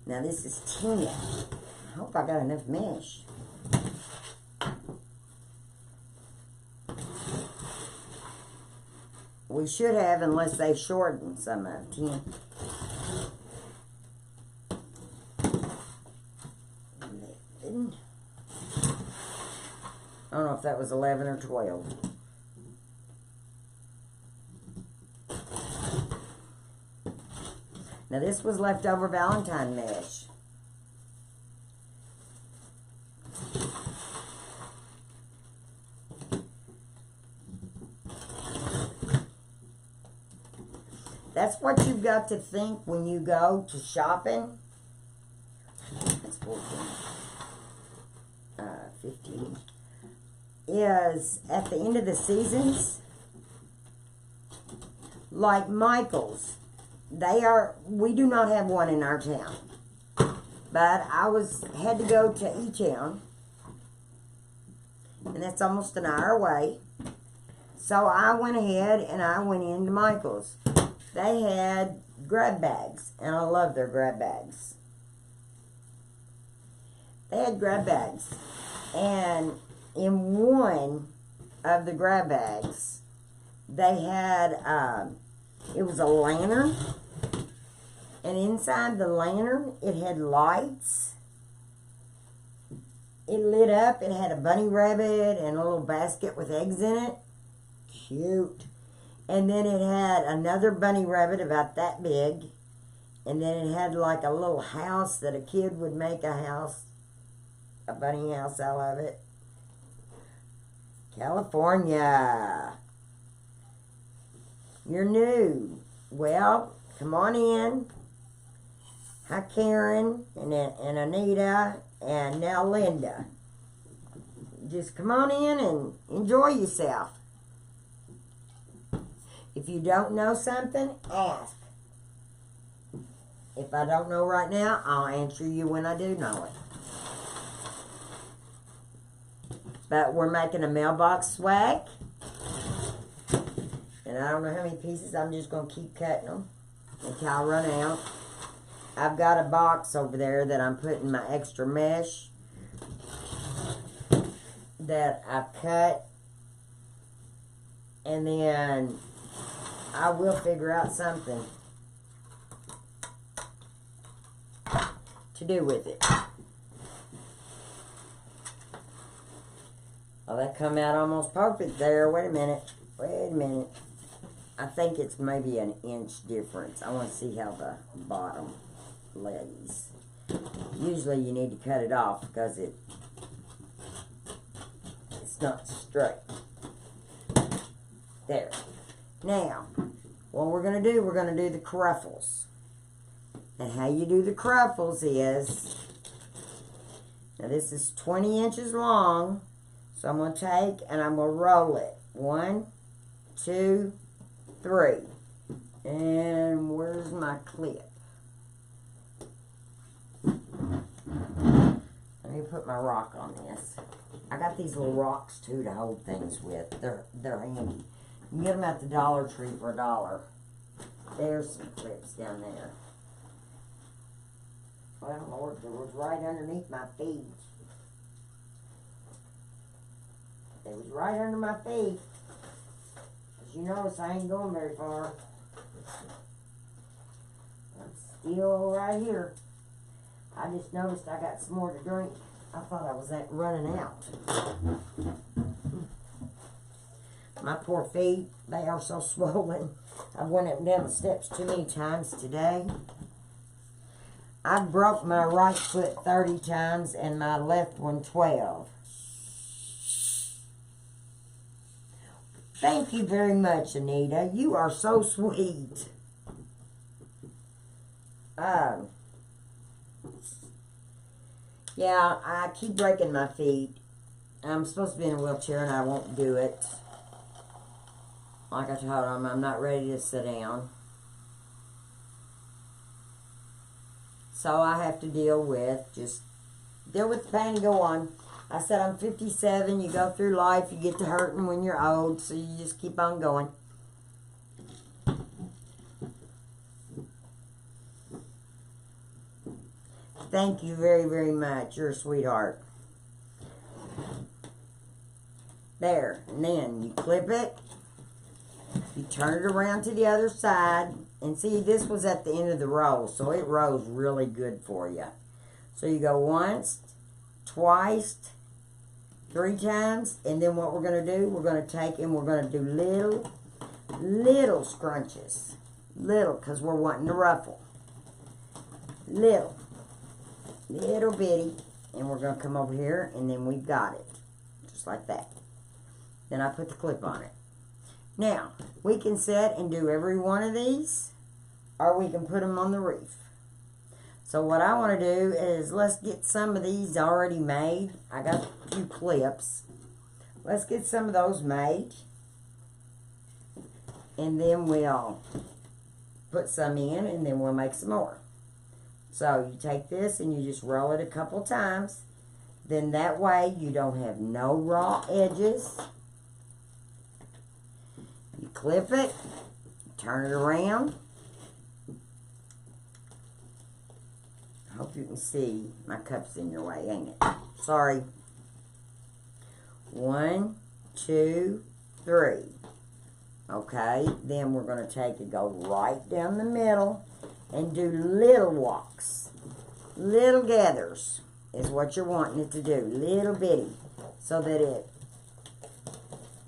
Now this is 10. I hope I got enough mesh. We should have, unless they shortened some of 10. 11. I don't know if that was 11 or 12. Now this was leftover Valentine mesh. That's what you've got to think when you go to shopping. That's 14. 15. Is at the end of the seasons, like Michael's. We do not have one in our town. But had to go to E-Town. And that's almost an hour away. So I went ahead and I went into Michael's. They had grab bags. And I love their grab bags. They had grab bags. And in one of the grab bags, they had, it was a lantern. And inside the lantern, it had lights. It lit up. It had a bunny rabbit and a little basket with eggs in it. Cute. And then it had another bunny rabbit about that big. And then it had like a little house that a kid would make a bunny house out of it. California. You're new. Well, come on in. Hi, Karen and Anita and now Linda. Just come on in and enjoy yourself. If you don't know something, ask. If I don't know right now, I'll answer you when I do know it. But we're making a mailbox swag. And I don't know how many pieces. I'm just going to keep cutting them until I run out. I've got a box over there that I'm putting my extra mesh that I cut. And then I will figure out something to do with it. Oh, that come out almost perfect there. Wait a minute. I think it's maybe an inch difference. I want to see how the bottom lays. Usually you need to cut it off because it's not straight. There. Now, what we're going to do, we're going to do the cruffles. And how you do the cruffles is, now this is 20 inches long, so I'm going to take and I'm going to roll it. 1, 2, 3. And where's my clip? Let me put my rock on this. I got these little rocks too to hold things with. They're handy. You can get them at the Dollar Tree for $1. There's some clips down there. Well, Lord, it was right underneath my feet. It was right under my feet. As you notice, I ain't going very far. I'm still right here. I just noticed I got some more to drink. I thought I was running out. My poor feet, they are so swollen. I've went up and down the steps too many times today. I broke my right foot 30 times and my left one 12. Thank you very much, Anita. You are so sweet. Yeah, I keep breaking my feet. I'm supposed to be in a wheelchair and I won't do it. Like I told them, I'm not ready to sit down. So I have to deal with the pain and go on. I said I'm 57, you go through life, you get to hurting when you're old, so you just keep on going. Thank you very, very much. You're a sweetheart. There, and then you clip it. You turn it around to the other side. And see, this was at the end of the roll, so it rolls really good for you. So you go once, twice, 3 times, and then what we're going to do, we're going to take and we're going to do little scrunches. Little, because we're wanting to ruffle. Little bitty. And we're going to come over here, and then we've got it. Just like that. Then I put the clip on it. Now, we can set and do every one of these, or we can put them on the wreath. So what I want to do is, let's get some of these already made. I got a few clips. Let's get some of those made. And then we'll put some in, and then we'll make some more. So you take this and you just roll it a couple times. Then that way you don't have no raw edges. You clip it, turn it around. I hope you can see. My cup's in your way, ain't it? Sorry. 1, 2, 3. Okay, then we're going to take and go right down the middle and do little walks. Little gathers is what you're wanting it to do. Little bitty. So that it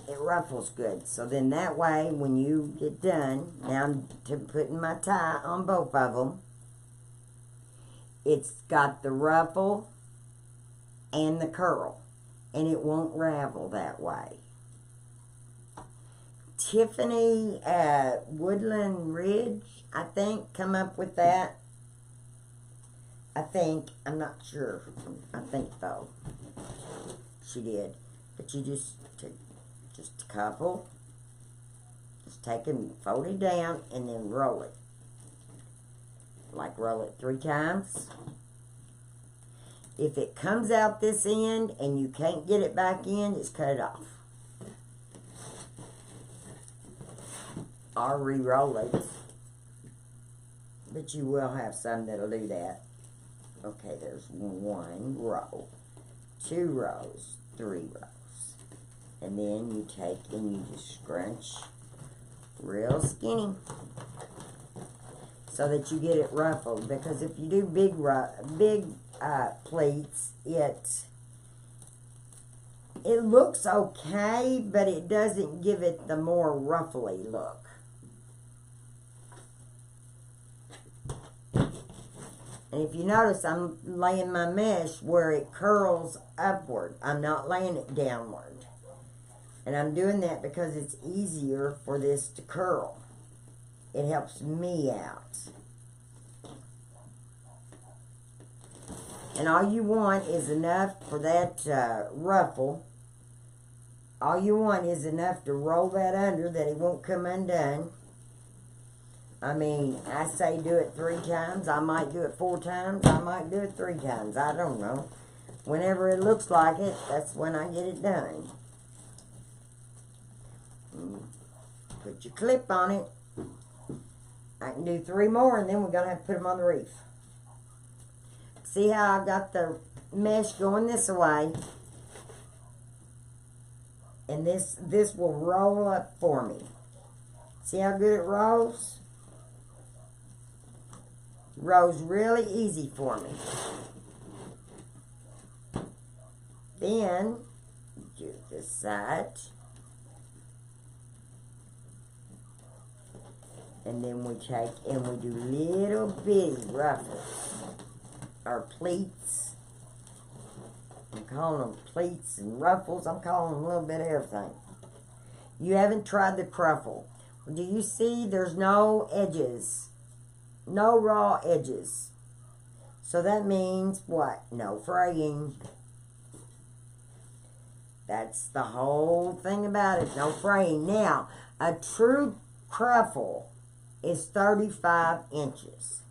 it ruffles good. So then that way, when you get done, now I'm putting my tie on both of them. It's got the ruffle and the curl, and it won't ravel that way. Tiffany at Woodland Ridge, I think, come up with that. I think, I'm not sure. I think though, she did. But you just take just a couple, just take and fold it down and then roll it. Like roll it 3 times. If it comes out this end and you can't get it back in, just cut it off. Or re-roll it. But you will have some that'll do that. Okay, there's 1 row, 2 rows, 3 rows. And then you take and you just scrunch real skinny so that you get it ruffled. Because if you do big pleats, it looks okay, but it doesn't give it the more ruffly look. And if you notice, I'm laying my mesh where it curls upward. I'm not laying it downward. And I'm doing that because it's easier for this to curl. It helps me out. And all you want is enough for that ruffle. All you want is enough to roll that under that it won't come undone. I mean, I say do it 3 times. I might do it 4 times. I might do it 3 times. I don't know. Whenever it looks like it, that's when I get it done. Put your clip on it. I can do 3 more, and then we're going to have to put them on the wreath. See how I've got the mesh going this way? And this will roll up for me. See how good it rolls? Rolls really easy for me. Then, do this side. And then we take and we do little bitty ruffles. Or pleats. I'm calling them pleats and ruffles. I'm calling them a little bit of everything. You haven't tried the cruffle. Do you see there's no edges? No raw edges. So that means what? No fraying. That's the whole thing about it. No fraying. Now, a true cruffle is 35 inches.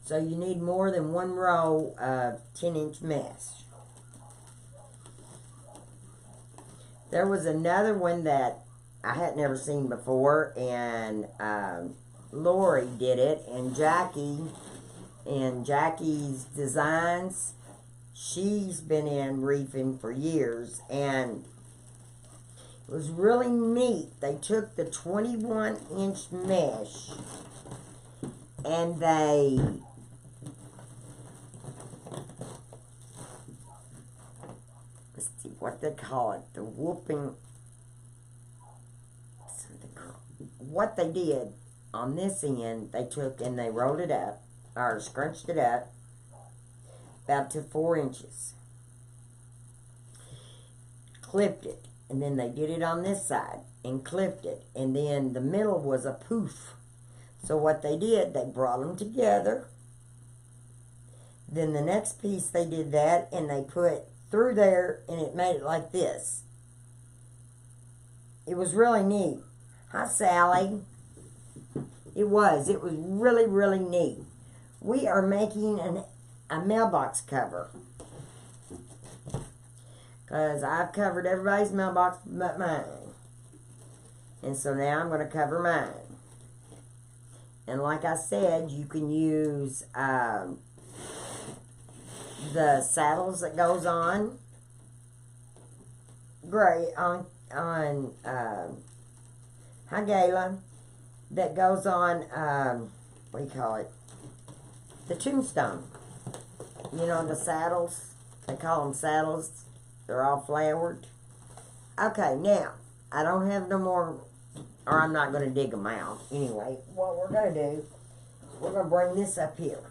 So you need more than 1 row of 10-inch mesh. There was another one that I had never seen before, and Lori did it, and Jackie's Designs, she's been in reefing for years, and it was really neat. They took the 21-inch mesh, and they what they call it, the whooping, what they did on this end, they took and they rolled it up, or scrunched it up, about to 4 inches. Clipped it, and then they did it on this side, and clipped it, and then the middle was a poof. So what they did, they brought them together, then the next piece they did that, and they put through there, and it made it like this. It was really neat. Hi, Sally. It was really, really neat. We are making a mailbox cover. Because I've covered everybody's mailbox but mine. And so now I'm going to cover mine. And like I said, you can use the saddles that goes on hi Gayla, that goes on what do you call it, the tombstone. You know, the saddles. They call them saddles. They're all flowered. Okay, now, I don't have no more, or I'm not going to dig them out. Anyway, what we're going to do, we're going to bring this up here.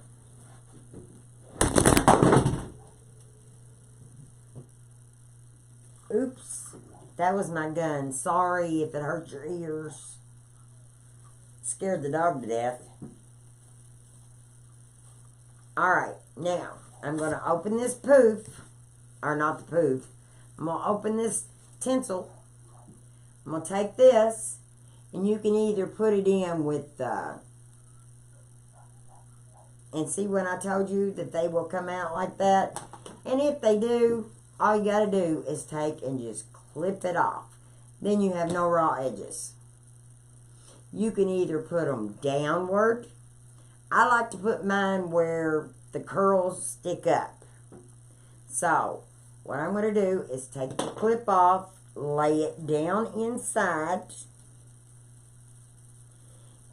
Oops, that was my gun. Sorry if it hurt your ears. Scared the dog to death. Alright, now, I'm going to open this poof, or not the poof. I'm going to open this tinsel. I'm going to take this, and you can either put it in with, and see when I told you that they will come out like that? And if they do, all you got to do is take and just clip it off. Then you have no raw edges. You can either put them downward. I like to put mine where the curls stick up. So, what I'm going to do is take the clip off, lay it down inside,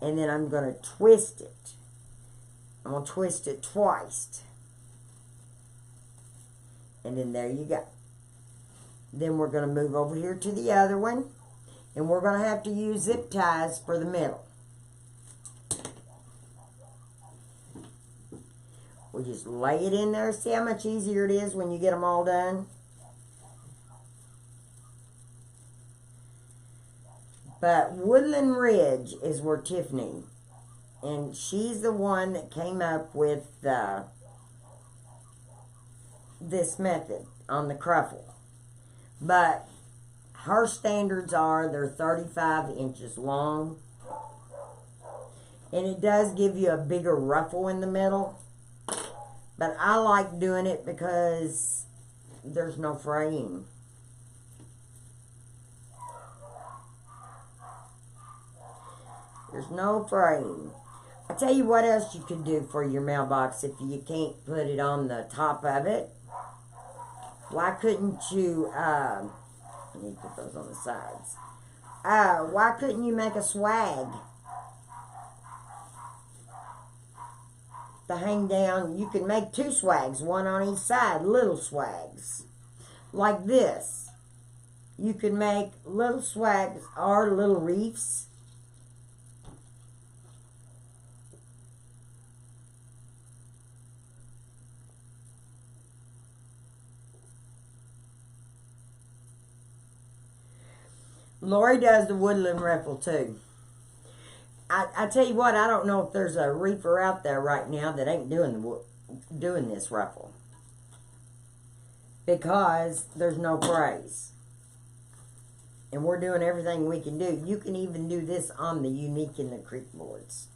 and then I'm going to twist it. I'm going to twist it twice. And then there you go. Then we're going to move over here to the other one. And we're going to have to use zip ties for the middle. We just lay it in there. See how much easier it is when you get them all done? But Woodland Ridge is where Tiffany, and she's the one that came up with this method on the cruffle. But her standards are they're 35 inches long. And it does give you a bigger ruffle in the middle. But I like doing it because there's no fraying. There's no fraying. I'll tell you what else you could do for your mailbox if you can't put it on the top of it. Why couldn't you, I need to put those on the sides. Why couldn't you make a swag to hang down? You can make 2 swags, one on each side, little swags. Like this. You can make little swags or little wreaths. Lori does the woodland raffle too. I tell you what, I don't know if there's a reefer out there right now that ain't doing this raffle. Because there's no praise. And we're doing everything we can do. You can even do this on the Unique in the Creek boards.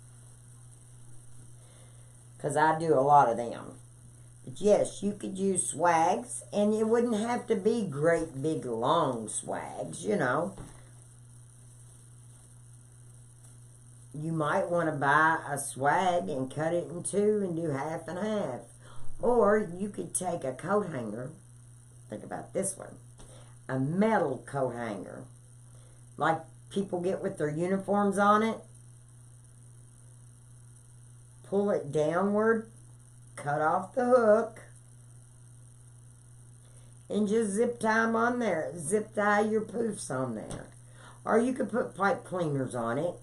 Because I do a lot of them. But yes, you could use swags. And it wouldn't have to be great big long swags, you know. You might want to buy a swag and cut it in 2 and do half and half. Or you could take a coat hanger. Think about this one. A metal coat hanger. Like people get with their uniforms on it. Pull it downward. Cut off the hook. And just zip tie them on there. Zip tie your poofs on there. Or you could put pipe cleaners on it.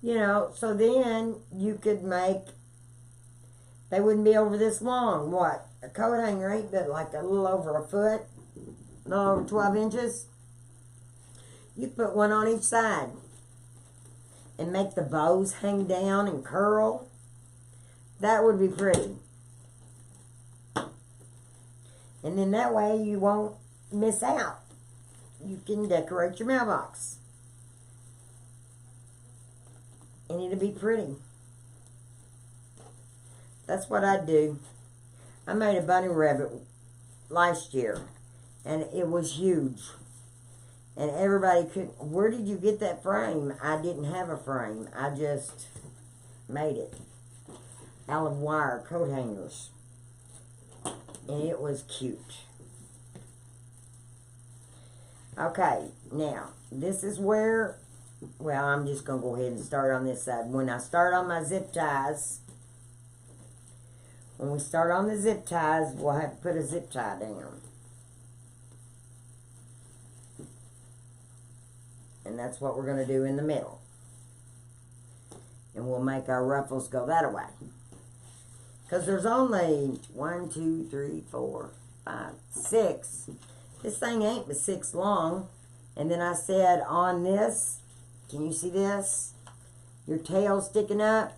You know, so then you could make, they wouldn't be over this long. What? A coat hanger ain't but like a little over a foot, a little over 12 inches. You put one on each side and make the bows hang down and curl. That would be pretty. And then that way you won't miss out. You can decorate your mailbox. And it'll be pretty. That's what I do. I made a bunny rabbit last year. And it was huge. And everybody could, where did you get that frame? I didn't have a frame. I just made it. Out of wire coat hangers. And it was cute. Okay, now, this is where Well, I'm just going to go ahead and start on this side. When I start on my zip ties, when we start on the zip ties, we'll have to put a zip tie down. And that's what we're going to do in the middle. And we'll make our ruffles go that way. Because there's only 1, 2, 3, 4, 5, 6. This thing ain't but 6 long. And then I said on this, can you see this? Your tail sticking up.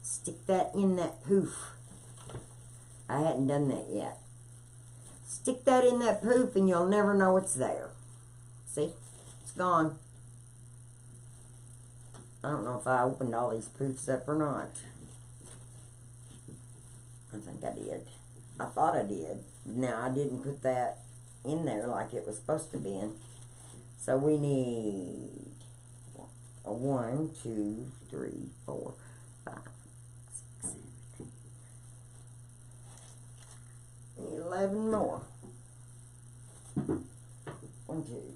Stick that in that poof. I hadn't done that yet. Stick that in that poof and you'll never know it's there. See? It's gone. I don't know if I opened all these poofs up or not. I think I did. I thought I did. Now, I didn't put that in there like it was supposed to be in. So we need a 1, 2, 3, 4, 5, 6, 7, 8. 11 more. 1, 2.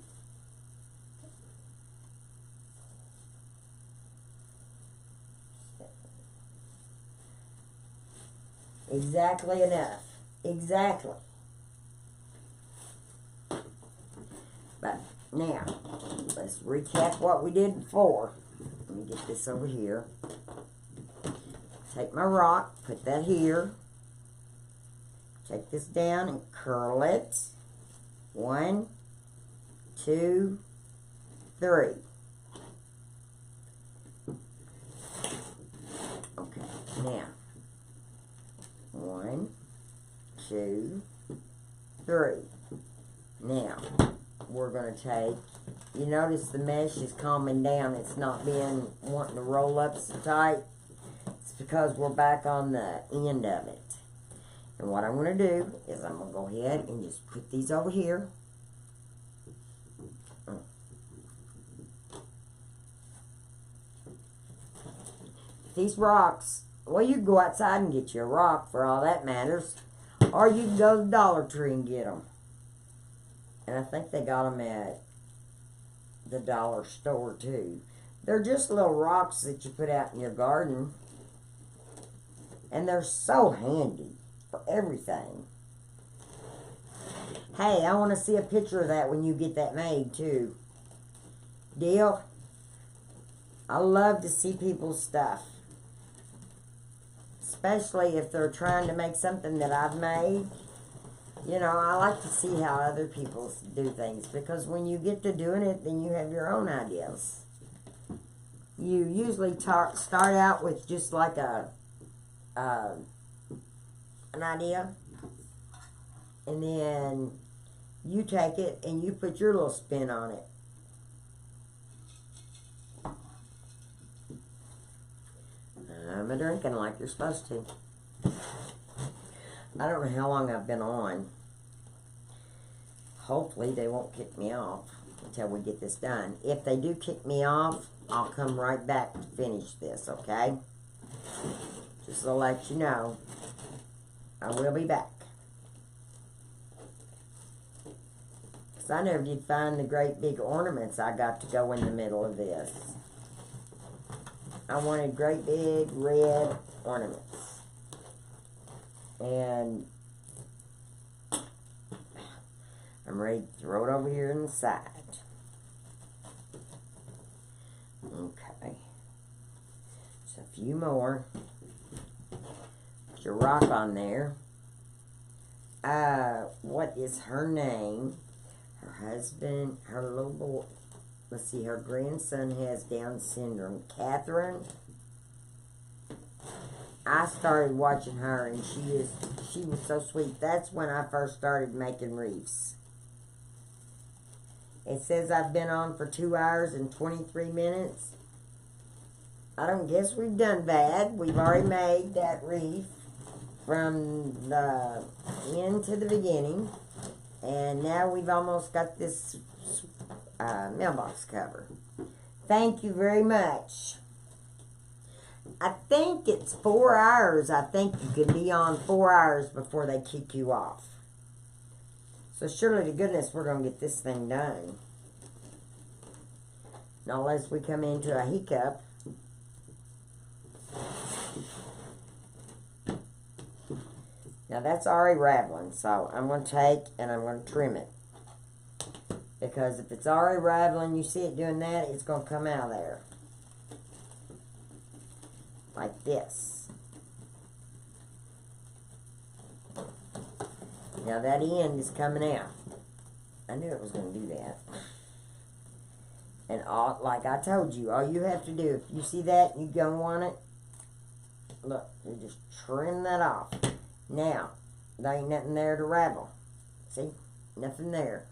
Exactly enough. Exactly. But now, let's recap what we did before. Let me get this over here. Take my rock, put that here. Take this down and curl it. 1, 2, 3. Okay, now. 1, 2, 3. Now, we're going to take, you notice the mesh is calming down. It's not wanting to roll up so tight. It's because we're back on the end of it. And what I'm going to do is I'm going to go ahead and just put these over here. These rocks, well, you can go outside and get you a rock for all that matters. Or you can go to the Dollar Tree and get them. And I think they got them at the dollar store too. They're just little rocks that you put out in your garden. And they're so handy for everything. Hey, I want to see a picture of that when you get that made too. Deal? I love to see people's stuff. Especially if they're trying to make something that I've made. You know, I like to see how other people do things. Because when you get to doing it, then you have your own ideas. You usually start out with just like an idea. And then you take it and you put your little spin on it. I'm a drinking like you're supposed to. I don't know how long I've been on. Hopefully they won't kick me off until we get this done. If they do kick me off, I'll come right back to finish this, okay? Just to let you know, I will be back. Because I never did find the great big ornaments I got to go in the middle of this. I wanted great big red ornaments. And I'm ready to throw it over here in the side. Okay. Just a few more. Put your rock on there. What is her name? Her husband, her little boy. Let's see, her grandson has Down syndrome. Catherine. I started watching her and she was so sweet. That's when I first started making wreaths. It says I've been on for 2 hours and 23 minutes. I don't guess we've done bad. We've already made that wreath from the end to the beginning. And now we've almost got this mailbox cover. Thank you very much. I think it's 4 hours. I think you can be on 4 hours before they kick you off. So surely to goodness we're going to get this thing done. unless we come into a hiccup. Now that's already raveling, so I'm going to take and I'm going to trim it. Because if it's already raveling, you see it doing that, it's going to come out of there. Like this. Now that end is coming out. I knew it was going to do that. And like I told you, all you have to do, if you see that, you don't want it, look, you just trim that off. Now, there ain't nothing there to ravel. See? Nothing there.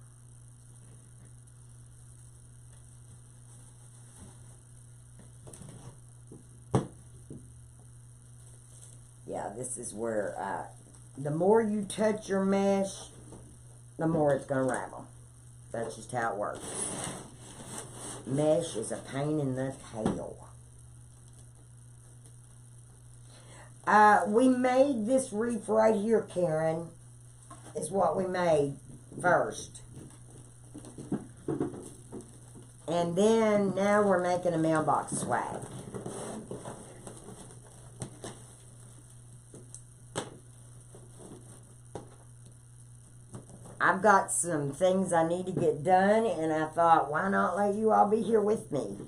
Yeah, this is where, the more you touch your mesh, the more it's going to ravel. That's just how it works. Mesh is a pain in the tail. We made this wreath right here, Karen, is what we made first. And then, now we're making a mailbox swag. I've got some things I need to get done, and I thought, why not let you all be here with me?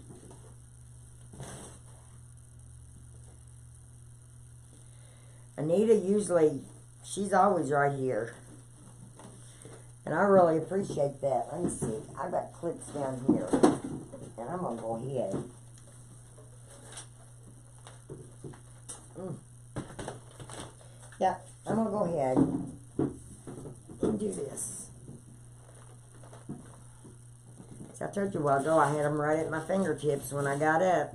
Anita usually, she's always right here. And I really appreciate that. Let me see. I've got clips down here. And I'm going to go ahead. Yeah, I'm going to go ahead and do this. As I told you a while ago, I had them right at my fingertips when I got up.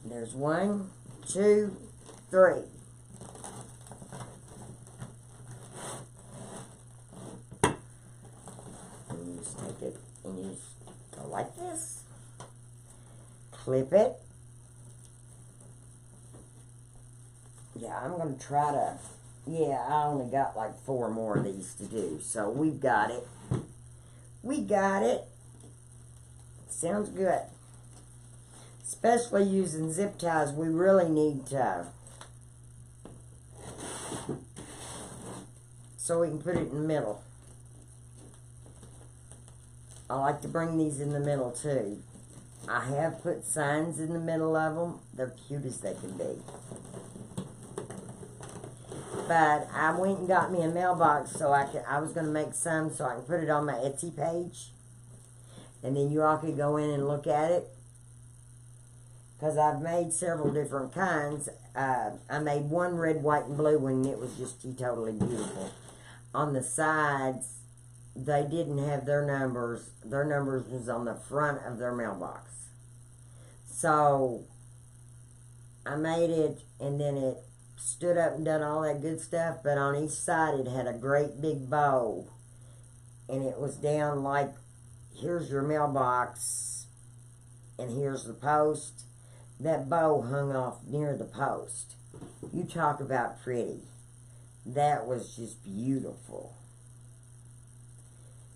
There's 1, 2, 3. And you just take it and you just go like this. Clip it. Yeah, I'm going to try to, yeah, I only got like 4 more of these to do. So we've got it. We got it. Sounds good. Especially using zip ties, we really need to, so we can put it in the middle. I like to bring these in the middle too. I have put signs in the middle of them. They're cute as they can be. But I went and got me a mailbox so I was going to make some so I can put it on my Etsy page. And then you all could go in and look at it. Because I've made several different kinds. I made one red, white, and blue one, and it was just totally beautiful. On the sides, they didn't have their numbers. Their numbers was on the front of their mailbox. So, I made it, and then it stood up and done all that good stuff, but on each side it had a great big bow. And it was down like, here's your mailbox, and here's the post. That bow hung off near the post. You talk about pretty. That was just beautiful.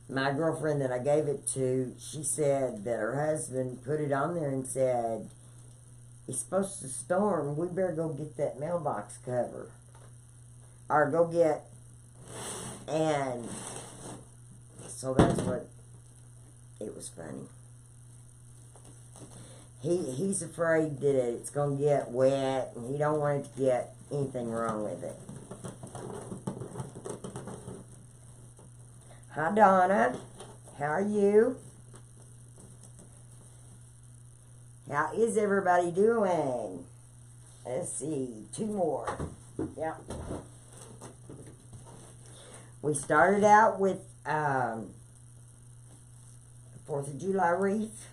My girlfriend that I gave it to, she said that her husband put it on there and said, it's supposed to storm. We better go get that mailbox cover. Or go get, and so that's what, it was funny. He's afraid that it's going to get wet, and he don't want it to get anything wrong with it. Hi, Donna. How are you? How is everybody doing? Let's see. 2 more. Yep. We started out with 4th of July wreath.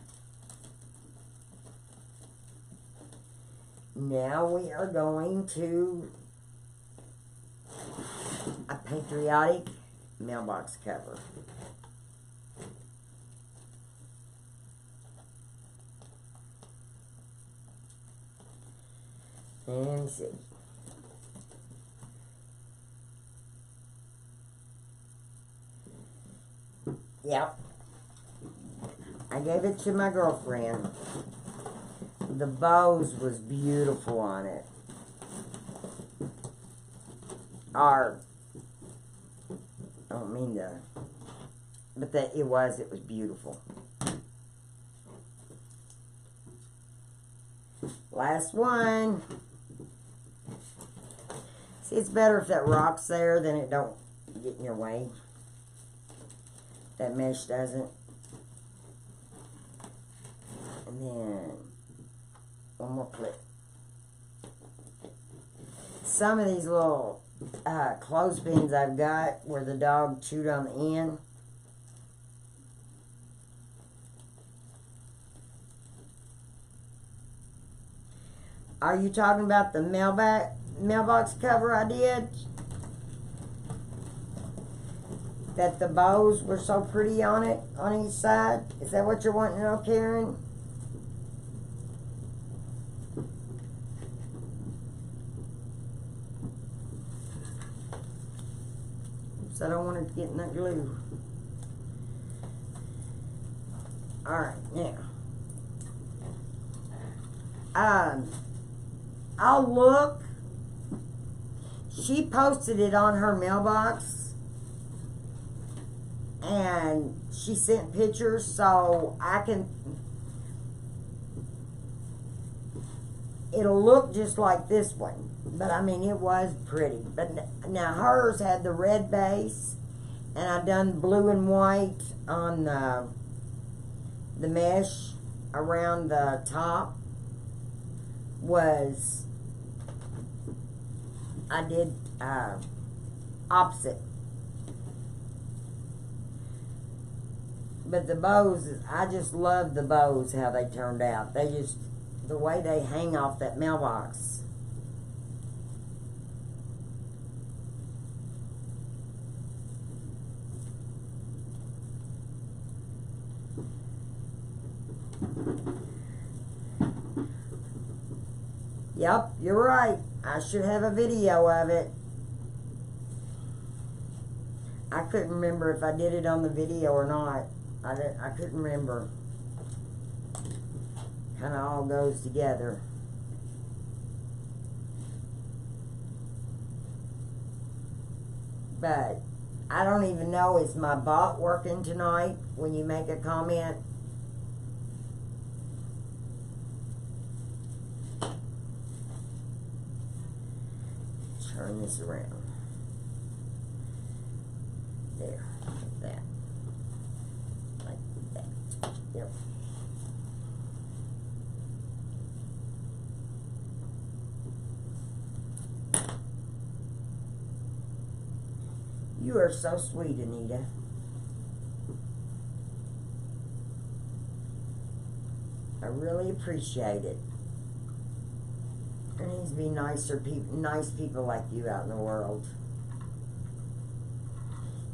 Now we are going to a patriotic mailbox cover. And see. Yep. I gave it to my girlfriend. The bows was beautiful on it. I don't mean to, but it was beautiful. Last one. See, it's better if that rock's there, then it don't get in your way. That mesh doesn't. And then one more clip. Some of these little clothespins I've got where the dog chewed on the end. Are you talking about the mailbox cover I did? That the bows were so pretty on it, on each side? Is that what you're wanting to know, Karen? Oops, I don't want it to get in that glue. Alright, now. I'll look. She posted it on her mailbox. And she sent pictures so I can... It'll look just like this one. But I mean, it was pretty. But now hers had the red base. And I done blue and white on the mesh around the top. I did opposite. But the bows, I just love the bows, how they turned out. The way they hang off that mailbox. Yep, you're right. I should have a video of it. I couldn't remember if I did it on the video or not. I couldn't remember. Kind of all goes together. But I don't even know, is my bot working tonight when you make a comment? Turn this around. There, like that. Like that. Yep. You are so sweet, Anita. I really appreciate it. There needs to be nice people like you out in the world.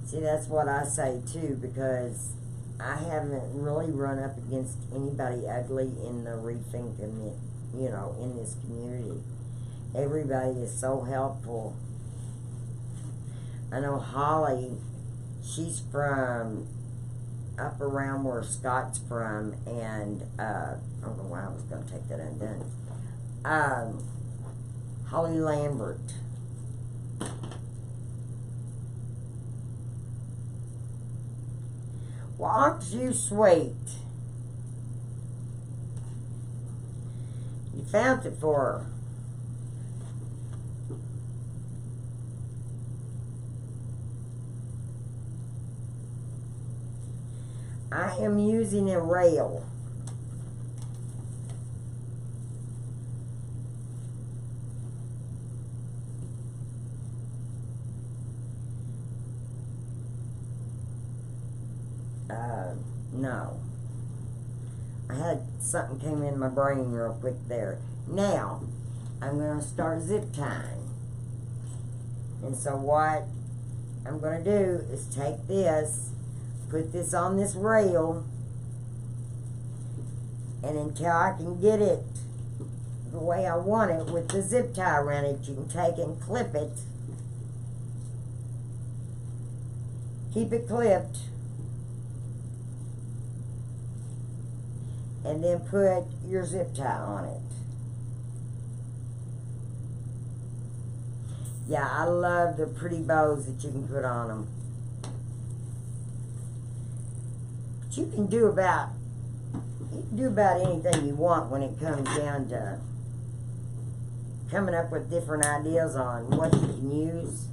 See, that's what I say too, because I haven't really run up against anybody ugly in the Wreathing community, you know, in this community. Everybody is so helpful. I know Holly, she's from up around where Scott's from, and I don't know why I was going to take that undone. Holly Lambert. Well, aren't you sweet? You found it for her. I am using a rail. No. I had something came in my brain real quick there. Now, I'm going to start zip tying. And so what I'm going to do is take this, put this on this rail, and until I can get it the way I want it with the zip tie around it, you can take it and clip it. Keep it clipped. and then put your zip tie on it. Yeah, I love the pretty bows that you can put on them. But you can do about anything you want when it comes down to coming up with different ideas on what you can use.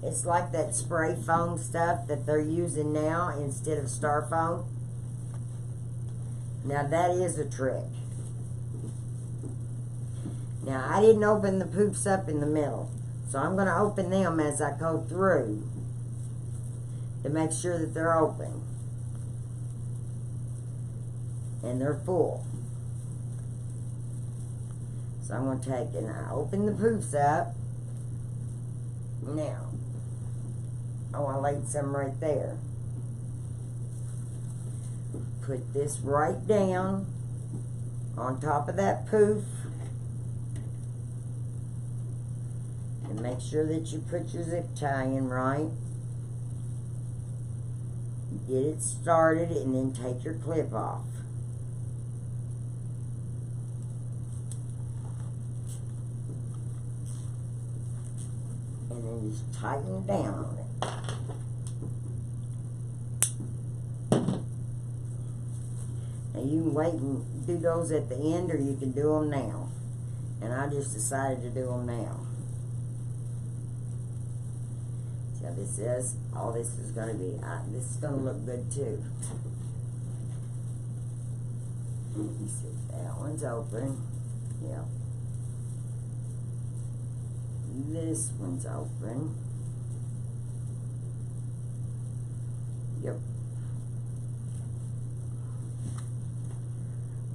It's like that spray foam stuff that they're using now instead of styrofoam. Now that is a trick. Now I didn't open the poofs up in the middle, so I'm going to open them as I go through to make sure that they're open and they're full. So I'm going to take and I open the poofs up. Now, oh, I laid some right there. Put this right down on top of that poof. And make sure that you put your zip tie in right. Get it started and then take your clip off. And then just tighten it down on it. Now you can wait and do those at the end, or you can do them now. And I just decided to do them now. See how this is? All this is going to be, this is going to look good too. You see, that one's open. Yep. This one's open. Yep.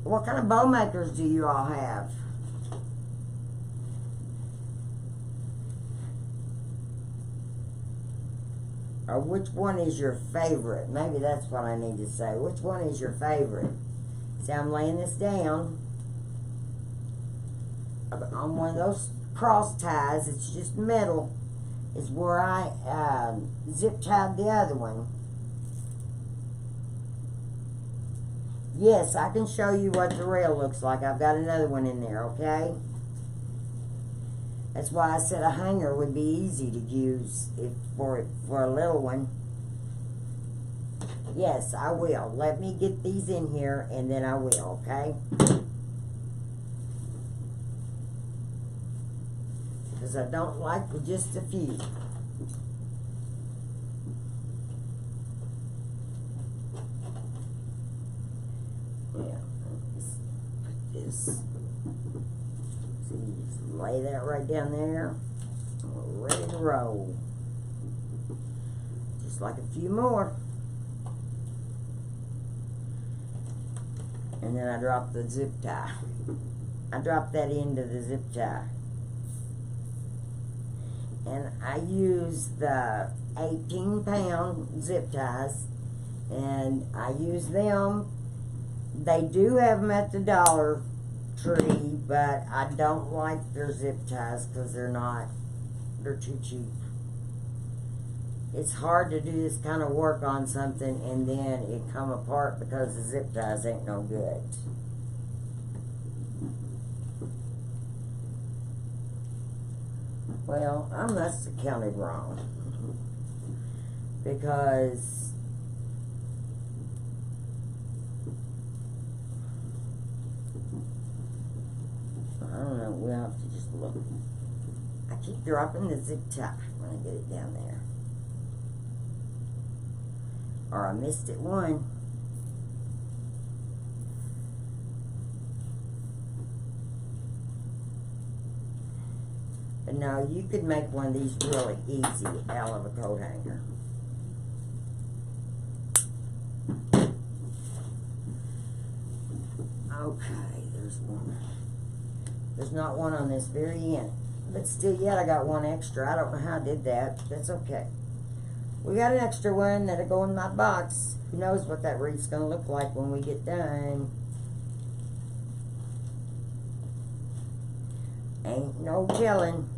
What kind of bow makers do you all have? Or which one is your favorite? Maybe that's what I need to say. Which one is your favorite? See, I'm laying this down on one of those cross ties. It's just metal. Is where I zip tied the other one. Yes, I can show you what the rail looks like. I've got another one in there, okay? That's why I said a hanger would be easy to use for a little one. Yes, I will. Let me get these in here, and then I will, okay? Because I don't like just a few. Yeah, let's put this. See, just lay that right down there. And we're ready to roll. Just like a few more. And then I drop the zip tie. I drop that into the zip tie. And I use the 18-pound zip ties. And I use them. They do have them at the Dollar Tree, but I don't like their zip ties because they're too cheap. It's hard to do this kind of work on something and then it come apart because the zip ties ain't no good. Well, I must have counted wrong because I don't know, we'll have to just look. I keep dropping the zip tie when I get it down there. Or I missed it one. But no, you could make one of these really easy out of a coat hanger. Okay, there's one. There's not one on this very end. But still yet I got one extra. I don't know how I did that. That's okay. We got an extra one that'll go in my box. Who knows what that wreath's going to look like when we get done. Ain't no telling.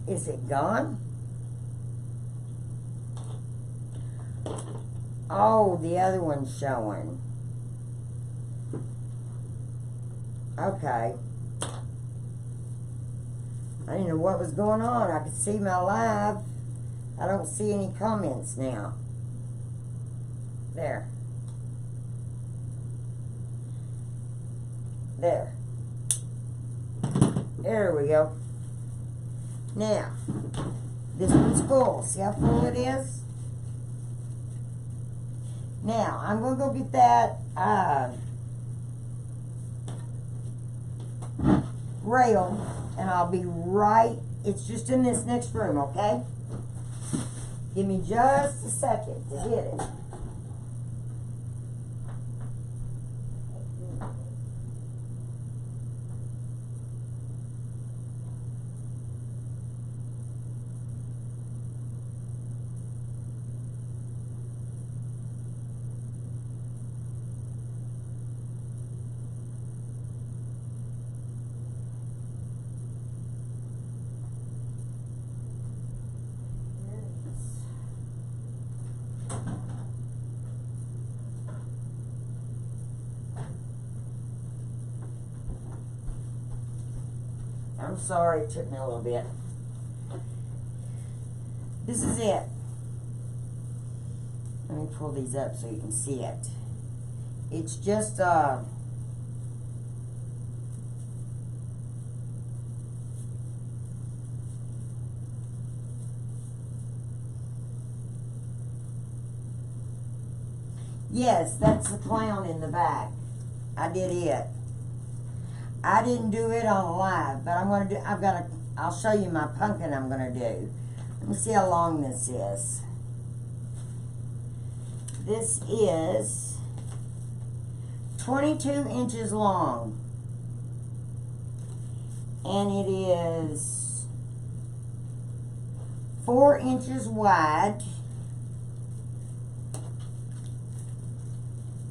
Is it gone? Oh, the other one's showing. Okay. I didn't know what was going on. I could see my live. I don't see any comments now. There. There. There we go. Now, this one's full. See how full it is? Now, I'm going to go get that rail, and I'll be right. It's just in this next room, okay? Give me just a second to get it. I'm sorry, it took me a little bit. This is it. Let me pull these up so you can see it. It's just yes, that's the clown in the back. I did it. I didn't do it on live, but I'm gonna do. I'll show you my pumpkin I'm gonna do. Let me see how long this is. This is 22 inches long, and it is 4 inches wide.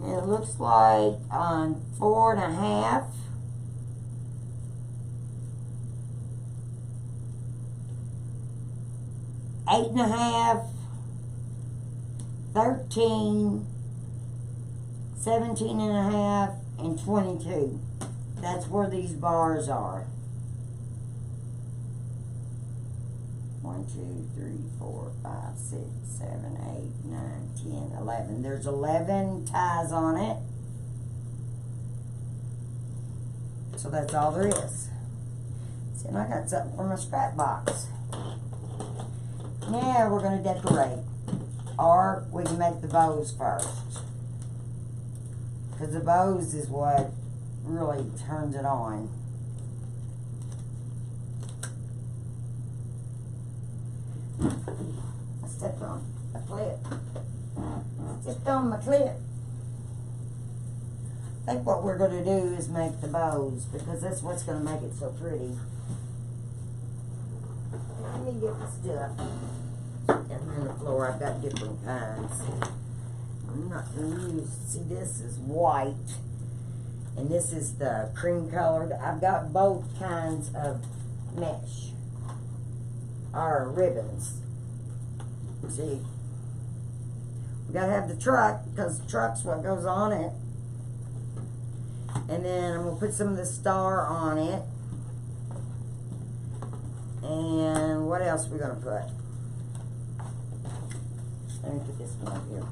And it looks like 4.5. 8.5, 13, 17.5, and 22. That's where these bars are. 1, 2, 3, 4, 5, 6, 7, 8, 9, 10, 11. There's 11 ties on it. So that's all there is. See, and I got something for my scrap box. Now we're going to decorate. Or we can make the bows first. Because the bows is what really turns it on. I stepped on a clip. Stepped on my clip. I think what we're going to do is make the bows. Because that's what's going to make it so pretty. Let me get the stuff. And on the floor, I've got different kinds. I'm not going to use, see, this is white. And this is the cream colored. I've got both kinds of mesh. Or ribbons. See, we got to have the truck, because the truck's what goes on it. And then I'm going to put some of the star on it. And what else are we going to put? Let me put this one up here.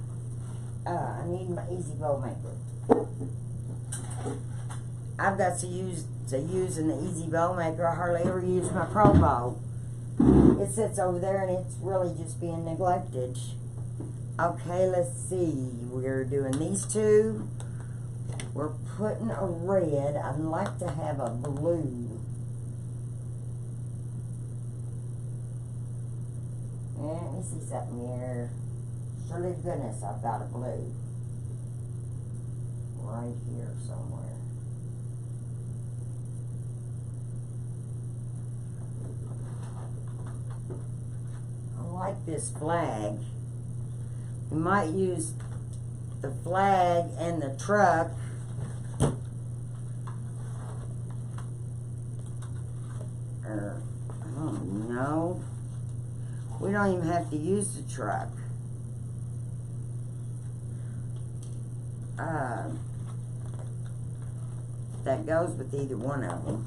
I need my Easy Bow Maker. I've got to use in the Easy Bow Maker. I hardly ever use my Pro Bow. It sits over there and it's really just being neglected. Okay, let's see. We're doing these two. We're putting a red. I'd like to have a blue. Let me see something here. Surely to goodness, I've got a blue. Right here somewhere. I like this flag. We might use the flag and the truck. I don't No. We don't even have to use the truck. That goes with either one of them.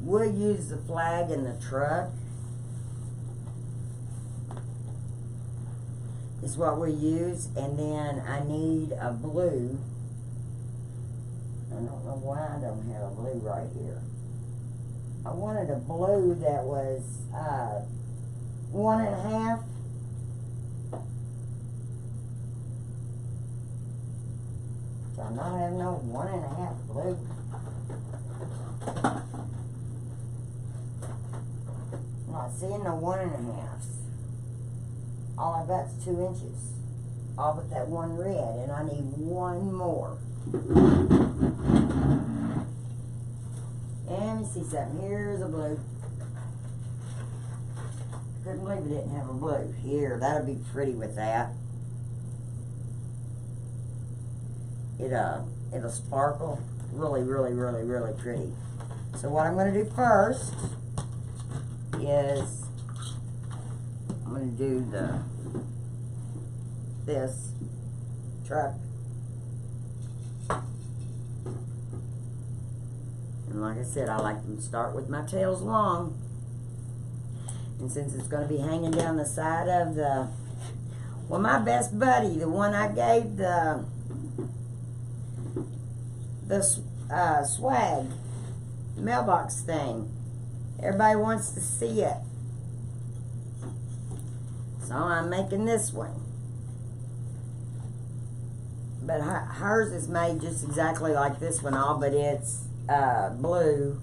We'll use the flag in the truck. Is what we use. And then I need a blue. I don't know why I don't have a blue right here. I wanted a blue that was 1.5. So I'm not having no 1.5 blue. I'm not seeing no 1.5s. All I got's 2 inches. All but that one red, and I need one more. And let me see something. Here's a blue. Couldn't believe it didn't have a blue. Here, that'll be pretty with that. It'll sparkle. Really, really, really, really pretty. So what I'm going to do first is I'm going to do this truck. And like I said, I like them to start with my tails long. And since it's going to be hanging down the side of the, well, my best buddy, the one I gave the swag mailbox thing, everybody wants to see it. So I'm making this one. But hers is made just exactly like this one, all but it's blue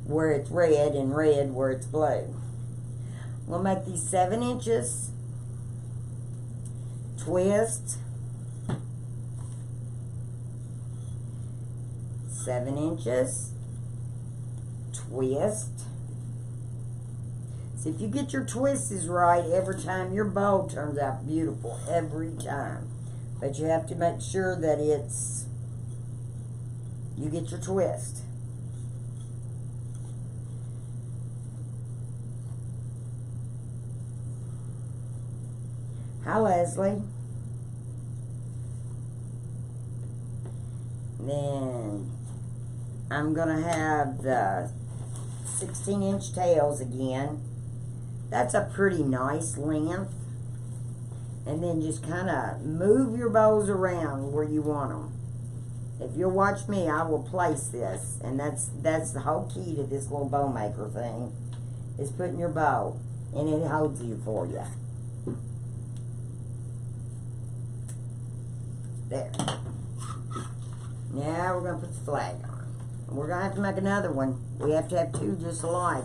where it's red and red where it's blue. We'll make these 7 inches, twist, 7 inches, twist. See, if you get your twists right every time, your bow turns out beautiful every time. But you have to make sure that you get your twist. Hi, Leslie. Then I'm going to have the 16-inch tails again. That's a pretty nice length. And then just kind of move your bows around where you want them. If you'll watch me, I will place this. And that's the whole key to this little bow maker thing, is putting your bow. And it holds you for you. There. Now we're going to put the flag on. And we're going to have to make another one. We have to have 2 just alike.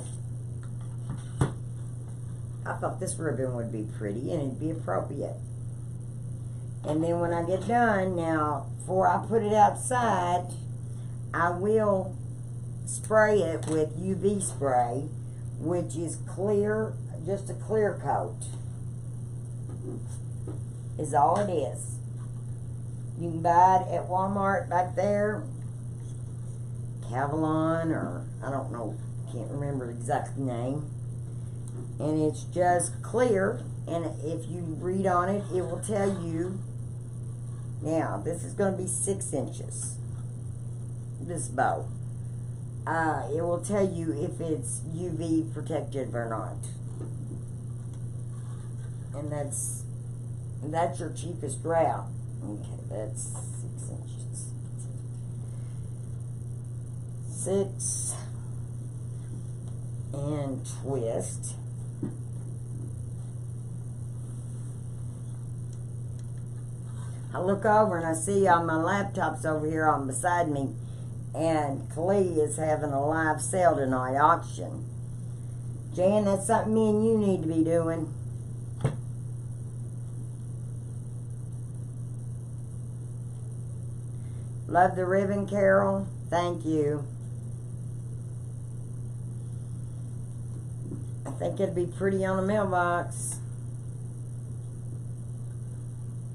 I thought this ribbon would be pretty and it'd be appropriate. And then when I get done, now, before I put it outside, I will spray it with UV spray, which is clear, just a clear coat. Is all it is. You can buy it at Walmart back there, Cavalon, or I don't know, can't remember the exact name. And it's just clear, and if you read on it, it will tell you. Now, this is going to be 6 inches, this bow. It will tell you if it's UV protected or not. And that's your cheapest route. Okay, that's 6 inches. 6 and twist. I look over and I see on my laptops over here on beside me, and Klee is having a live sale tonight, auction. Jan, that's something me and you need to be doing. Love the ribbon, Carol. Thank you. I think it'd be pretty on a mailbox.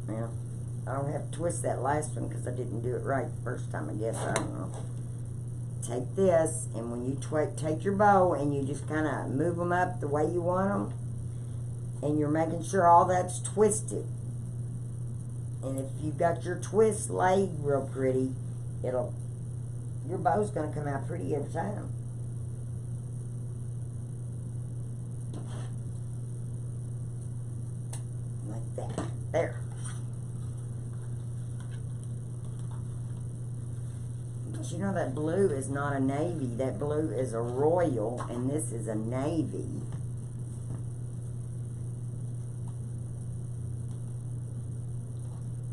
Yeah. I don't have to twist that last one because I didn't do it right the first time, I guess. I don't know. take this, and when you take your bow and you just kind of move them up the way you want them, and you're making sure all that's twisted. And if you've got your twist laid real pretty, your bow's going to come out pretty every time. Like that. There. But you know that blue is not a navy. That blue is a royal, and this is a navy.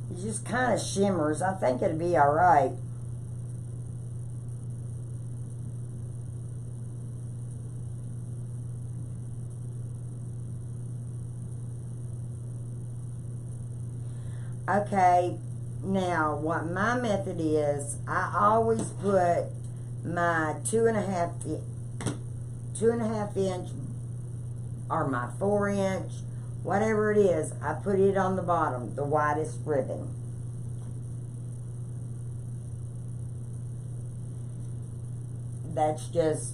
It just kind of shimmers. I think it'll be alright. Okay, now what my method is, I always put my 2.5 inch or my 4 inch, whatever it is, I put it on the bottom, the widest ribbon. That's just,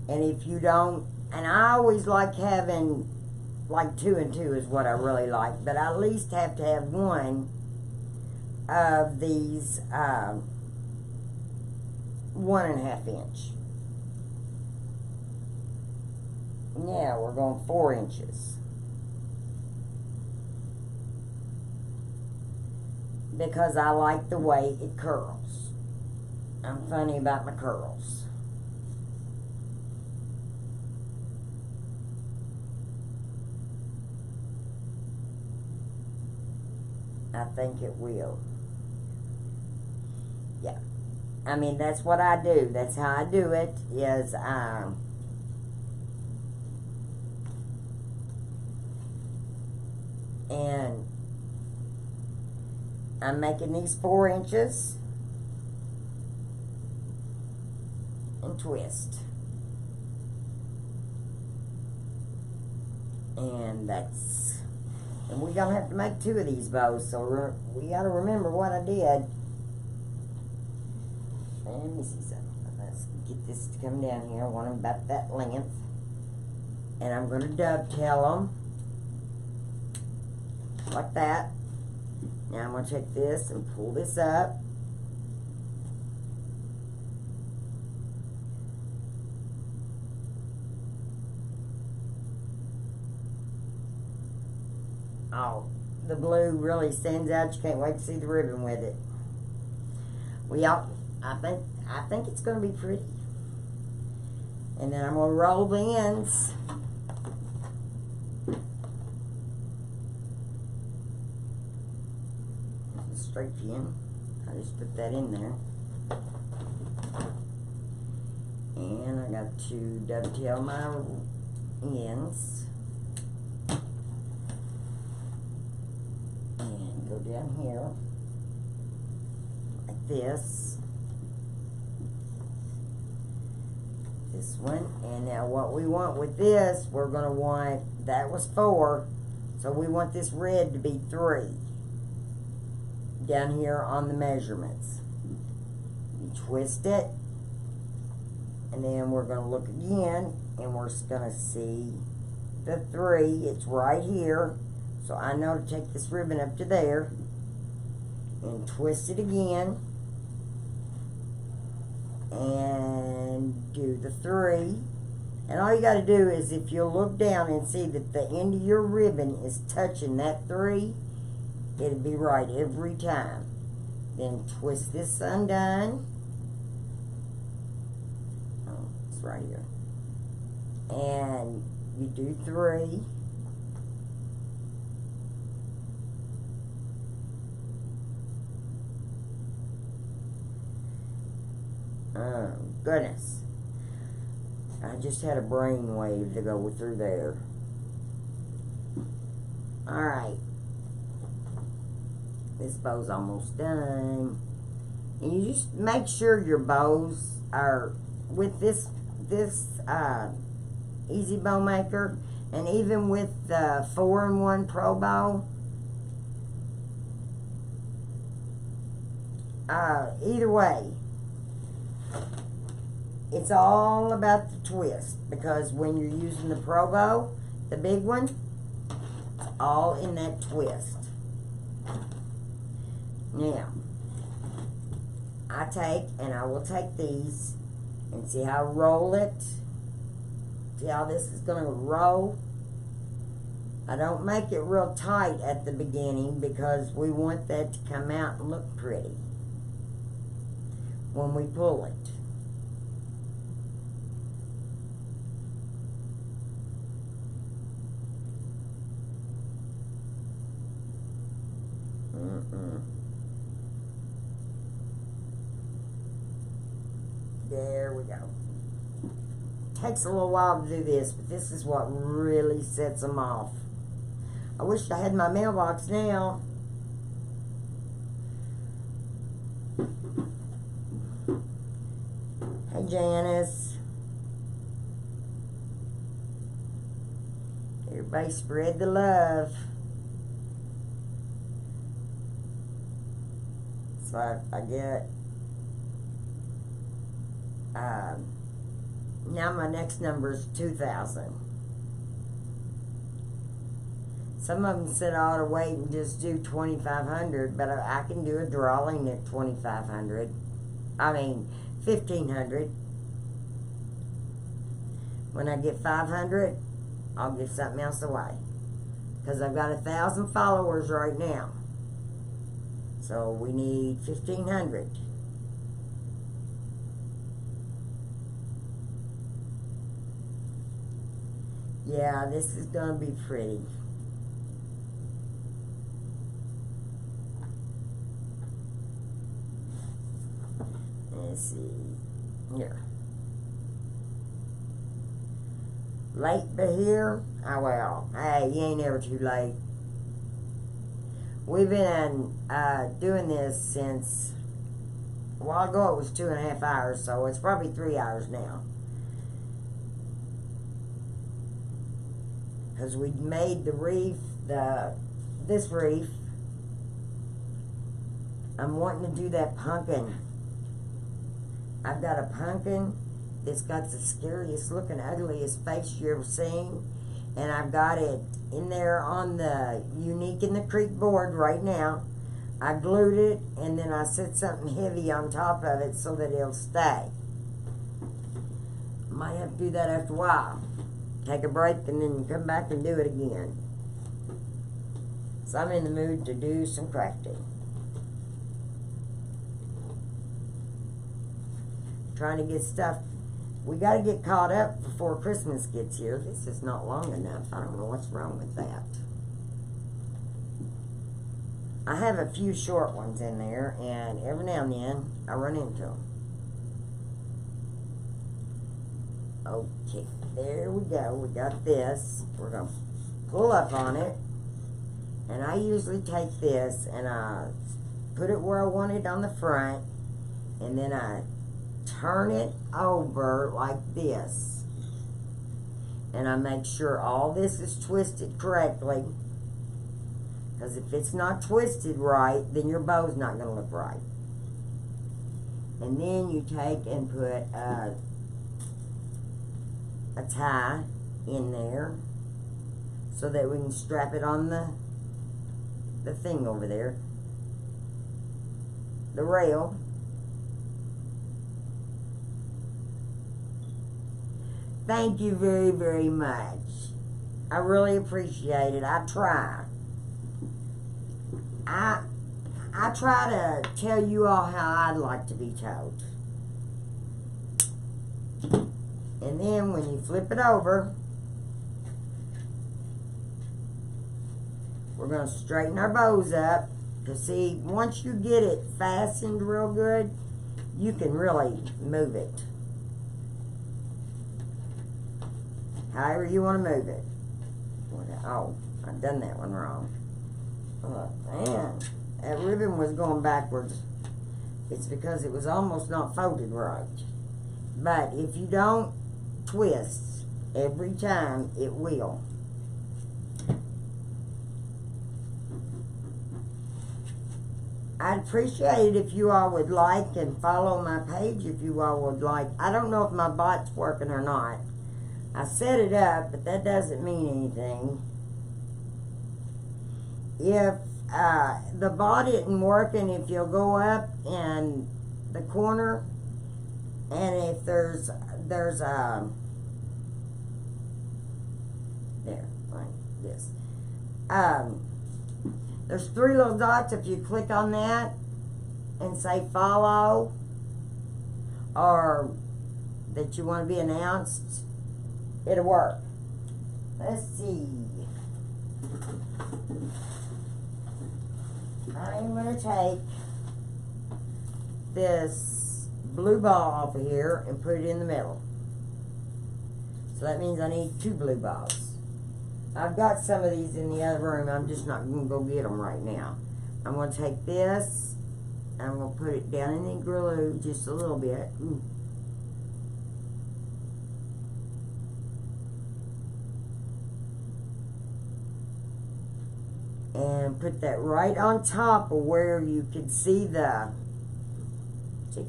and if you don't, and I always like having, like 2 and 2 is what I really like, but I at least have to have one of these 1.5 inch. Yeah, we're going 4 inches. Because I like the way it curls. I'm funny about my curls. I think it will. Yeah. I mean, that's what I do. That's how I do it, is and I'm making these 4 inches and twist. And that's, and we're going to have to make 2 of these bows, so we got to remember what I did. Let me see something. Let's get this to come down here. I want them about that length. And I'm going to dovetail them. Like that. Now I'm going to take this and pull this up. Oh, the blue really stands out. You can't wait to see the ribbon with it. I think it's going to be pretty. And then I'm going to roll the ends. There's a straight pin. I just put that in there. And I got to dovetail my ends. And go down here. Like this. This one. And now what we want with this, we're going to want, that was 4. So we want this red to be 3. Down here on the measurements. You twist it. And then we're going to look again, and we're going to see the 3. It's right here. So I know to take this ribbon up to there and twist it again. And do the 3. And all you got to do is, if you look down and see that the end of your ribbon is touching that 3, it'll be right every time. Then twist this undone. Oh, it's right here. And you do 3. Oh, goodness. I just had a brain wave to go through there. Alright. This bow's almost done. And you just make sure your bows are, with this Easy Bow Maker, and even with the 4-in-1 Pro Bow, either way, it's all about the twist, because when you're using the Pro Bow, the big one, it's all in that twist. Now, I will take these and see how I roll it. See how this is going to roll. I don't make it real tight at the beginning because we want that to come out and look pretty when we pull it. There we go. Takes a little while to do this, but this is what really sets them off. I wish I had my mailbox now. Hey, Janice. Everybody spread the love. So I get... now my next number is 2,000. Some of them said I ought to wait and just do 2,500, but I can do a drawing at 2,500. I mean, 1,500. When I get 500, I'll give something else away. Because I've got 1,000 followers right now. So we need 1,500. Yeah, this is going to be pretty. Let's see. Here. Late but here? Oh well. Hey, you ain't ever too late. We've been doing this since a while ago. It was 2.5 hours, so it's probably 3 hours now. Because we made the wreath, this wreath. I'm wanting to do that pumpkin. I've got a pumpkin that's got the scariest looking, ugliest face you ever seen. And I've got it in there on the Unique in the Creek board right now. I glued it, and then I set something heavy on top of it so that it'll stay. Might have to do that after a while. Take a break and then come back and do it again. So I'm in the mood to do some crafting. Trying to get stuff. We got to get caught up before Christmas gets here. This is not long enough. I don't know what's wrong with that. I have a few short ones in there, and every now and then I run into them. Okay, there we go. We got this. We're going to pull up on it. And I usually take this and I put it where I want it on the front. And then I turn it over like this. And I make sure all this is twisted correctly. Because if it's not twisted right, then your bow's not going to look right. And then you take and put a tie in there so that we can strap it on the thing over there, the rail. Thank you very, very much. I really appreciate it. I try. I try to tell you all how I'd like to be told. And then when you flip it over, we're going to straighten our bows up. To see, once you get it fastened real good, you can really move it. However you want to move it. Oh, I've done that one wrong. Oh, man. That ribbon was going backwards. It's because it was almost not folded right. But if you don't twist every time, it will. I'd appreciate it if you all would like and follow my page if you all would like. I don't know if my bot's working or not. I set it up, but that doesn't mean anything. If the bot isn't working, if you'll go up in the corner, and if there's there, like this. There's 3 little dots. If you click on that and say follow, or that you want to be announced, it'll work. Let's see. I'm going to take this blue ball off of here and put it in the middle. So that means I need 2 blue balls. I've got some of these in the other room. I'm just not going to go get them right now. I'm going to take this, and I'm going to put it down in the glue just a little bit. And put that right on top of where you can see the... See?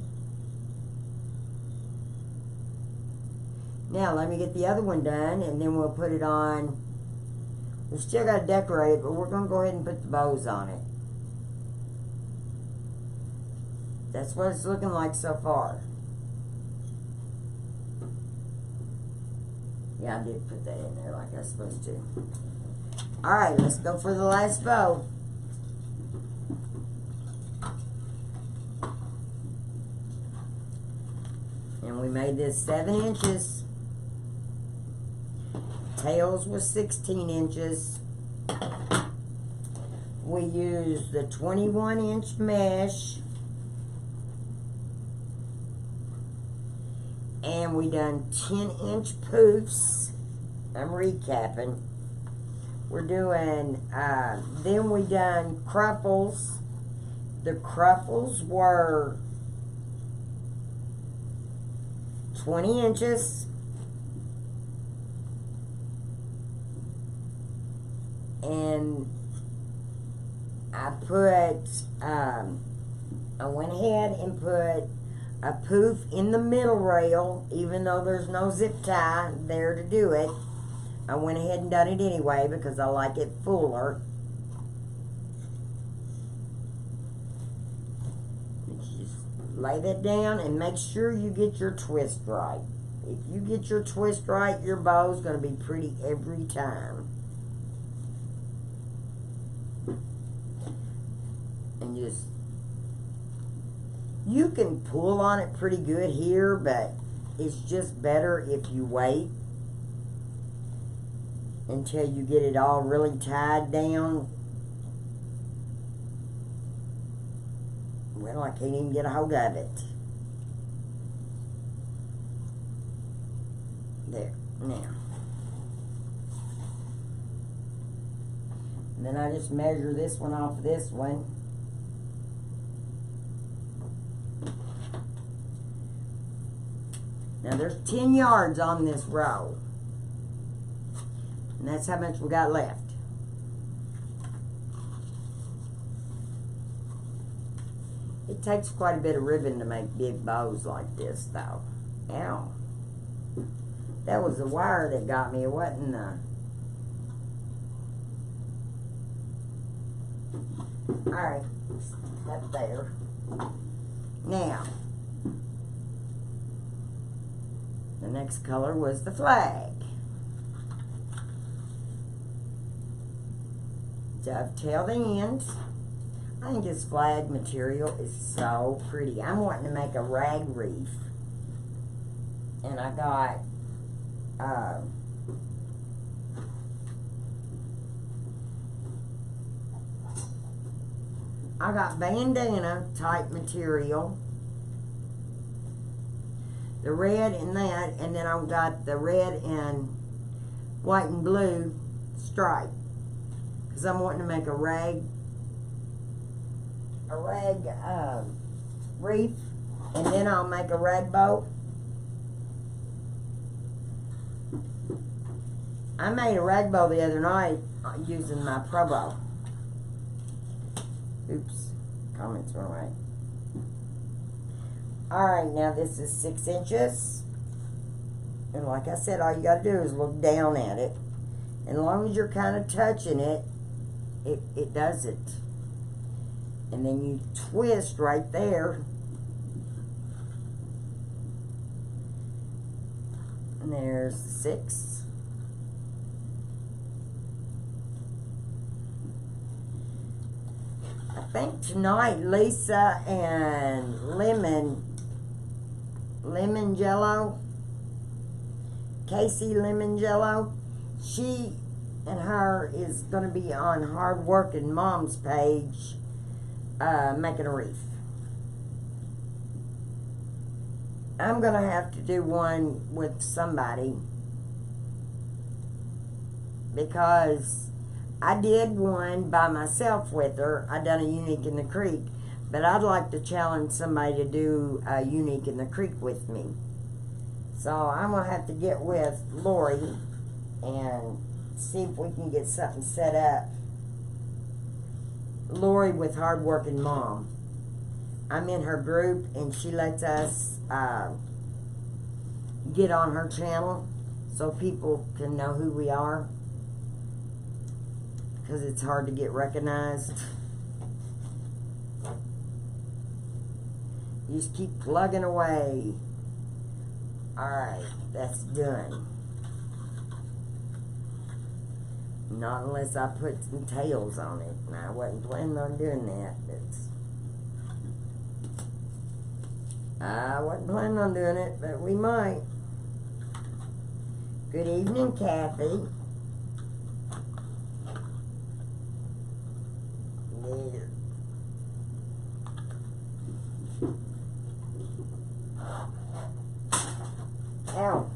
Now, let me get the other one done, and then we'll put it on... We still got to decorate it, but we're going to go ahead and put the bows on it. That's what it's looking like so far. Yeah, I did put that in there like I was supposed to. Alright, let's go for the last bow. And we made this 7 inches. Tails was 16 inches. We used the 21-inch mesh. And we done 10-inch poofs. I'm recapping. We're doing, then we done cruffles. The cruffles were 20 inches. And I went ahead and put a poof in the middle rail, even though there's no zip tie there to do it. I went ahead and done it anyway because I like it fuller. Just lay that down and make sure you get your twist right. If you get your twist right, your bow's going to be pretty every time. And just, you can pull on it pretty good here, but it's just better if you wait until you get it all really tied down. Well, I can't even get a hold of it. There, now. And then I just measure this one off of this one. Now there's 10 yards on this row. And that's how much we got left. It takes quite a bit of ribbon to make big bows like this, though. Ow. That was the wire that got me. It wasn't the... Alright. Up there. Now. The next color was the flag. Dovetail the ends. I think this flag material is so pretty. I'm wanting to make a rag wreath. And I got bandana type material. The red and that, and then I've got the red and white and blue stripe. Because I'm wanting to make a rag wreath, and then I'll make a rag bow. I made a rag bow the other night using my Pro Bow. Oops, comments were right. Alright, now this is 6 inches. And like I said, all you got to do is look down at it. And as long as you're kind of touching it, it does it. And then you twist right there. And there's 6. I think tonight Lisa and Lemon Jello, Casey Lemon Jello, she and her is going to be on Hard Working Mom's page making a wreath. I'm going to have to do one with somebody because I did one by myself with her. I done a Unique in the Creek, but I'd like to challenge somebody to do a Unique in the Creek with me. So I'm going to have to get with Lori and see if we can get something set up. Lori with Hard Working Mom. I'm in her group and she lets us get on her channel so people can know who we are, because it's hard to get recognized. You just keep plugging away. Alright, that's done. Not unless I put some tails on it. And I wasn't planning on doing that. I wasn't planning on doing it, but we might. Good evening, Kathy. There. Ow.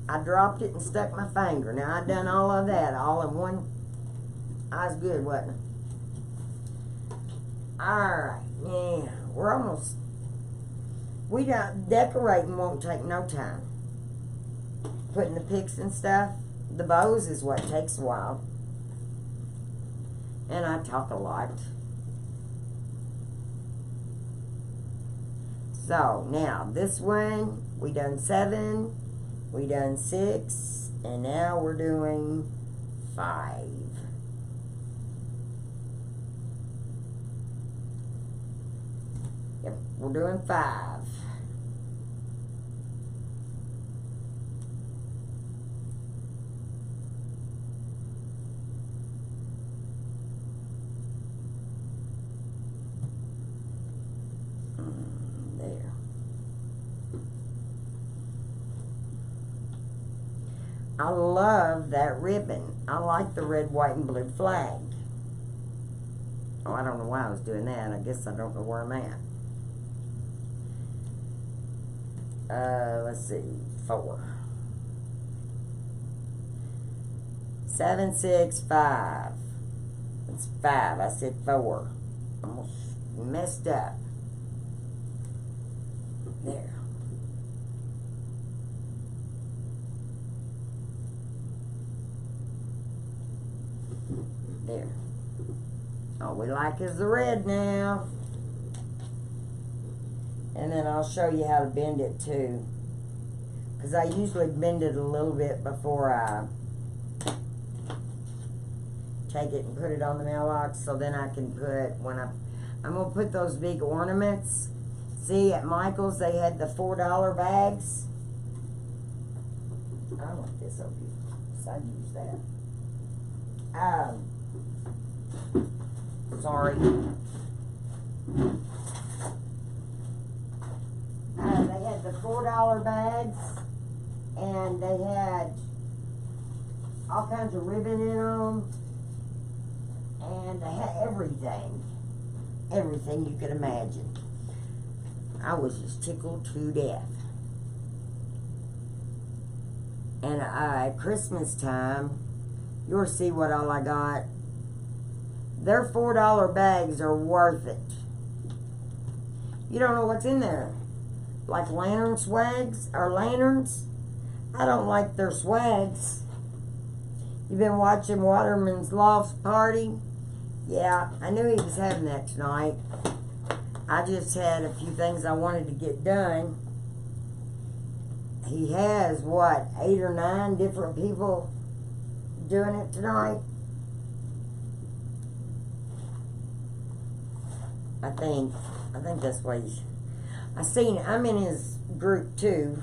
I dropped it and stuck my finger. Now, I done all of that all in one. I was good, wasn't it? Alright, yeah. We're almost. We don't. Decorating won't take no time. Putting the picks and stuff. The bows is what takes a while. And I talk a lot. So, now, this one, we done 7. We done 6, and now we're doing 5. Yep, we're doing 5. There. I love that ribbon. I like the red, white, and blue flag. Oh, I don't know why I was doing that. I guess I don't know where I'm at. Let's see. 4. 7, 6, 5. It's 5. I said 4. Almost messed up. There. There. All we like is the red now. And then I'll show you how to bend it too. Because I usually bend it a little bit before I take it and put it on the mailbox. So then I can put, I'm going to put those big ornaments. See, at Michael's they had the $4 bags. I want this over here. So I use that. Sorry. They had the $4 bags, and they had all kinds of ribbon in them, and they had everything you could imagine. I was just tickled to death. And at Christmas time, you'll see what all I got. Their $4 bags are worth it. You don't know what's in there. Like lantern swags or lanterns. I don't like their swags. You've been watching Waterman's Loft Party? Yeah, I knew he was having that tonight. I just had a few things I wanted to get done. He has, what, 8 or 9 different people doing it tonight? I think that's what he's... I'm in his group too.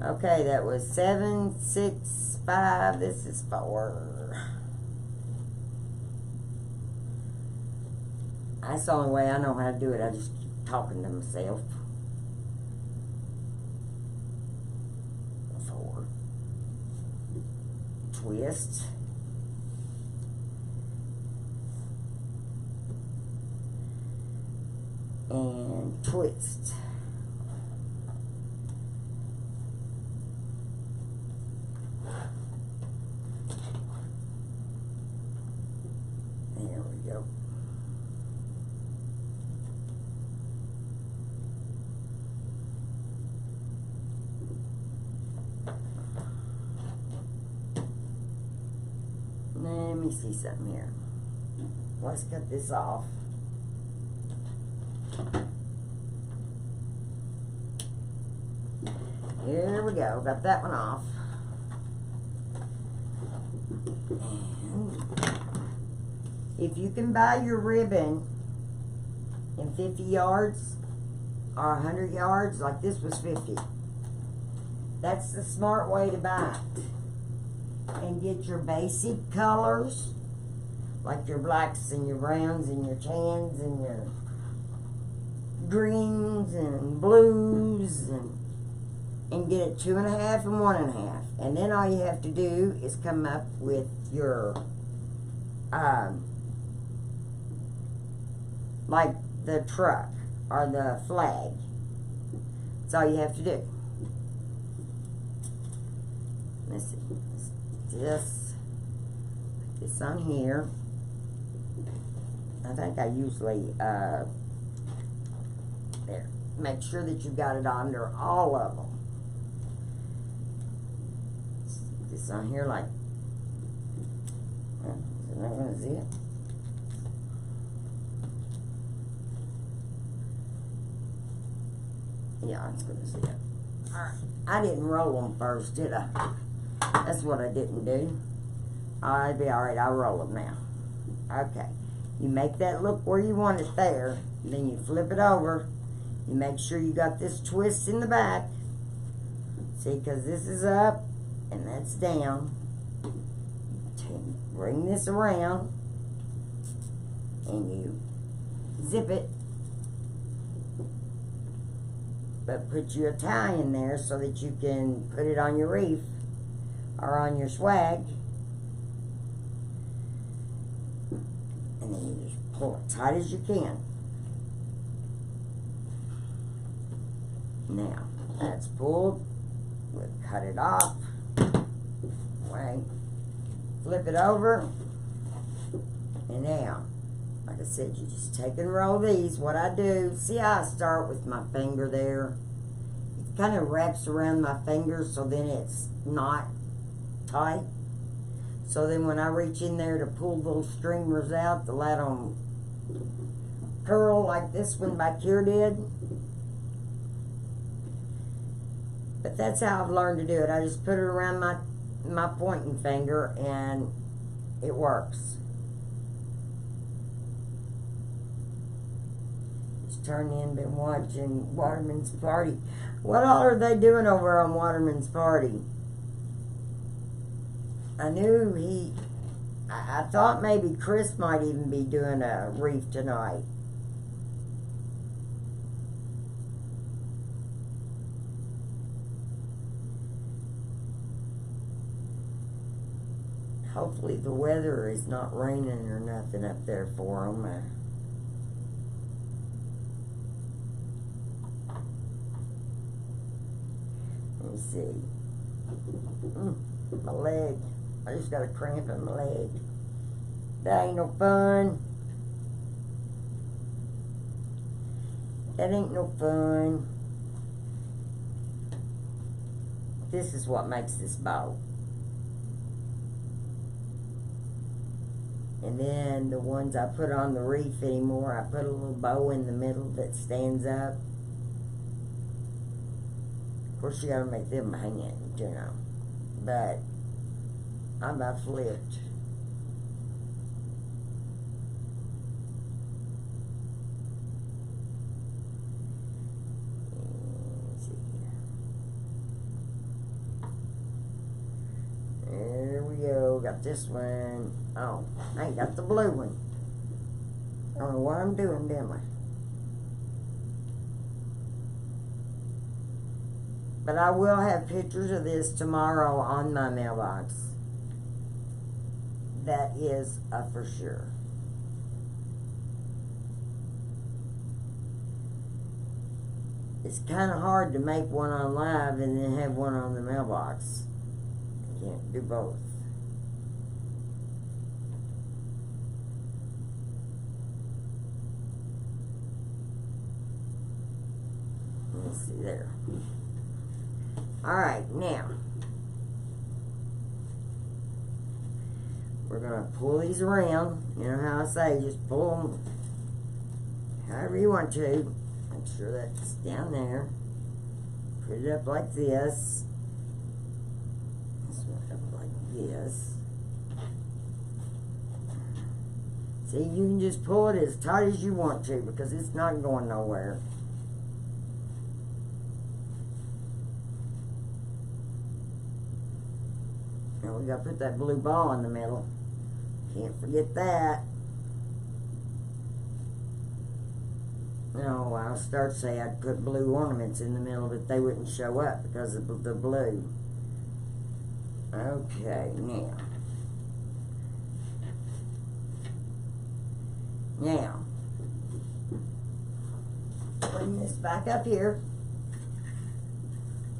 Okay, that was 7, 6, 5. This is 4. That's the only way I know how to do it. I just keep talking to myself. 4. Twist. And twist. There we go. Let me see something here. Let's cut this off. Here we go. Got that one off. And if you can buy your ribbon in 50 yards or 100 yards, like this was 50, that's the smart way to buy it. And get your basic colors, like your blacks and your browns and your tans and your greens and blues, and get it 2.5 and 1.5. And then all you have to do is come up with your, like the truck or the flag. That's all you have to do. Let's see. This on here. I think I usually, there. Make sure that you got it under all of them. This on here, like, is that gonna see it? Yeah, it's gonna see it. Alright. I didn't roll them first, did I? That's what I didn't do. I'd be alright, I'll roll them now. Okay. You make that look where you want it there. Then you flip it over. You make sure you got this twist in the back. See, because this is up and that's down. Bring this around and you zip it. But put your tie in there so that you can put it on your wreath or on your swag. And then you just pull it tight as you can. Now, that's pulled. We'll cut it off. Way. Flip it over. And now, like I said, you just take and roll these. What I do, see how I start with my finger there? It kind of wraps around my finger so then it's not tight. So then when I reach in there to pull those streamers out, to let them curl like this one back here did. But that's how I've learned to do it. I just put it around my pointing finger and it works. Just turned in, been watching Waterman's Party. What all are they doing over on Waterman's Party? I knew I thought maybe Chris might even be doing a wreath tonight. Hopefully the weather is not raining or nothing up there for them. Let me see. My leg. I just got a cramp in my leg. That ain't no fun. That ain't no fun. This is what makes this bow. And then the ones I put on the wreath anymore, I put a little bow in the middle that stands up. Of course, you gotta make them hanging, you know. But I'm about flipped. Let's see here. There we go. Got this one. Oh, I ain't got the blue one. I don't know what I'm doing, damn I? But I will have pictures of this tomorrow on my mailbox. That is for sure. It's kind of hard to make one on live and then have one on the mailbox. You can't do both. Let's see there. Alright, now we're going to pull these around. You know how I say, just pull them however you want to. Make sure that's down there. Put it up like this. This one up like this. See, you can just pull it as tight as you want to because it's not going nowhere. Now we gotta put that blue ball in the middle. Can't forget that. No, I was starting to say I'd put blue ornaments in the middle, but they wouldn't show up because of the blue. Okay, now. Now, bring this back up here.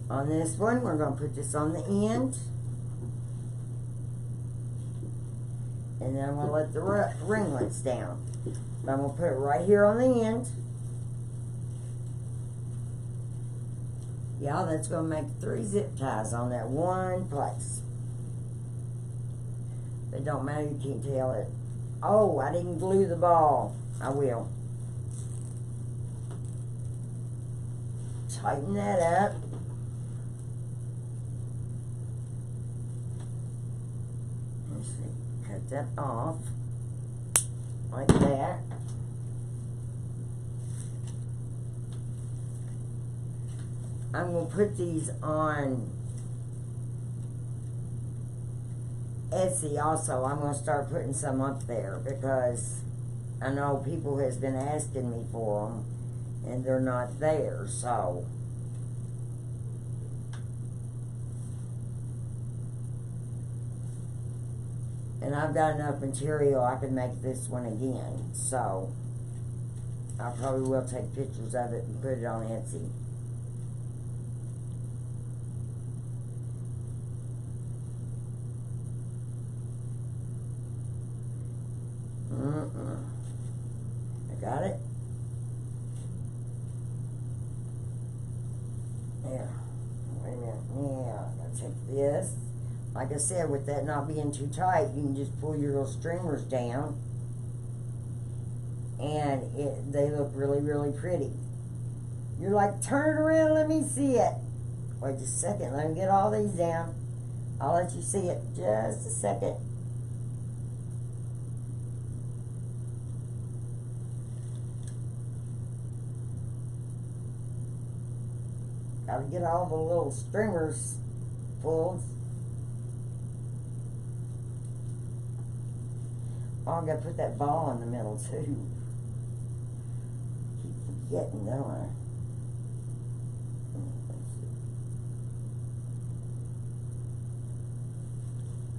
On this one, we're going to put this on the end. And then I'm going to let the ringlets down. But I'm going to put it right here on the end. Yeah, that's going to make 3 zip ties on that one place. It don't matter, you can't tell it. Oh, I didn't glue the ball. I will. Tighten that up. Let's see, cut that off. Like that. I'm going to put these on Etsy also. I'm going to start putting some up there because I know people has been asking me for them and they're not there, so and I've got enough material I can make this one again, so I probably will take pictures of it and put it on Etsy. I got it. There. Wait a minute. Yeah, I'm going to take this. Like I said, with that not being too tight, you can just pull your little streamers down. And they look really, really pretty. You're like, turn it around, let me see it. Wait just a second, let me get all these down. I'll let you see it just a second. Gotta get all the little streamers pulled. Oh, I gotta put that ball in the middle too. Keep forgetting, don't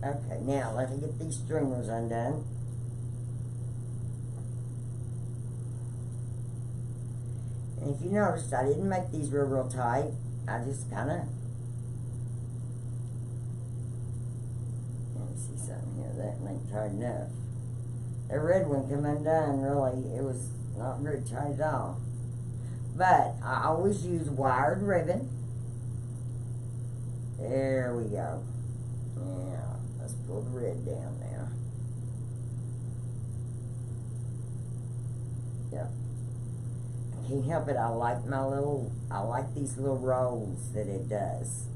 I? Okay, now let me get these streamers undone. And if you noticed, I didn't make these real tight. I just kind of... Let me see something here. That ain't tight enough. The red one come undone, really. It was not very tight at all. But I always use wired ribbon. There we go. Yeah, let's pull the red down now. Yeah. I can't help it. I like these little rolls that it does.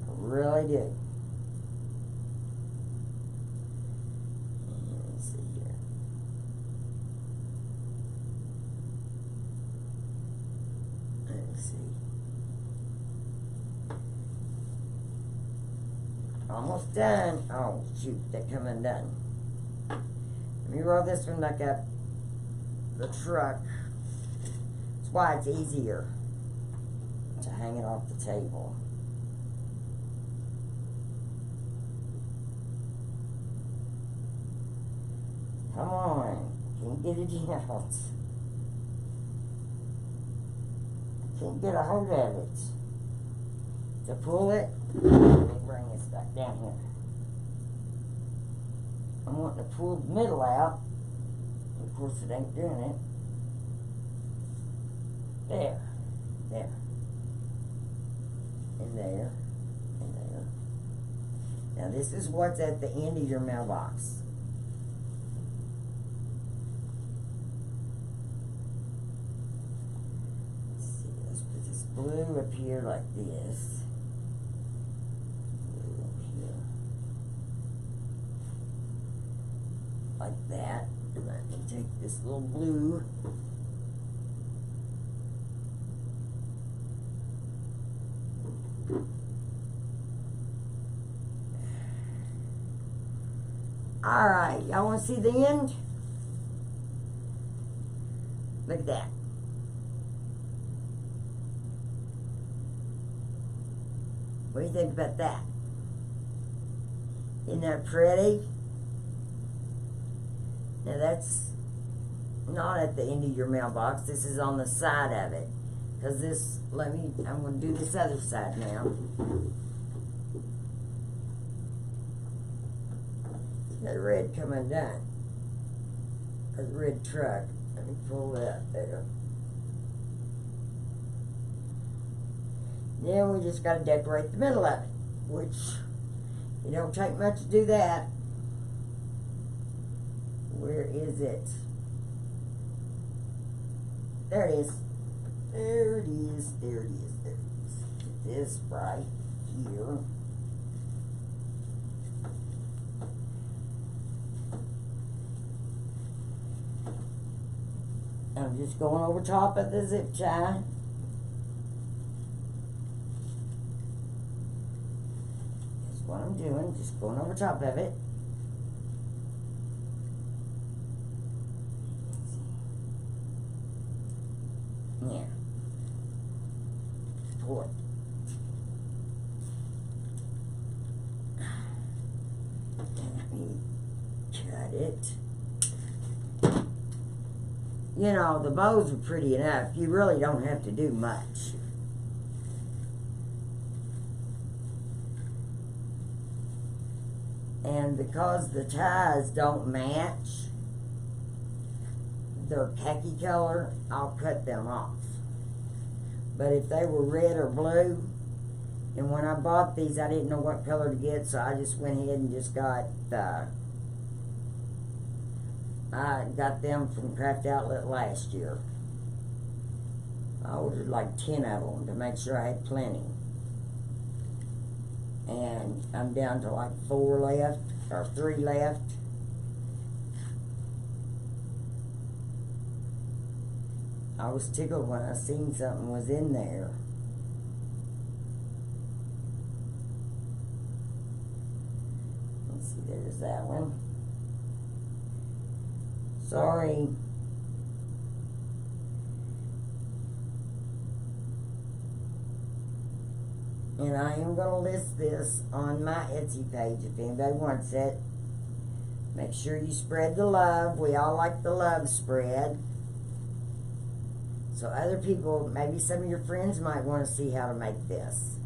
I really do. Let me see here. Let's see. Almost done. Oh, shoot, that come undone. Let me roll this one back up the truck. That's why it's easier to hang it off the table. Come on. Can't get it out. Can't get a hold of it. To pull it, let me bring this back down here. I'm wanting to pull the middle out. Of course, it ain't doing it. There. There. And there. And there. Now, this is what's at the end of your mailbox. Let's see. Let's put this blue up here like this. Like that. Let me take this little blue. Alright, y'all want to see the end? Look at that. What do you think about that? Isn't that pretty? Now that's not at the end of your mailbox. This is on the side of it. Because this, I'm going to do this other side now. That red come undone. The red truck. Let me pull that there. Then we just got to decorate the middle of it. Which, it don't take much to do that. Where is it? There it is. There it is. There it is. There it is. Get this right here. I'm just going over top of the zip tie. That's what I'm doing. Just going over top of it. Yeah. Pull it. Let me cut it. You know, the bows are pretty enough. You really don't have to do much. And because the ties don't match, they're khaki color, I'll cut them off. But if they were red or blue, and when I bought these, I didn't know what color to get, so I just went ahead and just got I got them from Craft Outlet last year. I ordered like 10 of them to make sure I had plenty. And I'm down to like 4 left, or 3 left. I was tickled when I seen something was in there. Let's see, there's that one. Sorry. And I am going to list this on my Etsy page if anybody wants it. Make sure you spread the love. We all like the love spread. So other people, maybe some of your friends might want to see how to make this.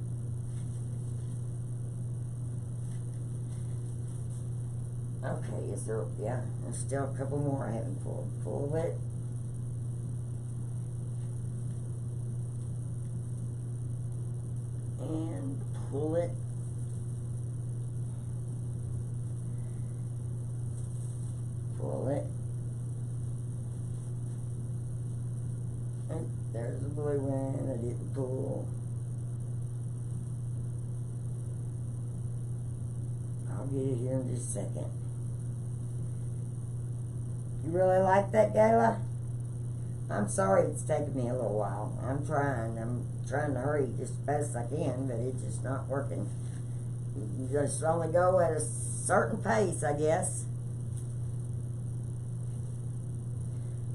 Okay, is there, yeah, there's still a couple more I haven't pulled. Pull it. And pull it. didn't pull. I'll get it here in just a second. You really like that, Gayla? I'm sorry it's taking me a little while. I'm trying to hurry just as fast as I can, but it's just not working. You just only go at a certain pace, I guess.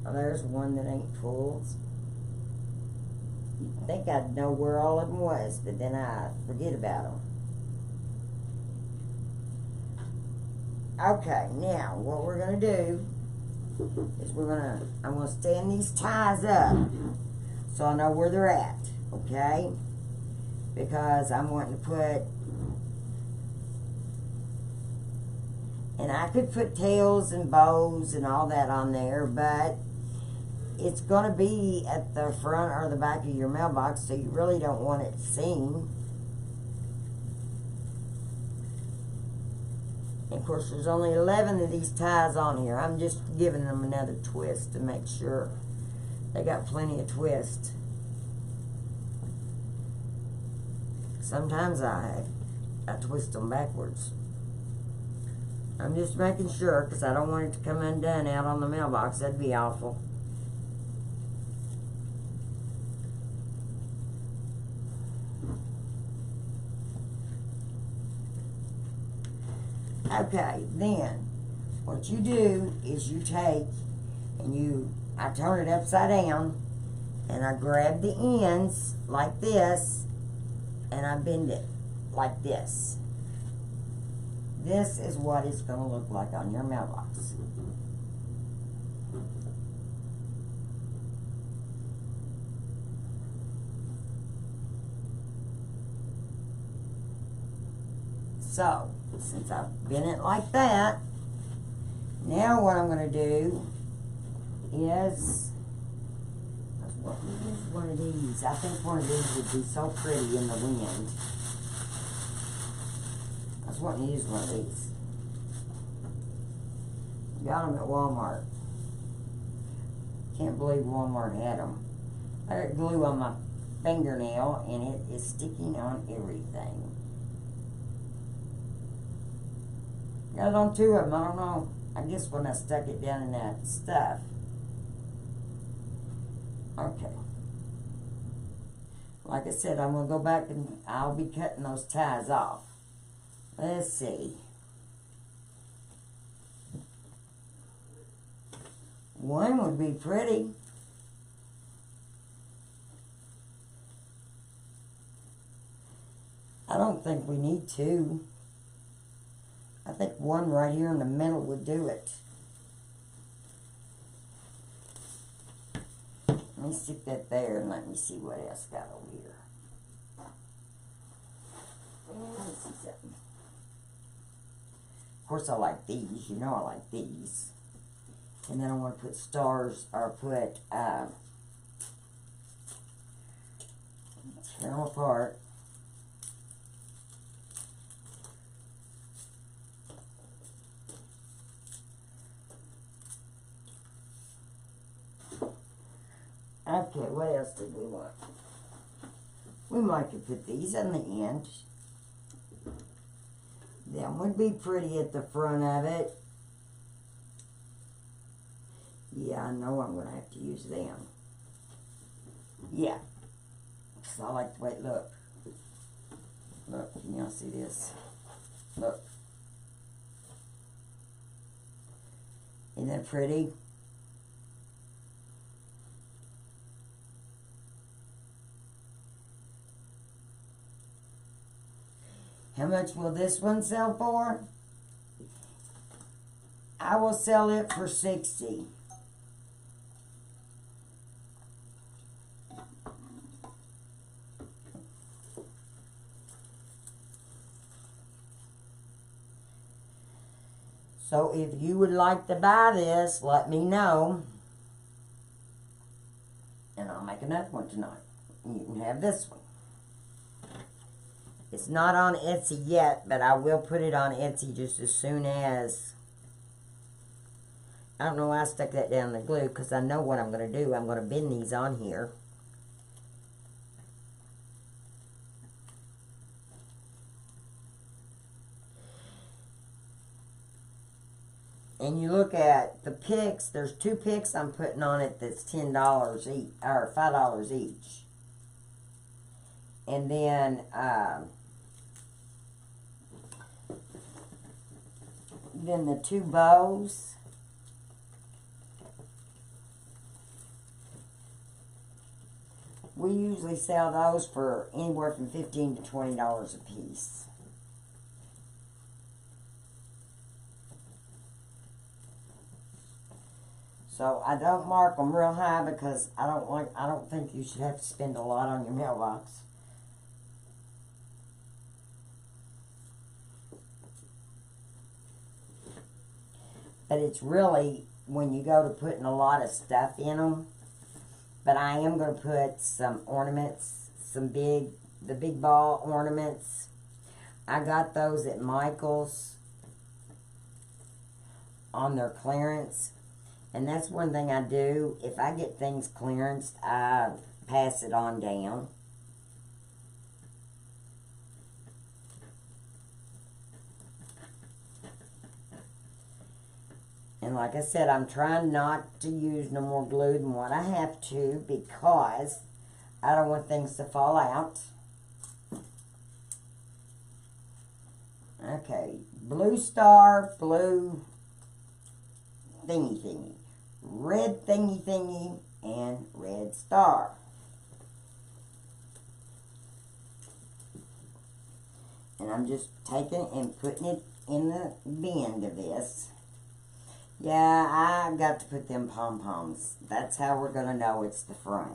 Oh, there's one that ain't full. You'd think I'd know where all of them was, but then I forget about them. Okay, now what we're going to do is I'm going to stand these ties up so I know where they're at, okay? Because I'm wanting to put, and I could put tails and bows and all that on there, but it's going to be at the front or the back of your mailbox, so you really don't want it seen. And of course, there's only 11 of these ties on here. I'm just giving them another twist to make sure they got plenty of twist. Sometimes I twist them backwards. I'm just making sure because I don't want it to come undone out on the mailbox. That'd be awful. Okay, then what you do is you take and I turn it upside down and I grab the ends like this and I bend it like this. This is what it's going to look like on your mailbox. So, since I've bent it like that, now what I'm going to do is, use one of these. I think one of these would be so pretty in the wind. I was wanting to use one of these. Got them at Walmart. Can't believe Walmart had them. I got glue on my fingernail and it is sticking on everything. Got it on two of them. I don't know. I guess when I stuck it down in that stuff. Okay. Like I said, I'm going to go back and I'll be cutting those ties off. Let's see. One would be pretty. I don't think we need two. I think one right here in the middle would do it. Let me stick that there and let me see what else got over here. Let's see something. Of course I like these. You know I like these. And then I want to put stars or put tear them apart. Okay, what else did we want? We might could put these on the end. Them would be pretty at the front of it. Yeah, I know I'm going to have to use them. Yeah. Because I like the way it looks. Look, can y'all see this? Look. Isn't that pretty? How much will this one sell for? I will sell it for $60. So if you would like to buy this, let me know. And I'll make another one tonight. You can have this one. It's not on Etsy yet, but I will put it on Etsy just as soon as... I don't know why I stuck that down in the glue, because I know what I'm going to do. I'm going to bend these on here. And you look at the picks, there's 2 picks I'm putting on it that's $10 each, or $5 each. And then, the 2 bows. We usually sell those for anywhere from $15 to $20 a piece. So I don't mark them real high because I don't think you should have to spend a lot on your mailbox. But it's really when you go to putting a lot of stuff in them. But I am going to put some ornaments, the big ball ornaments. I got those at Michael's on their clearance. And that's one thing I do. If I get things clearanced, I pass it on down. And like I said, I'm trying not to use no more glue than what I have to because I don't want things to fall out. Okay, blue star, blue thingy, red thingy, and red star. And I'm just taking it and putting it in the bend of this. Yeah, I got to put them pom-poms. That's how we're going to know it's the front.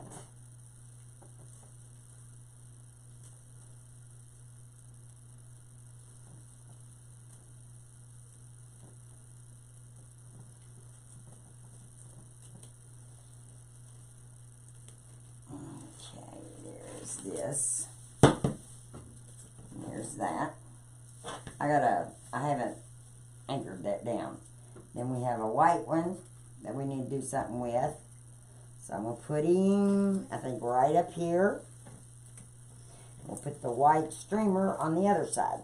Okay, there's this. There's that. I haven't anchored that down. Then we have a white one that we need to do something with. So I'm going to put him, I think, right up here. We'll put the white streamer on the other side.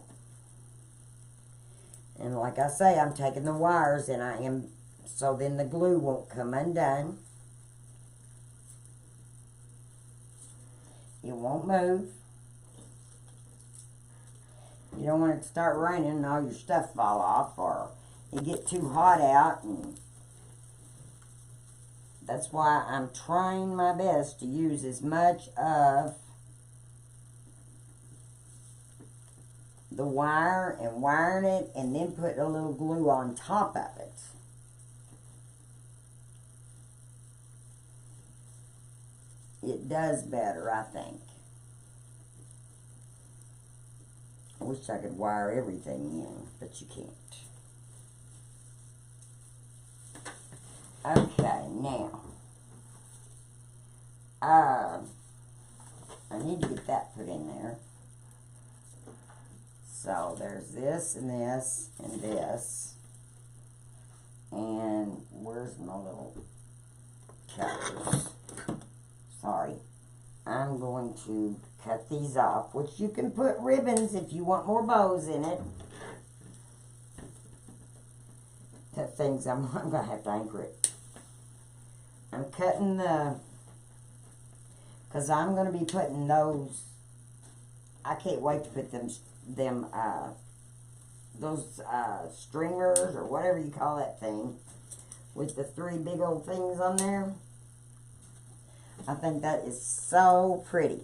And like I say, I'm taking the wires and so then the glue won't come undone. It won't move. You don't want it to start raining and all your stuff fall off, or it get too hot out, and that's why I'm trying my best to use as much of the wire and wiring it and then put a little glue on top of it. It does better, I think. I wish I could wire everything in, but you can't. Okay, now, I need to get that put in there. So there's this and this and this. And where's my little cutters? Sorry. I'm going to cut these off, which you can put ribbons if you want more bows in it. That thing's, I'm going to have to anchor it. I'm cutting because I'm going to be putting those, I can't wait to put those stringers, or whatever you call that thing, with the 3 big old things on there. I think that is so pretty.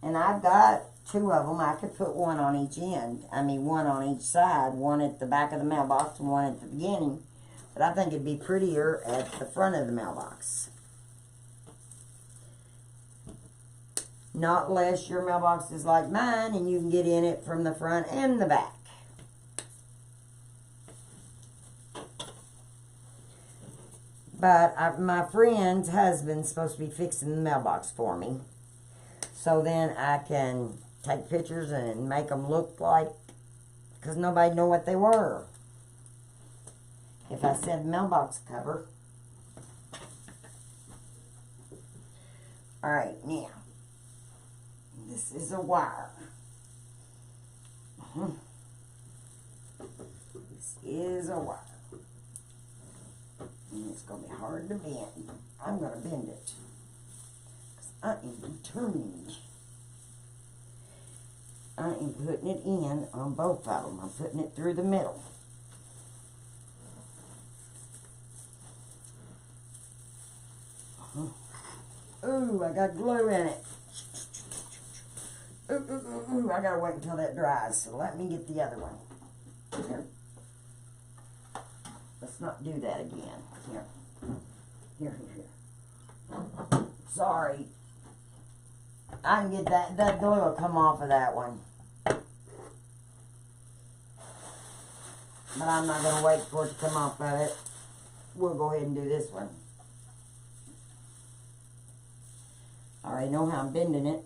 And I've got 2 of them. I could put one on each end. I mean, one on each side. One at the back of the mailbox and one at the beginning. But I think it'd be prettier at the front of the mailbox. Not unless your mailbox is like mine and you can get in it from the front and the back. But my friend's husband's supposed to be fixing the mailbox for me. So then I can take pictures and make them look like, because nobody knew what they were. If I said mailbox cover. Alright, now. This is a wire. This is a wire. And it's going to be hard to bend. I'm going to bend it. Because I am determined. I am putting it in on both of them. I'm putting it through the middle. Ooh, I got glue in it. Ooh, I gotta wait until that dries. So let me get the other one. Here. Let's not do that again. Here. Here. Sorry. I can get that glue will come off of that one. But I'm not gonna wait for it to come off of it. We'll go ahead and do this one. I already know how I'm bending it.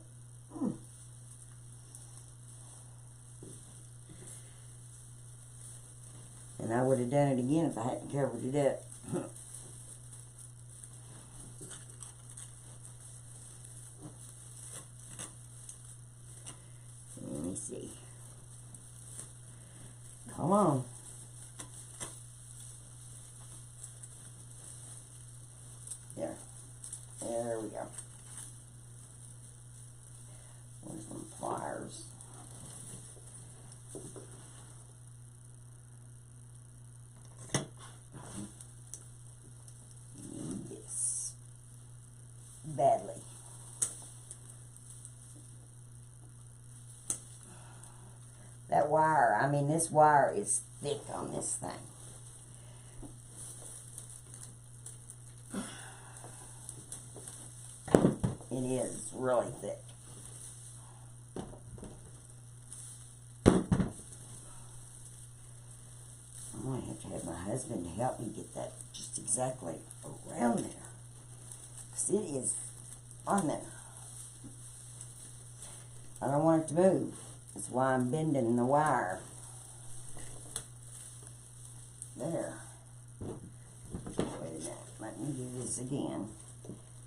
And I would have done it again if I hadn't covered it up. Let me see. Come on. There. There we go. Where's some pliers? Need this badly. That wire, I mean, this wire is thick on this thing. It is really thick. I'm going to have my husband help me get that just exactly around there. Because it is on there. I don't want it to move. That's why I'm bending the wire. There. Wait a minute. Let me do this again.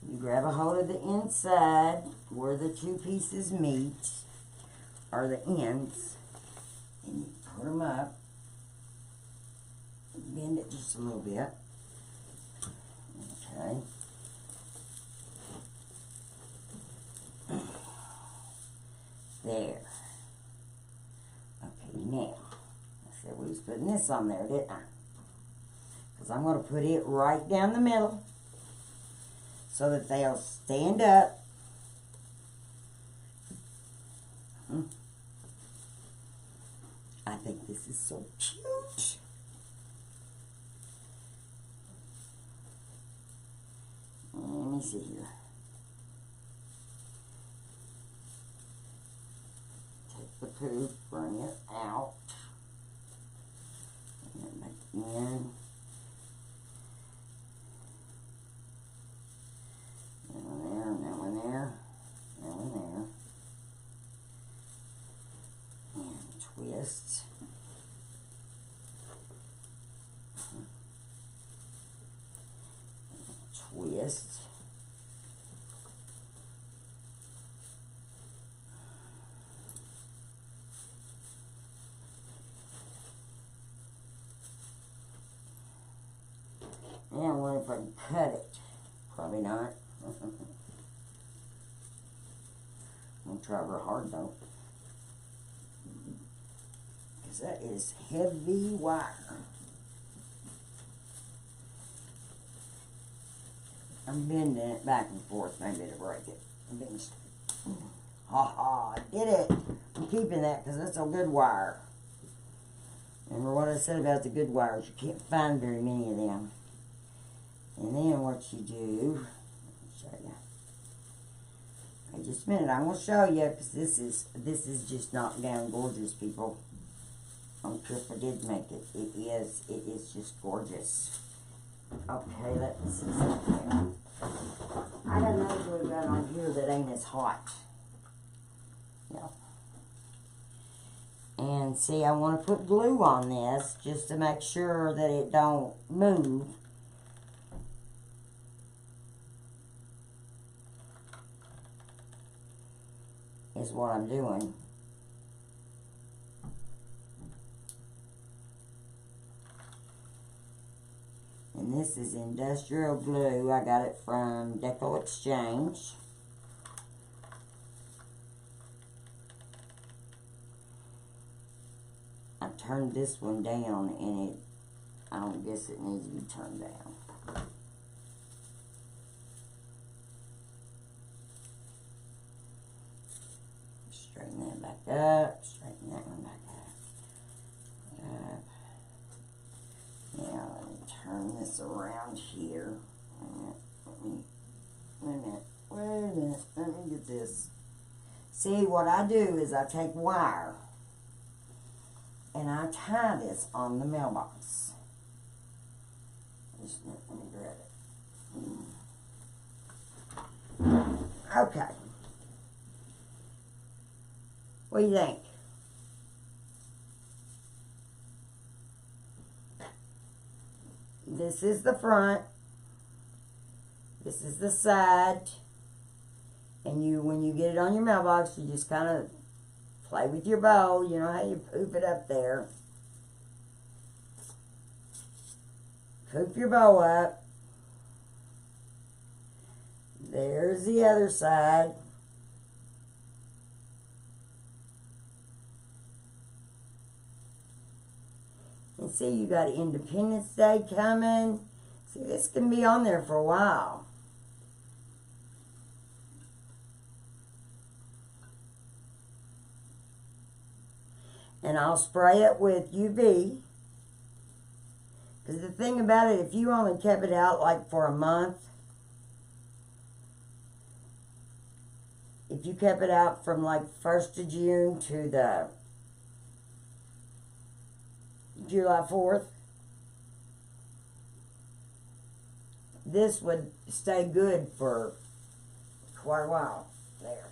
You grab a hold of the inside where the two pieces meet, or the ends, and you put them up. Bend it just a little bit. Okay. There. Okay, now, I said we was putting this on there, didn't I? Because I'm going to put it right down the middle so that they'll stand up. I think this is so cute. Let me see here. Take the poop, bring it out. Bring it back in. Now one there, now one there, now one there. And twist. Twist. And I wonder if I can cut it. Probably not. I'm going to try real hard though. Because that is heavy wire. I'm bending it back and forth, maybe to break it. Ha, I did it. I'm keeping that because that's a good wire. Remember what I said about the good wires? You can't find very many of them. And then what you do, let me show you. Okay, just a minute. I'm going to show you because this is just knocked down gorgeous, people. I don't care if I did make it. It is just gorgeous. Okay, let me see something. I got another glue gun on here that ain't as hot. Yeah. And see, I want to put glue on this just to make sure that it don't move. Is what I'm doing. And this is industrial glue. I got it from Decor Exchange. I turned this one down and I don't guess it needs to be turned down. Straighten that back up. Straighten that one back up. Now let me turn this around here. Wait a minute. Let me get this. See, what I do is I take wire and I tie this on the mailbox. Just let me grab it. Okay. What do you think? This is the front. This is the side. And when you get it on your mailbox, you just kind of play with your bow. You know how you poop it up there. Poop your bow up. There's the other side. And see, you got Independence Day coming. See, this can be on there for a while. And I'll spray it with UV. Because the thing about it, if you only kept it out like for a month, if you kept it out from like 1st of June to the July 4th, this would stay good for quite a while. There.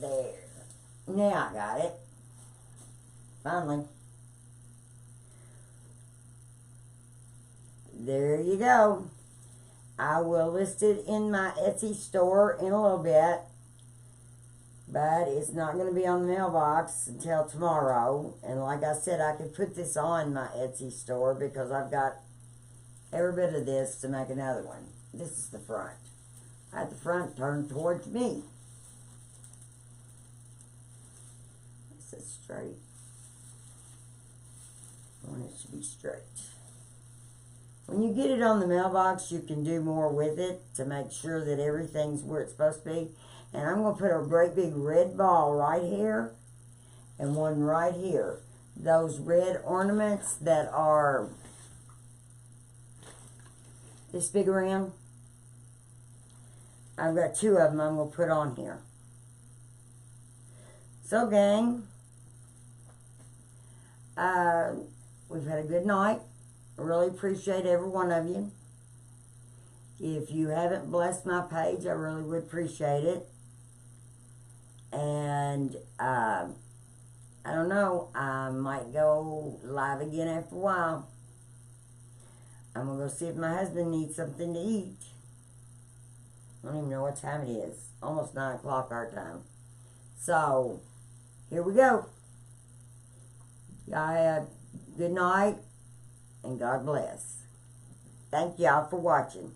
There. Now I got it. Finally. There you go. I will list it in my Etsy store in a little bit. But it's not going to be on the mailbox until tomorrow. And like I said, I could put this on my Etsy store because I've got every bit of this to make another one. This is the front. I had the front turned towards me. This is straight. I want it to be straight. When you get it on the mailbox, you can do more with it to make sure that everything's where it's supposed to be. And I'm going to put a great big red ball right here and one right here. Those red ornaments that are this big around, I've got 2 of them I'm going to put on here. So, gang, we've had a good night. I really appreciate every one of you. If you haven't blessed my page, I really would appreciate it. And I don't know, I might go live again after a while. I'm going to go see if my husband needs something to eat. I don't even know what time it is. Almost 9 o'clock our time. So, here we go. Y'all have good night, and God bless. Thank y'all for watching.